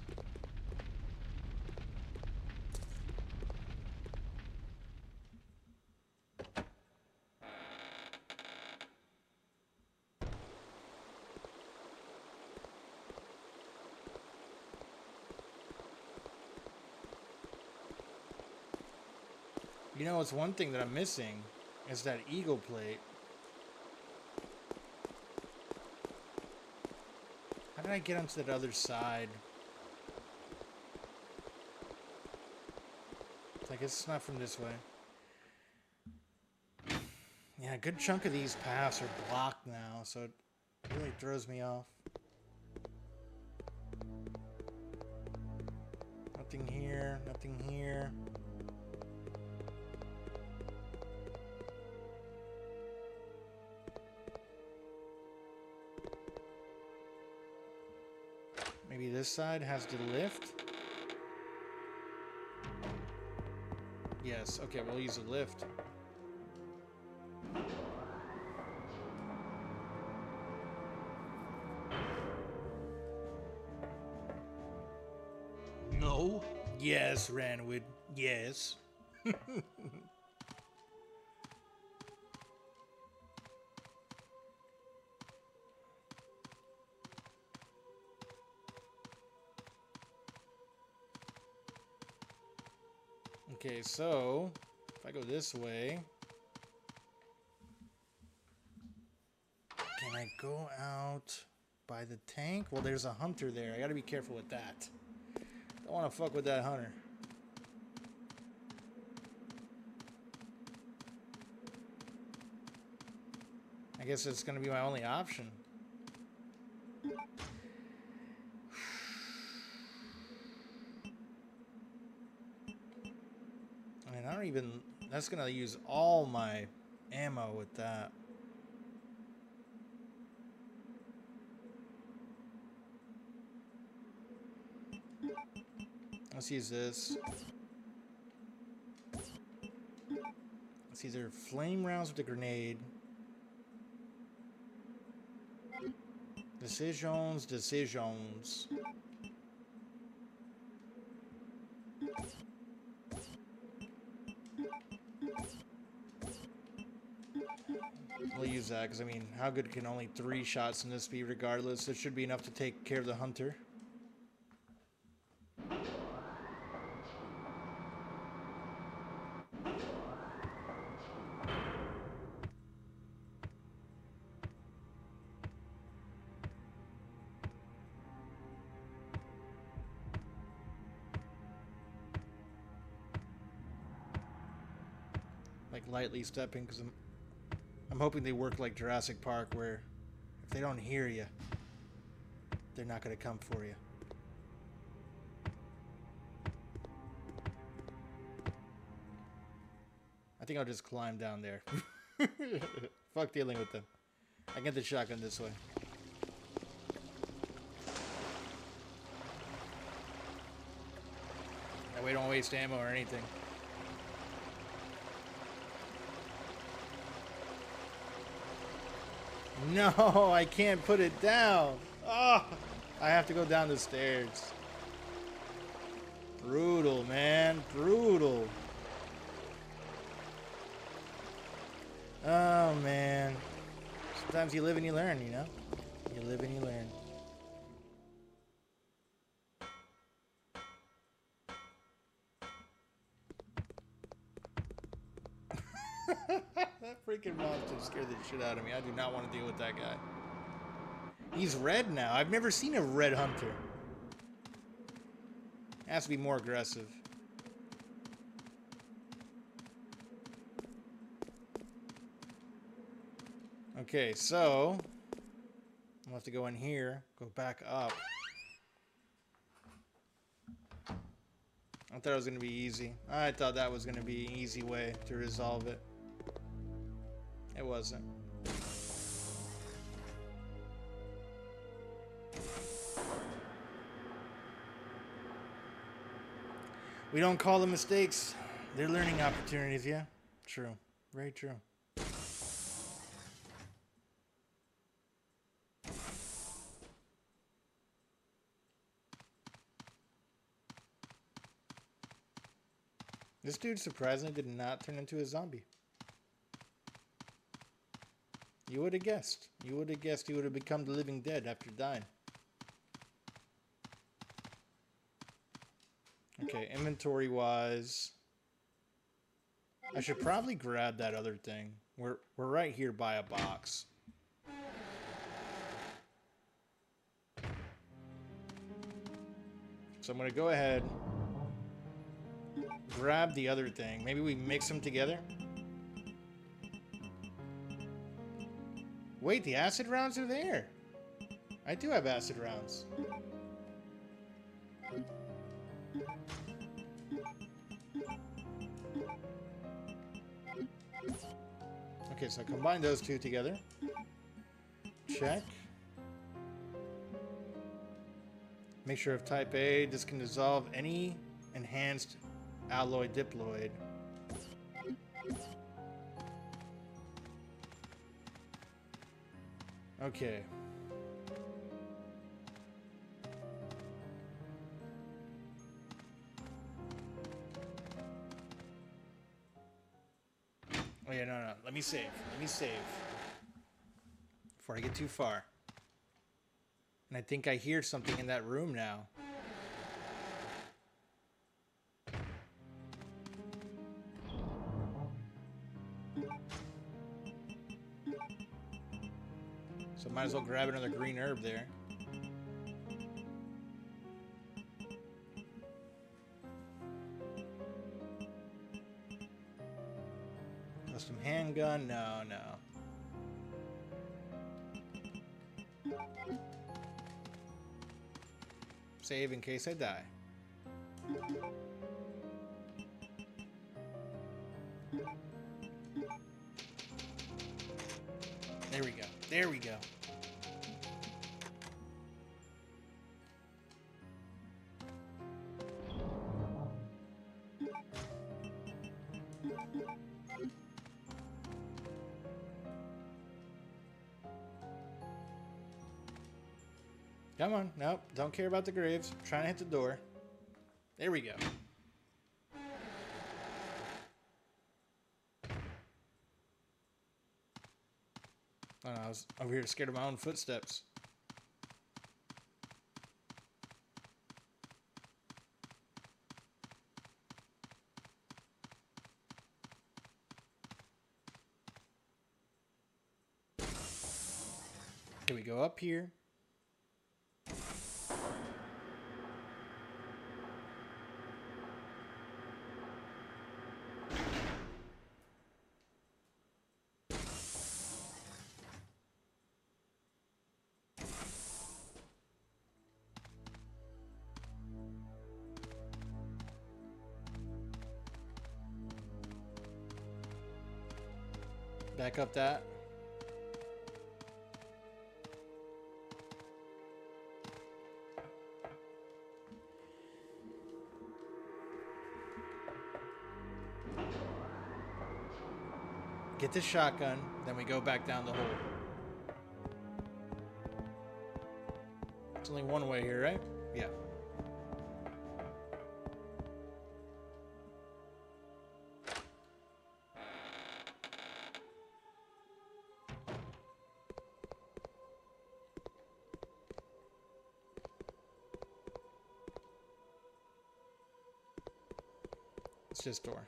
You know, it's one thing that I'm missing is that eagle plate. How did I get onto that other side? I guess it's not from this way. Yeah, a good chunk of these paths are blocked now, so it really throws me off. Nothing here, nothing here. Maybe this side has the lift? Yes, okay, we'll use the lift. No? Yes, Ranwood, yes. Okay, so if I go this way, can I go out by the tank? Well, there's a hunter there. I gotta be careful with that. Don't want to fuck with that hunter. I guess it's gonna be my only option. I mean, I don't even... That's gonna use all my ammo with that. Let's use this. It's either flame rounds with a grenade. Decisions. We'll use that, because, I mean, how good can only 3 shots in this be regardless? It should be enough to take care of the hunter. Like, lightly stepping, because I'm hoping they work like Jurassic Park, where if they don't hear you, they're not going to come for you. I think I'll just climb down there. Fuck dealing with them. I get the shotgun this way. That way I don't waste ammo or anything. No, I can't put it down. Oh, I have to go down the stairs. Brutal, man. Brutal. Oh, man. Sometimes you live and you learn, you know? You live and you learn. That freaking monster scared the shit out of me. I do not want to deal with that guy. He's red now. I've never seen a red hunter. Has to be more aggressive. Okay, so I'll have to go in here, go back up. I thought it was going to be easy. I thought that was going to be an easy way to resolve it. It wasn't. We don't call them mistakes. They're learning opportunities, yeah? True. Very true. This dude surprisingly did not turn into a zombie. You would have guessed. You would have guessed he would have become the living dead after dying. Okay, inventory-wise, I should probably grab that other thing. We're right here by a box. So I'm going to go ahead, grab the other thing. Maybe we mix them together. Wait, the acid rounds are there. I do have acid rounds. Okay, so I combine those two together. Check. Make sure of type A, this can dissolve any enhanced alloy diploid. Okay. Oh yeah, no. Let me save. Let me save. Before I get too far. And I think I hear something in that room now. So might as well grab another green herb there. Custom handgun? No. Save in case I die. There we go. There we go. Come on. Nope. Don't care about the graves. I'm trying to hit the door. There we go. Oh, no, I was over here scared of my own footsteps. Can we go up here? Back up that. Get the shotgun, then we go back down the hole. It's only one way here, right? Yeah. It's this door.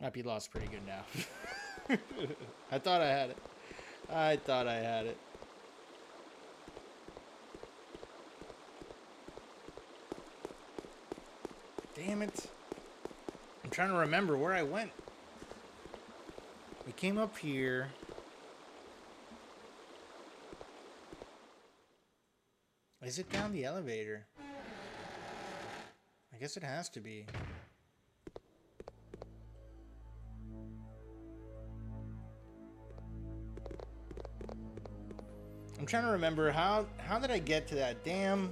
Might be lost pretty good now. I thought I had it. I thought I had it. Damn it. I'm trying to remember where I went. We came up here. Is it down the elevator? I guess it has to be. I'm trying to remember how did I get to that damn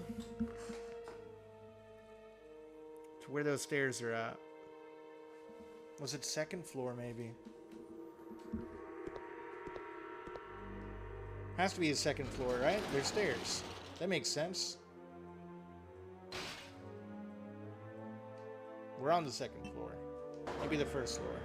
to where those stairs are at? Was it second floor maybe? Has to be a second floor, right? There's stairs. That makes sense. We're on the second floor. Maybe the first floor.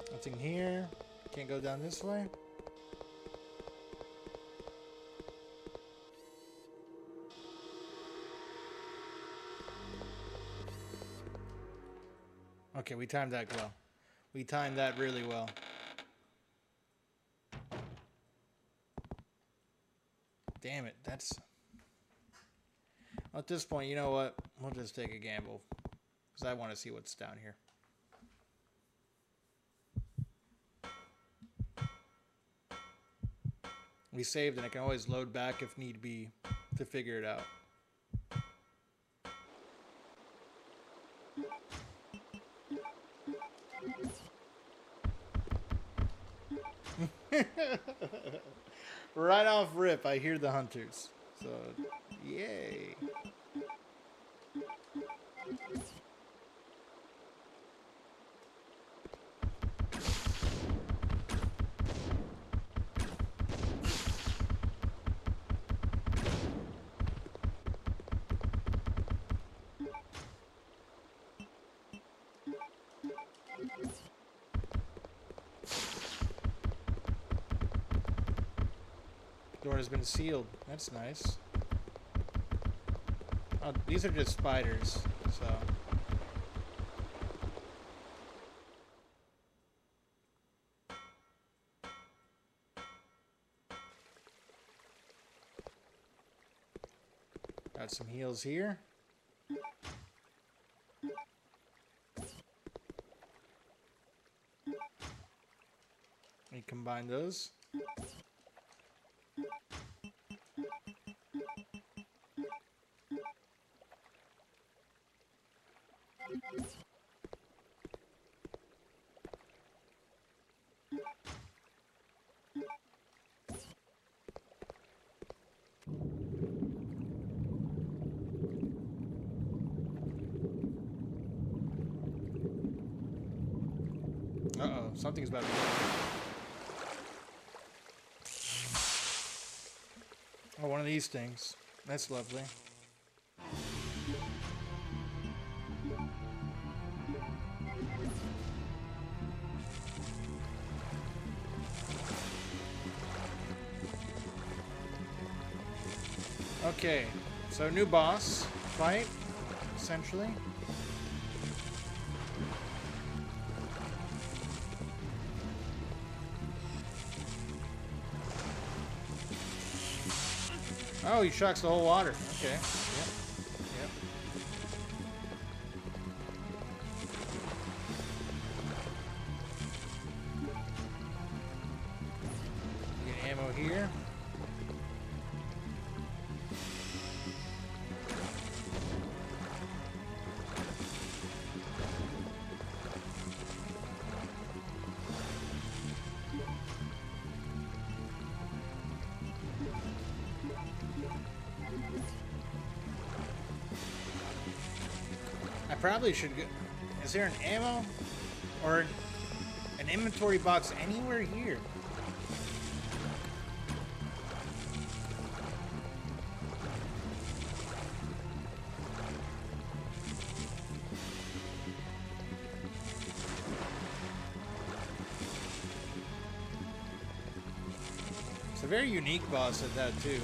Nothing here. Can't go down this way. Okay, we timed that well. We timed that really well. Damn it, that's... At this point, you know what? We'll just take a gamble. Because I want to see what's down here. We saved and I can always load back if need be to figure it out. Right off rip, I hear the hunters. So, yay. Door has been sealed. That's nice. Oh, these are just spiders, so. Got some heals here. Let me combine those. Uh-oh, something's about to happen. Oh, one of these things. That's lovely. Okay, so new boss fight, essentially. Oh, he shocks the whole water. Okay. Yep. Yep. Get ammo here. I probably should go. Is there an ammo or an inventory box anywhere here? It's a very unique boss at that too.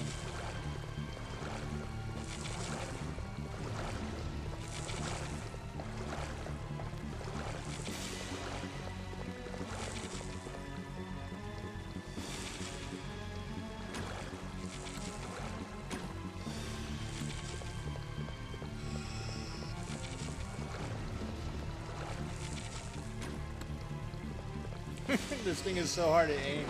This thing is so hard to aim.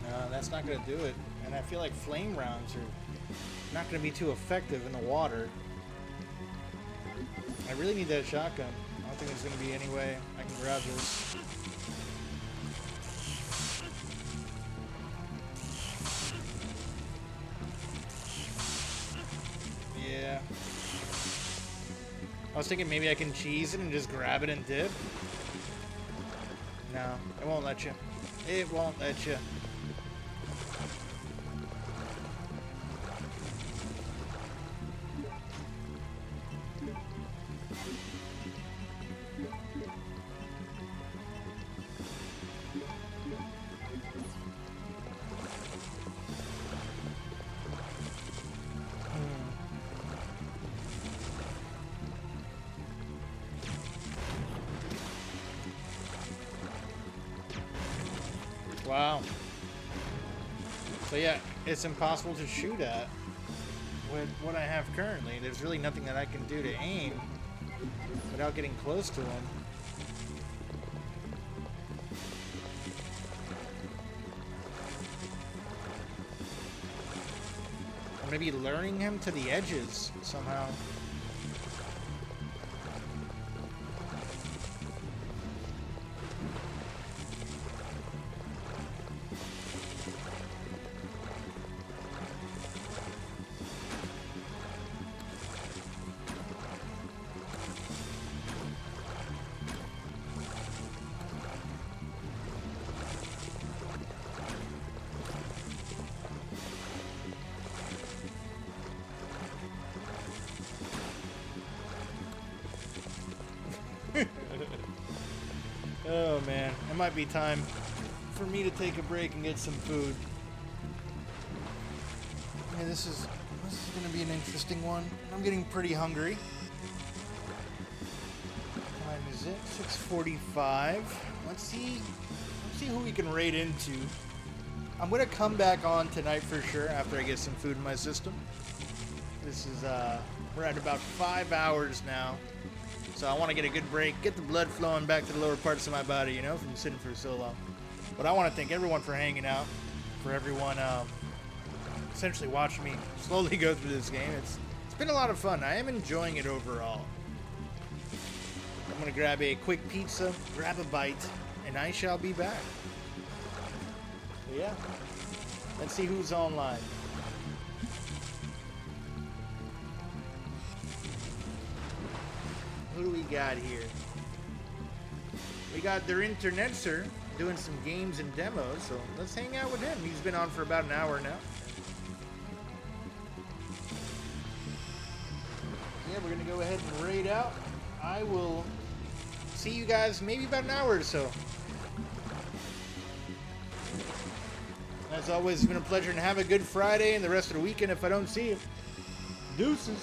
No, that's not going to do it. And I feel like flame rounds are not going to be too effective in the water. I really need that shotgun. I don't think there's going to be any way I can grab this. Yeah. I was thinking maybe I can cheese it and just grab it and dip. No, it won't let you. It won't let you. Wow. So yeah, it's impossible to shoot at with what I have currently. There's really nothing that I can do to aim without getting close to him. Or maybe luring him to the edges somehow. Oh man, it might be time for me to take a break and get some food. Okay, this is gonna be an interesting one. I'm getting pretty hungry. What time is it? 6:45. Let's see who we can raid into. I'm gonna come back on tonight for sure after I get some food in my system. This is we're at about 5 hours now. So I want to get a good break, get the blood flowing back to the lower parts of my body, you know, from sitting for so long. But I want to thank everyone for hanging out, for everyone essentially watching me slowly go through this game. It's been a lot of fun. I am enjoying it overall. I'm going to grab a quick pizza, grab a bite, and I shall be back. So yeah, let's see who's online. Who do we got here? We got their internetser doing some games and demos, so let's hang out with him. He's been on for about an hour now. Yeah, we're gonna go ahead and raid out. I will see you guys maybe about an hour or so. As always, it's been a pleasure, and have a good Friday and the rest of the weekend if I don't see you. Deuces.